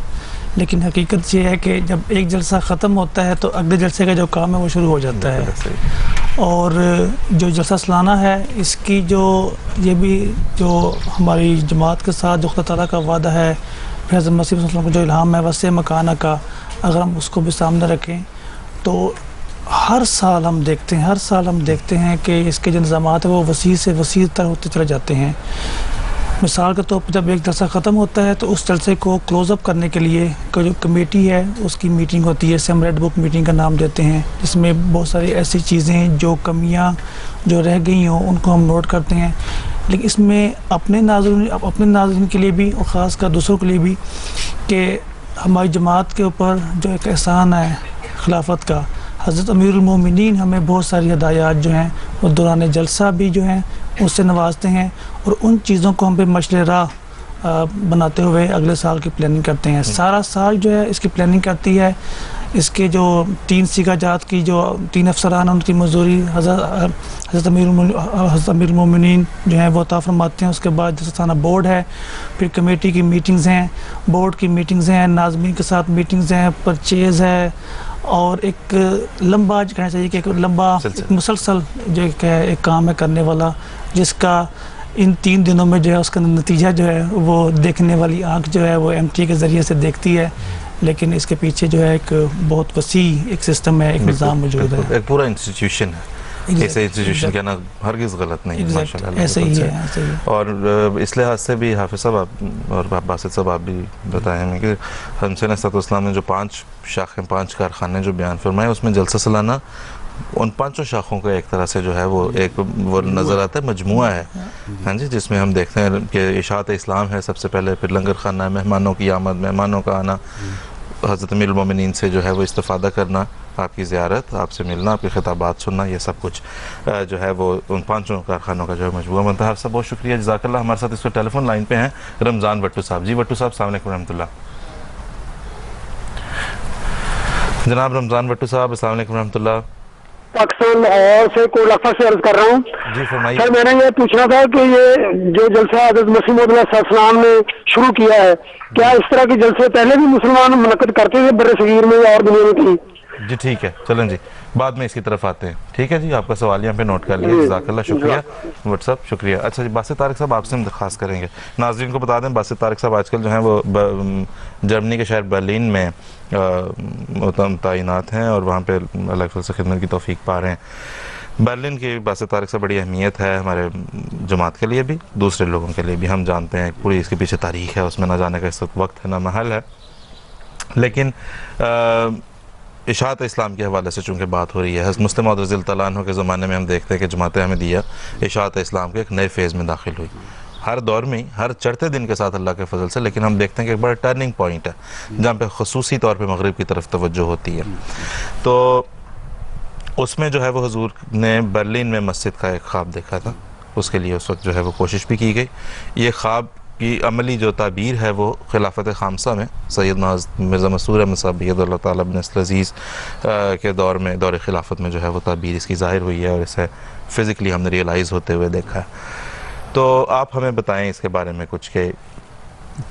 لیکن حقیقت یہ ہے کہ جب ایک جلسہ ختم ہوتا ہے تو اگلے جلسے کا جو کام ہے وہ شروع ہو جاتا ہے. اور جو جلسہ سالانہ ہے اس کی یہ بھی جو ہماری جماعت کے ساتھ جو خدا تعالیٰ کا وعدہ ہے، حضرت مسیح صلی اللہ علیہ وسلم کا جو الہام ہے وسع مکانہ کا، اگر ہم اس کو بھی سامنے رکھیں تو ہر سال ہم دیکھتے ہیں کہ اس کے جو نظامات ہیں وہ وسیع سے وسیع تر ہوتے چلے جاتے ہیں. مثال کے طور پر جب ایک جلسہ ختم ہوتا ہے تو اس جلسے کو کلوز اپ کرنے کے لیے جو کمیٹی ہے اس کی میٹنگ ہوتی ہے، اسے ریڈ بک میٹنگ کا نام دیتے ہیں، جس میں بہت ساری ایسی چیزیں جو کمیاں جو رہ گئی ہوں ان کو ہم نوٹ کرتے ہیں. لیکن اس میں اپنے ناظرین کے لیے بھی اور خاص کر دوسروں کے لیے بھی کہ ہماری جماعت کے اوپر جو ایک احسان ہے خلافت کا، حضرت امیر المومنین ہمیں بہت ساری ہدایات جو ہیں وہ دوران جلسہ بھی جو ہیں اس سے نوازتے ہیں، اور ان چیزوں کو ہم پہ مشعل راہ بناتے ہوئے اگلے سال کی پلاننگ کرتے ہیں. سارا سال جو ہے اس کی پلاننگ کرتی ہے. اس کے جو 3 سیگا جات کی جو 3 افسران ہیں ان کی مزدوری حضرت امیر المومنین جو ہیں وہ عطا فرماتے ہیں. اس کے بعد جلسہ سالانہ بورڈ ہے، پھر کمیٹی کی میٹنگز ہیں، بورڈ کی میٹنگز ہیں، ناظمین کے ساتھ میٹنگز ہیں، پرچیز ہے، اور ایک لمبا کہنا چاہیے کہ ایک لمبا مسلسل جو ایک کام ہے کرنے والا، جس کا ان 3 دنوں میں جو ہے اس کا نتیجہ جو ہے وہ دیکھنے والی آنکھ جو ہے وہ MTA کے ذریعے سے دیکھتی ہے. لیکن اس کے پیچھے جو ہے ایک بہت وسیع ایک سسٹم ہے، ایک نظام موجود ہے، ایک پورا انسٹیٹیوشن ہے. ایسے انسٹیٹیوشن کہنا ہرگز غلط نہیں ہے، ماشاءاللہ ایسے ہی ہے. اور اس لحاظ سے بھی حافظ صاحب اور باسط صاحب آپ بھی بتائیں ہمیں کہ حسین صلی اللہ علیہ وسلم نے جو 5 شاخیں 5 کارخانے جو بیان فرمائے، اس میں جلسہ سالانہ ان 5 شاخوں کا ایک طرح سے جو ہے وہ نظر آتا ہے، مجموعہ ہے. ہاں جی، جس میں ہم دیکھتے ہیں کہ اشاعت اسلام ہے سب سے پہلے، پھر لنگر خانہ ہے، مہمانوں کی آمد، مہمانوں کا آنا، حضرت امیر المومنین سے جو ہے وہ استفادہ کرنا، آپ کی زیارت، آپ سے ملنا، آپ کے خطابات سننا، یہ سب کچھ جو ہے وہ ان 5 کارخانوں کا جو ہے مجموعہ بنتا ہے. سب بہت شکریہ، جزاک اللہ. ہمارے ساتھ اس وقت ٹیلی فون لائن پہ ہیں رمضان وٹو صاحب. جی وٹو صاحب، السلام علیکم ورحمۃ اللہ. جناب رمضان وٹو صاحب، السلام علیکم ورحمۃ اللہ. پاکستان لاہور سے کولاخا سے عرض کر رہا ہوں. جی فرمائیے. سر میں نے یہ پوچھنا تھا کہ یہ جو جلسہ حضرت مسیح موعود علیہ السلام نے شروع کیا ہے، کیا اس طرح کے جلسے پہلے بھی مسلمان منعقد کرتے تھے بر صغیر میں اور دنیا میں کہیں؟ جی ٹھیک ہے، چلیں جی بعد میں اس کی طرف آتے ہیں. ٹھیک ہے جی، آپ کا سوال یہاں پہ نوٹ کر لیا. جزاک اللہ، شکریہ واٹس ایپ، شکریہ. اچھا جی، باسط طارق صاحب آپ سے ہم درخواست کریں گے، ناظرین کو بتا دیں باسط طارق صاحب آج کل جو ہیں وہ جرمنی کے شہر برلین میں تعینات ہیں اور وہاں پہ اللہ کے فضل سے خدمت کی توفیق پا رہے ہیں. برلن کی باسط طارق صاحب بڑی اہمیت ہے ہمارے جماعت کے لیے بھی، دوسرے لوگوں کے لیے بھی. ہم جانتے ہیں پوری اس کے پیچھے تاریخ ہے، اس میں نہ جانے کا اس وقت ہے نہ محل ہے. لیکن اشاعت اسلام کے حوالے سے چونکہ بات ہو رہی ہے، حضرت مسلم موعود رضی اللہ عنہ کے زمانے میں ہم دیکھتے ہیں کہ جماعت احمدیہ اشاعت اسلام کے ایک نئے فیز میں داخل ہوئی. ہر دور میں ہر چڑھتے دن کے ساتھ اللہ کے فضل سے، لیکن ہم دیکھتے ہیں کہ ایک بڑا ٹرننگ پوائنٹ ہے جہاں پہ خصوصی طور پہ مغرب کی طرف توجہ ہوتی ہے. تو اس میں جو ہے وہ حضور نے برلین میں مسجد کا ایک خواب دیکھا تھا. اس کے لیے اس وقت جو ہے وہ کوشش بھی کی گئی. یہ خواب کی عملی جو تعبیر ہے وہ خلافت خامسہ میں سیدنا مرزا مسرور احمد صاحب بیض اللہ تعالیٰ بن عزیز کے دور میں، دور خلافت میں جو ہے وہ تعبیر اس کی ظاہر ہوئی ہے اور اسے فزیکلی ہم نے ریئلائز ہوتے ہوئے دیکھا ہے. تو آپ ہمیں بتائیں اس کے بارے میں کچھ کہ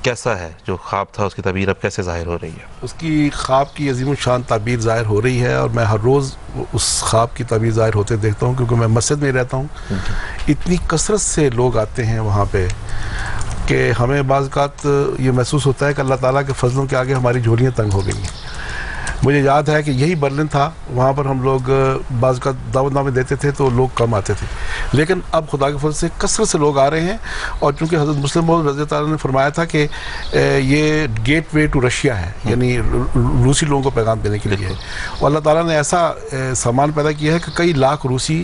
کیسا ہے جو خواب تھا، اس کی تعبیر اب کیسے ظاہر ہو رہی ہے؟ اس کی خواب کی عظیم الشان تعبیر ظاہر ہو رہی ہے اور میں ہر روز اس خواب کی تعبیر ظاہر ہوتے دیکھتا ہوں، کیونکہ میں مسجد میں رہتا ہوں. اتنی کثرت سے لوگ آتے ہیں وہاں پہ کہ ہمیں بعض اوقات یہ محسوس ہوتا ہے کہ اللہ تعالیٰ کے فضلوں کے آگے ہماری جھولیاں تنگ ہو گئی ہیں. مجھے یاد ہے کہ یہی برلن تھا، وہاں پر ہم لوگ بعض اوقات دعوت نامے دیتے تھے تو لوگ کم آتے تھے، لیکن اب خدا کے فضل سے کثرت سے لوگ آ رہے ہیں. اور چونکہ حضرت مسلم موعود رضی اللہ عنہ نے فرمایا تھا کہ یہ گیٹ وے ٹو رشیا ہے، یعنی روسی لوگوں کو پیغام دینے کے لیے ہے. اور اللہ تعالیٰ نے ایسا سامان پیدا کیا ہے کہ کئی لاکھ روسی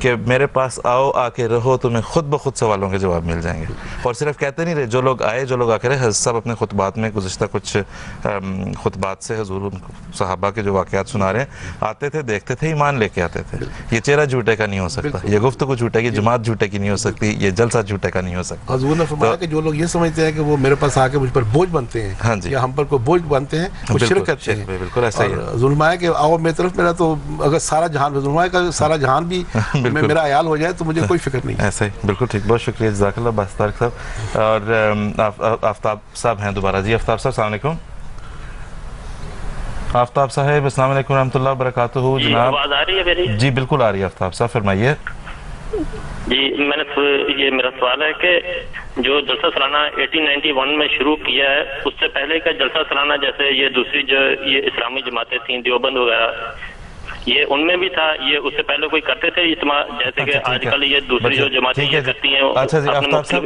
کہ میرے پاس آؤ، آ کے رہو، تمہیں خود بخود سوالوں کے جواب مل جائیں گے. اور صرف کہتے نہیں رہے، جو لوگ آئے، جو لوگ آ کے رہے، حضرت صاحب اپنے خطبات میں گزشتہ کچھ خطبات سے حضور صحابہ کے جو واقعات سنا رہے ہیں، آتے تھے، دیکھتے تھے، ایمان لے کے آتے تھے. یہ چہرہ جھوٹے کا نہیں ہو سکتا، یہ گفتگو جھوٹے کی، جماعت جھوٹے کی نہیں ہو سکتی، یہ جلسہ جھوٹے کا نہیں ہو سکتا. حضور نے فرمایا کہ جو لوگ یہ سمجھتے ہیں کہ وہ میرے پاس آ کے مجھ پر بوجھ بنتے ہیں، ہاں جی، یا ہم پر کوئی بوجھ بنتے ہیں، وہ شرک کرتے ہیں. بالکل ایسا ہی ہے. ظلم ہے کہ آؤ میری طرف، میرا تو اگر سارا جہان ظلم ہے کہ سارا جہان بھی میرا عیال ہو جائے تو مجھے کوئی فکر نہیں. ایسا ہی، بالکل ٹھیک. بہت شکریہ، جزاک اللہ باس طارق صاحب. اور آفتاب صاحب ہیں دوبارہ. جی آفتاب صاحب السلام علیکم. آفتاب صاحب السلام علیکم ورحمۃ اللہ وبرکاتہ. جناب آواز آ رہی ہے میری؟ جی بالکل آ رہی ہے. آفتاب صاحب فرمائیے. جی یہ میرا سوال ہے کہ جو جلسہ سالانہ 1891 میں شروع کیا ہے، اس سے پہلے کا جلسہ سالانہ جیسے یہ دوسری جو یہ اسلامی جماعتیں تھیں، دیوبند وغیرہ، یہ ان میں بھی تھا، یہ اس سے پہلے کوئی کرتے تھے اجتماع جیسے کہ آج کل یہ دوسری جو جماعتیں یہ کرتی ہیں؟ اچھا جی آفتاب صاحب،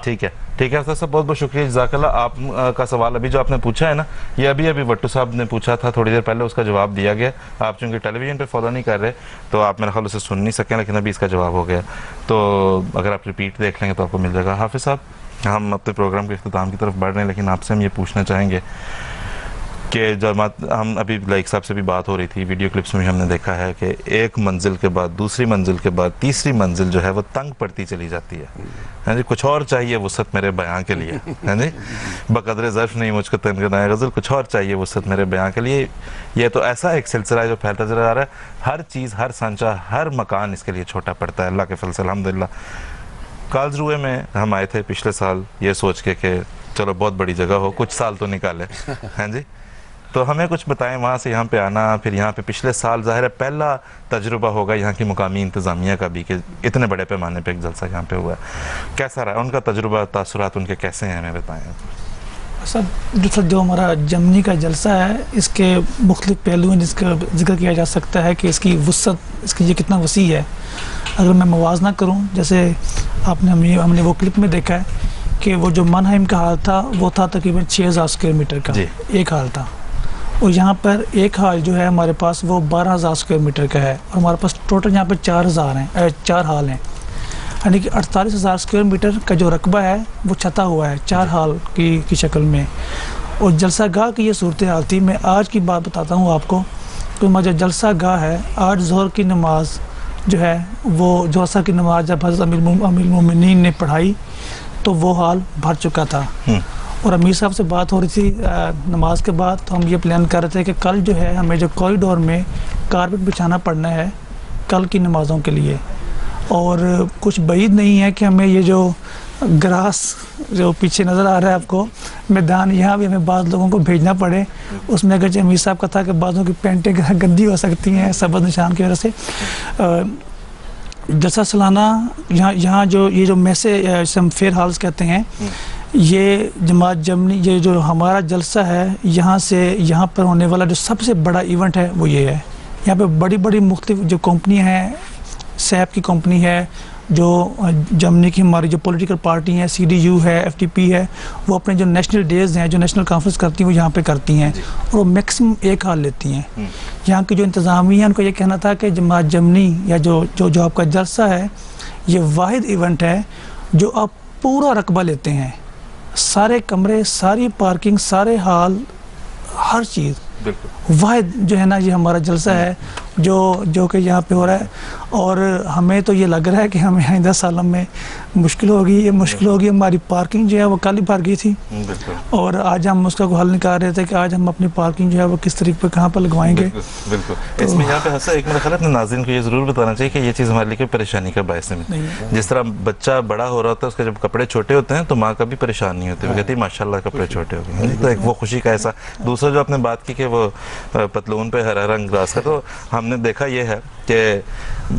ٹھیک ہے ٹھیک ہے آفتاب صاحب، بہت بہت شکریہ، جزاک اللہ. آپ کا سوال ابھی جو آپ نے پوچھا ہے نا، یہ ابھی وٹو صاحب نے پوچھا تھا تھوڑی دیر پہلے، اس کا جواب دیا گیا. آپ چونکہ ٹیلی ویژن پہ فالو نہیں کر رہے تو آپ میرے خیال اسے سن نہیں سکیں، لیکن ابھی اس کا جواب ہو گیا. تو اگر آپ ریپیٹ دیکھ لیں گے تو آپ کو مل جائے گا. حافظ صاحب، ہم اپنے پروگرام کے اختتام کی طرف بڑھ رہے ہیں، لیکن آپ سے ہم یہ پوچھنا چاہیں گے کہ جماعت، ہم ابھی لائک صاحب سے بھی بات ہو رہی تھی، ویڈیو کلپس میں ہم نے دیکھا ہے کہ ایک منزل کے بعد دوسری منزل کے بعد تیسری منزل جو ہے وہ تنگ پڑتی چلی جاتی ہے. ہاں جی، کچھ اور چاہیے وسعت میرے بیان کے لیے. ہاں جی، بقدر ظرف نہیں مجھ کو تنگنائے غزل، کچھ اور چاہیے وسعت میرے بیان کے لیے. یہ تو ایسا ایک سلسلہ ہے جو پھیلتا چلا جا رہا ہے. ہر چیز، ہر سانچہ، ہر مکان اس کے لیے چھوٹا پڑتا ہے. اللہ کے فضل سے الحمدللہ. کالزروے میں ہم آئے تھے پچھلے سال یہ سوچ کے کہ چلو بہت بڑی جگہ ہو، کچھ سال تو نکالے. ہاں جی، تو ہمیں کچھ بتائیں وہاں سے یہاں پہ آنا، پھر یہاں پہ پچھلے سال ظاہر ہے پہلا تجربہ ہوگا یہاں کی مقامی انتظامیہ کا بھی کہ اتنے بڑے پیمانے پہ ایک جلسہ یہاں پہ ہوا ہے. کیسا رہا ان کا تجربہ، تاثرات ان کے کیسے ہیں، ہمیں بتائیں. سب جو ہمارا جمنی کا جلسہ ہے، اس کے مختلف پہلو ہیں جس کا ذکر کیا جا سکتا ہے کہ اس کی وسعت، اس کی یہ کتنا وسیع ہے. اگر میں موازنہ کروں، جیسے آپ نے ہم نے وہ کلپ میں دیکھا ہے کہ وہ جو منہائم کا حال تھا وہ تھا تقریباً 6000 اسکوائر میٹر کا ایک حال تھا، اور یہاں پر ایک حال جو ہے ہمارے پاس وہ 12000 اسکوائر میٹر کا ہے، اور ہمارے پاس ٹوٹل یہاں پہ 4 حال ہیں، یعنی کہ 48000 اسکوائر میٹر کا جو رقبہ ہے وہ چھتا ہوا ہے 4 حال کی شکل میں. اور جلسہ گاہ کی یہ صورتحال تھی. میں آج کی بات بتاتا ہوں آپ کو کہ ہمارا جو جلسہ گاہ ہے، آج ظہر کی نماز جو ہے وہ جلسہ کی نماز جب حضرت امیر المومنین نے پڑھائی تو وہ حال بھر چکا تھا. اور امیر صاحب سے بات ہو رہی تھی نماز کے بعد، تو ہم یہ پلان کر رہے تھے کہ کل جو ہے ہمیں جو کوریڈور میں کارپٹ بچھانا پڑنا ہے کل کی نمازوں کے لیے. اور کچھ بعید نہیں ہے کہ ہمیں یہ جو گراس جو پیچھے نظر آ رہا ہے آپ کو میدان، یہاں بھی ہمیں بعض لوگوں کو بھیجنا پڑے. اس میں اگرچہ امیر صاحب کا تھا کہ بعضوں کی پینٹیں گندی ہو سکتی ہیں سبز نشان کی وجہ سے. جلسہ سالانہ یہاں جو یہ جو میسے ہم فیئر ہالز کہتے ہیں، یہ جماعت جمنی، یہ جو ہمارا جلسہ ہے یہاں پر ہونے والا جو سب سے بڑا ایونٹ ہے وہ یہ ہے. یہاں پہ بڑی بڑی مختلف جو کمپنیاں ہیں، سیپ کی کمپنی ہے، جو جرمنی کی ہماری جو پولیٹیکل پارٹی ہیں، CDU ہے، FDP ہے، وہ اپنے جو نیشنل ڈیز ہیں، جو نیشنل کانفرنس کرتی ہیں، وہ یہاں پہ کرتی ہیں، اور وہ میکسیمم ایک حال لیتی ہیں. یہاں کی جو انتظامیہ ہے ان کو یہ کہنا تھا کہ جماعت جمنی یا جو آپ کا جلسہ ہے یہ واحد ایونٹ ہے جو آپ پورا رقبہ لیتے ہیں، سارے کمرے، ساری پارکنگ، سارے ہال، ہر چیز واحد جو ہے نا یہ ہمارا جلسہ ہے جو کہ یہاں پہ ہو رہا ہے. اور ہمیں تو یہ لگ رہا ہے کہ ہمیں آئندہ سالوں میں مشکل ہوگی. ہماری پارکنگ جو ہے وہ کل ہی بھر گئی تھی، اور آج ہم اس کا حل نکال رہے تھے کہ آج ہم اپنی پارکنگ جو ہے وہ کس طریقے پہ کہاں پر لگوائیں گے. بالکل اس میں یہاں پہ ایک میرا خیال ہے ناظرین کو یہ ضرور بتانا چاہیے کہ یہ چیز ہمارے لیے کوئی پریشانی کا باعث نہیں. جس طرح بچہ بڑا ہو رہا ہوتا ہے، اس کے جب کپڑے چھوٹے ہوتے ہیں تو ماں کبھی پریشان نہیں ہوتی، وہ کہتی ہے ماشاء اللہ کپڑے چھوٹے ہو گئے، تو ایک وہ خوشی کا ایسا. دوسرا جو آپ نے بات کی کہ وہ پتلون پہ ہرا رنگ گراس کا، تو ہم نے دیکھا یہ ہے کہ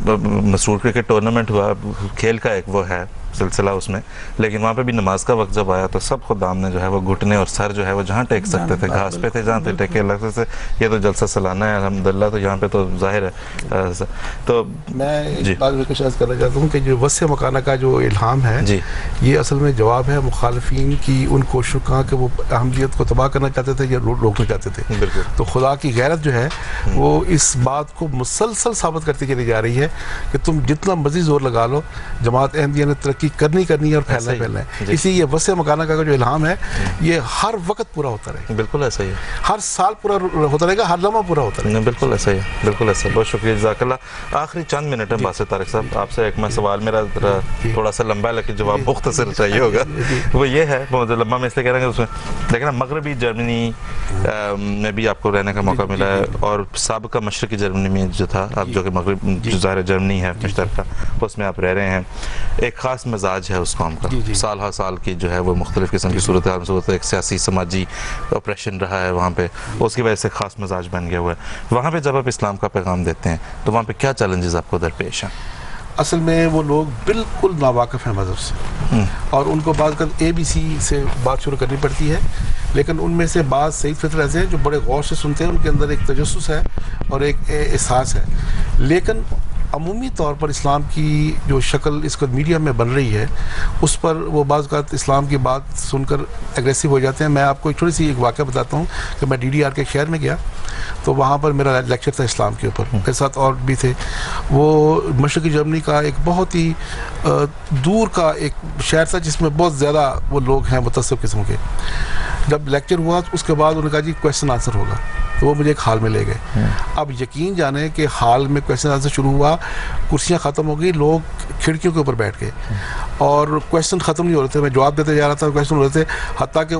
مسرور کرکٹ ٹورنامنٹ ہوا، کھیل کا ایک وہ ہے سلسلہ اس میں، لیکن وہاں پہ بھی نماز کا وقت جب آیا تو سب خدام نے جو ہے وہ گھٹنے اور سر جو ہے وہ جہاں ٹیک سکتے تھے گھاس پہ تھے، جہاں پہ ٹیکے لگتے تھے. یہ تو جلسہ سالانہ ہے الحمدللہ، تو یہاں پہ تو ظاہر ہے. تو میں ایک بات ریکویسٹ کرنا چاہتا ہوں کہ جو وسع مکانہ کا جو الہام ہے یہ اصل میں جواب ہے مخالفین کی ان کوششوں کا کہ وہ احمدیت کو تباہ کرنا چاہتے تھے یا روکنا چاہتے تھے. تو خدا کی غیرت جو ہے وہ اس بات کو مسلسل ثابت کرتی چلی جا رہی ہے کہ تم جتنا مزید زور لگا لو جماعت احمدیہ نے ترقی کرنی ہے اور پھیلنا ہے. اسی یہ وسع مکانہ کا جو الہام ہے یہ ہر وقت پورا ہوتا رہے. بالکل ایسا ہی ہے، ہر سال پورا ہوتا رہے گا، ہر لمحہ پورا ہوتا رہے گا. بالکل ایسا ہی ہے، بالکل ایسا. بہت شکریہ، جزاک اللہ. آخری چند منٹ ہے باسط طارق صاحب، آپ سے ایک میں سوال میرا تھوڑا سا لمبا ہے لیکن جواب مختصر چاہیے ہوگا. وہ یہ ہے، بہت لمبا میں اس لیے کہہ رہا ہوں کہ اس میں لیکن مغربی جرمنی میں بھی آپ کو رہنے کا موقع ملا ہے، اور سابقہ مشرقی جرمنی میں جو تھا، اب جو کہ مغرب جو ظاہر جرمنی ہے مشترکہ، اس میں آپ رہ رہے ہیں. ایک خاص مزاج ہے اس قوم کا، سال ہر سال کی جو ہے وہ مختلف قسم کی صورتحال میں صورت، ایک سیاسی سماجی اپریشن رہا ہے وہاں پہ، اس کی وجہ سے خاص مزاج بن گیا ہوا ہے. وہاں پہ جب آپ اسلام کا پیغام دیتے ہیں تو وہاں پہ کیا چیلنجز آپ کو درپیش ہیں؟ اصل میں وہ لوگ بالکل ناواقف ہیں مذہب سے، اور ان کو بعض ABC سے بات شروع کرنی پڑتی ہے، لیکن ان میں سے بعض سعید فطر ایسے ہیں جو بڑے غور سے سنتے ہیں، ان کے اندر ایک تجسس ہے اور ایک احساس ہے. لیکن عمومی طور پر اسلام کی جو شکل اس وقت میڈیا میں بن رہی ہے اس پر وہ بعض اوقات اسلام کی بات سن کر ایگریسو ہو جاتے ہیں. میں آپ کو ایک چھوٹی سی ایک واقعہ بتاتا ہوں کہ میں DDR کے شہر میں گیا تو وہاں پر میرا لیکچر تھا اسلام کے اوپر، میرے ساتھ اور بھی تھے. وہ مشرقی جرمنی کا ایک بہت ہی دور کا ایک شہر تھا جس میں بہت زیادہ وہ لوگ ہیں متعصب قسم کے. جب لیکچر ہوا اس کے بعد انہوں نے کہا جی کویسچن آنسر ہوگا، تو وہ مجھے ایک ہال میں لے گئے. اب یقین جانے کہ ہال میں کویسچن آنسر شروع ہوا، کرسیاں ختم ہو گئی، لوگ کھڑکیوں کے اوپر بیٹھ گئے اور کویسچن ختم نہیں ہو رہے تھے. میں جواب دیتے جا رہا تھا، کویسچن ہو رہے تھے، حتیٰ کہ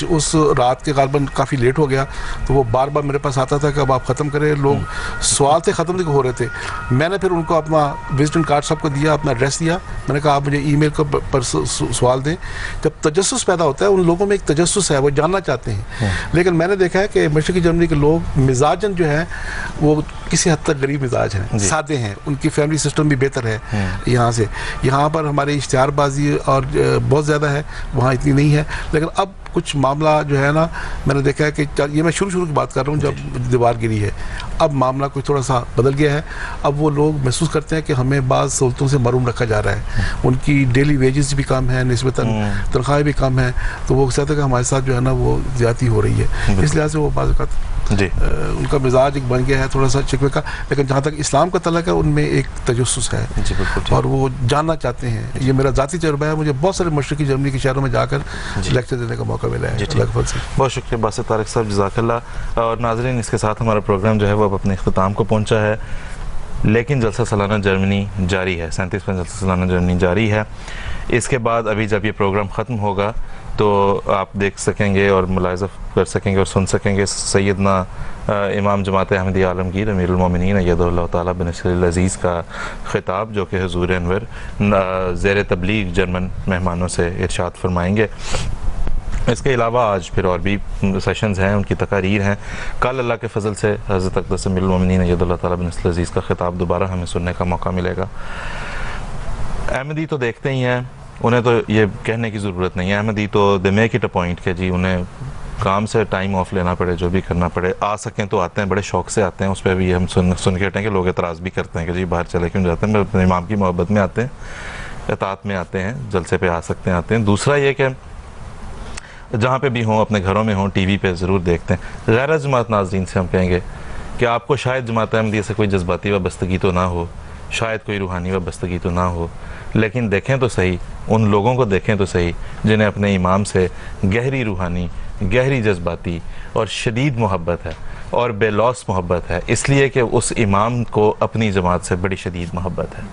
اس رات کے غالباً کافی لیٹ ہو گیا تو وہ بار بار میرے پاس آتا تھا کہ اب آپ ختم کریں. لوگ سوال سے ختم نہیں ہو رہے تھے. میں نے پھر ان کو اپنا وزٹنگ کارڈ سب کو دیا، اپنا ایڈریس دیا. میں نے کہا آپ مجھے ای میل پر سوال دیں. جب تجسس پیدا ہوتا ہے ان لوگوں میں ایک تجسس ہے، وہ جاننا چاہتے ہیں. لیکن میں نے دیکھا ہے کہ مشرقی جرمنی کے لوگ مزاجن جو ہے وہ کسی حد تک غریب مزاج ہیں، سادے ہیں، ان کی فیملی سسٹم بھی بہتر ہے یہاں سے. یہاں پر ہماری اشتہار بازی اور بہت زیادہ ہے، وہاں اتنی نہیں ہے. لیکن اب کچھ معاملہ جو ہے نا، میں نے دیکھا ہے کہ یہ میں شروع کی بات کر رہا ہوں جب دیوار گری ہے، اب معاملہ کچھ تھوڑا سا بدل گیا ہے. اب وہ لوگ محسوس کرتے ہیں کہ ہمیں بعض سہولتوں سے محروم رکھا جا رہا ہے. ان کی ڈیلی ویجز بھی کم ہیں، نسبتاً تنخواہیں بھی کم ہیں، تو وہ کہتے ہیں کہ ہمارے ساتھ جو ہے نا وہ زیادتی ہو رہی ہے. اس لحاظ سے وہ بعض اوقات ان کا مزاج ایک بن گیا ہے تھوڑا سا چکوے کا. لیکن جہاں تک اسلام کا تعلق ہے ان میں ایک تجسس ہے اور وہ جاننا چاہتے ہیں. یہ میرا ذاتی تجربہ ہے، مجھے بہت سارے مشرقی جرمنی کے شہروں میں جا کر لیکچر دینے کا موقع ملا ہے. بہت شکریہ باسط طارق صاحب، جزاک اللہ. اور ناظرین اس کے ساتھ ہمارا پروگرام جو ہے وہ اب اپنے اختتام کو پہنچا ہے، لیکن جلسہ سالانہ جرمنی جاری ہے. 37واں جلسہ سالانہ جرمنی جاری ہے. اس کے بعد ابھی جب یہ پروگرام ختم ہوگا تو آپ دیکھ سکیں گے اور ملاحظہ کر سکیں گے اور سن سکیں گے سیدنا امام جماعت احمدیہ عالمگیر امیر المومنین ایدہ اللہ تعالیٰ بنصر العزیز کا خطاب، جو کہ حضور انور زیر تبلیغ جرمن مہمانوں سے ارشاد فرمائیں گے. اس کے علاوہ آج پھر اور بھی سیشنز ہیں، ان کی تقاریر ہیں. کل اللہ کے فضل سے حضرت اقدس امیر المومنین ایدہ اللہ تعالیٰ بنصر العزیز کا خطاب دوبارہ ہمیں سننے کا موقع ملے گا. احمدی تو دیکھتے ہی ہیں، انہیں تو یہ کہنے کی ضرورت نہیں ہے. احمدی تو they make it a point کہ جی انہیں کام سے ٹائم آف لینا پڑے، جو بھی کرنا پڑے. آ سکیں تو آتے ہیں، بڑے شوق سے آتے ہیں. اس پہ بھی ہم سن کے ہٹیں کہ لوگ اعتراض بھی کرتے ہیں کہ جی باہر چلے کیوں جاتے ہیں. اپنے امام کی محبت میں آتے ہیں، اطاعت میں آتے ہیں، جلسے پہ آ سکتے ہیں آتے ہیں. دوسرا یہ کہ جہاں پہ بھی ہوں، اپنے گھروں میں ہوں، ٹی وی پہ ضرور دیکھتے ہیں. غیر جماعت ناظرین سے ہم کہیں گے کہ آپ کو شاید جماعت احمدیہ سے کوئی جذباتی وابستگی تو نہ ہو، شاید کوئی روحانی وابستگی تو نہ ہو، لیکن دیکھیں تو صحیح، ان لوگوں کو دیکھیں تو صحیح جنہیں اپنے امام سے گہری روحانی، گہری جذباتی اور شدید محبت ہے اور بے لوث محبت ہے، اس لیے کہ اس امام کو اپنی جماعت سے بڑی شدید محبت ہے.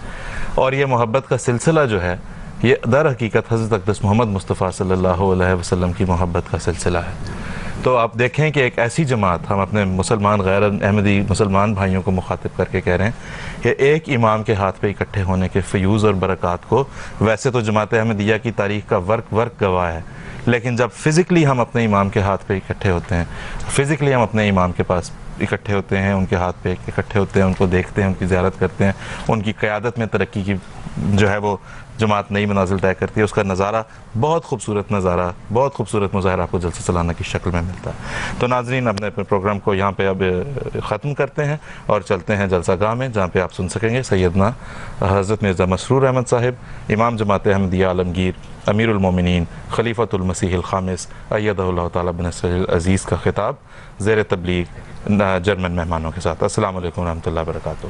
اور یہ محبت کا سلسلہ جو ہے یہ در حقیقت حضرت اقدس محمد مصطفیٰ صلی اللہ علیہ وسلم کی محبت کا سلسلہ ہے. تو آپ دیکھیں کہ ایک ایسی جماعت، ہم اپنے مسلمان غیر احمدی مسلمان بھائیوں کو مخاطب کر کے کہہ رہے ہیں کہ ایک امام کے ہاتھ پہ اکٹھے ہونے کے فیوز اور برکات کو، ویسے تو جماعت احمدیہ کی تاریخ کا ورق گواہ ہے، لیکن جب فزیکلی ہم اپنے امام کے ہاتھ پہ اکٹھے ہوتے ہیں، فزیکلی ہم اپنے امام کے پاس اکٹھے ہوتے ہیں، ان کے ہاتھ پہ اکٹھے ہوتے ہیں، ان کو دیکھتے ہیں، ان کی زیارت کرتے ہیں، ان کی قیادت میں ترقی کی جو ہے وہ جماعت نئی منازل طے کرتی ہے، اس کا نظارہ بہت خوبصورت نظارہ، بہت خوبصورت مظاہرہ آپ کو جلسہ سالانہ کی شکل میں ملتا ہے۔ تو ناظرین، اپنے پروگرام کو یہاں پہ اب ختم کرتے ہیں اور چلتے ہیں جلسہ گاہ میں، جہاں پہ آپ سن سکیں گے سیدنا حضرت مرزا مسرور احمد صاحب، امام جماعت احمدیہ عالمگیر، امیر المومنین، خلیفۃ المسیح الخامس ایدہ اللہ تعالیٰ بنصرہ العزیز کا خطاب زیر تبلیغ جرمن مہمانوں کے ساتھ۔ السلام علیکم ورحمۃ اللہ وبرکاتہ۔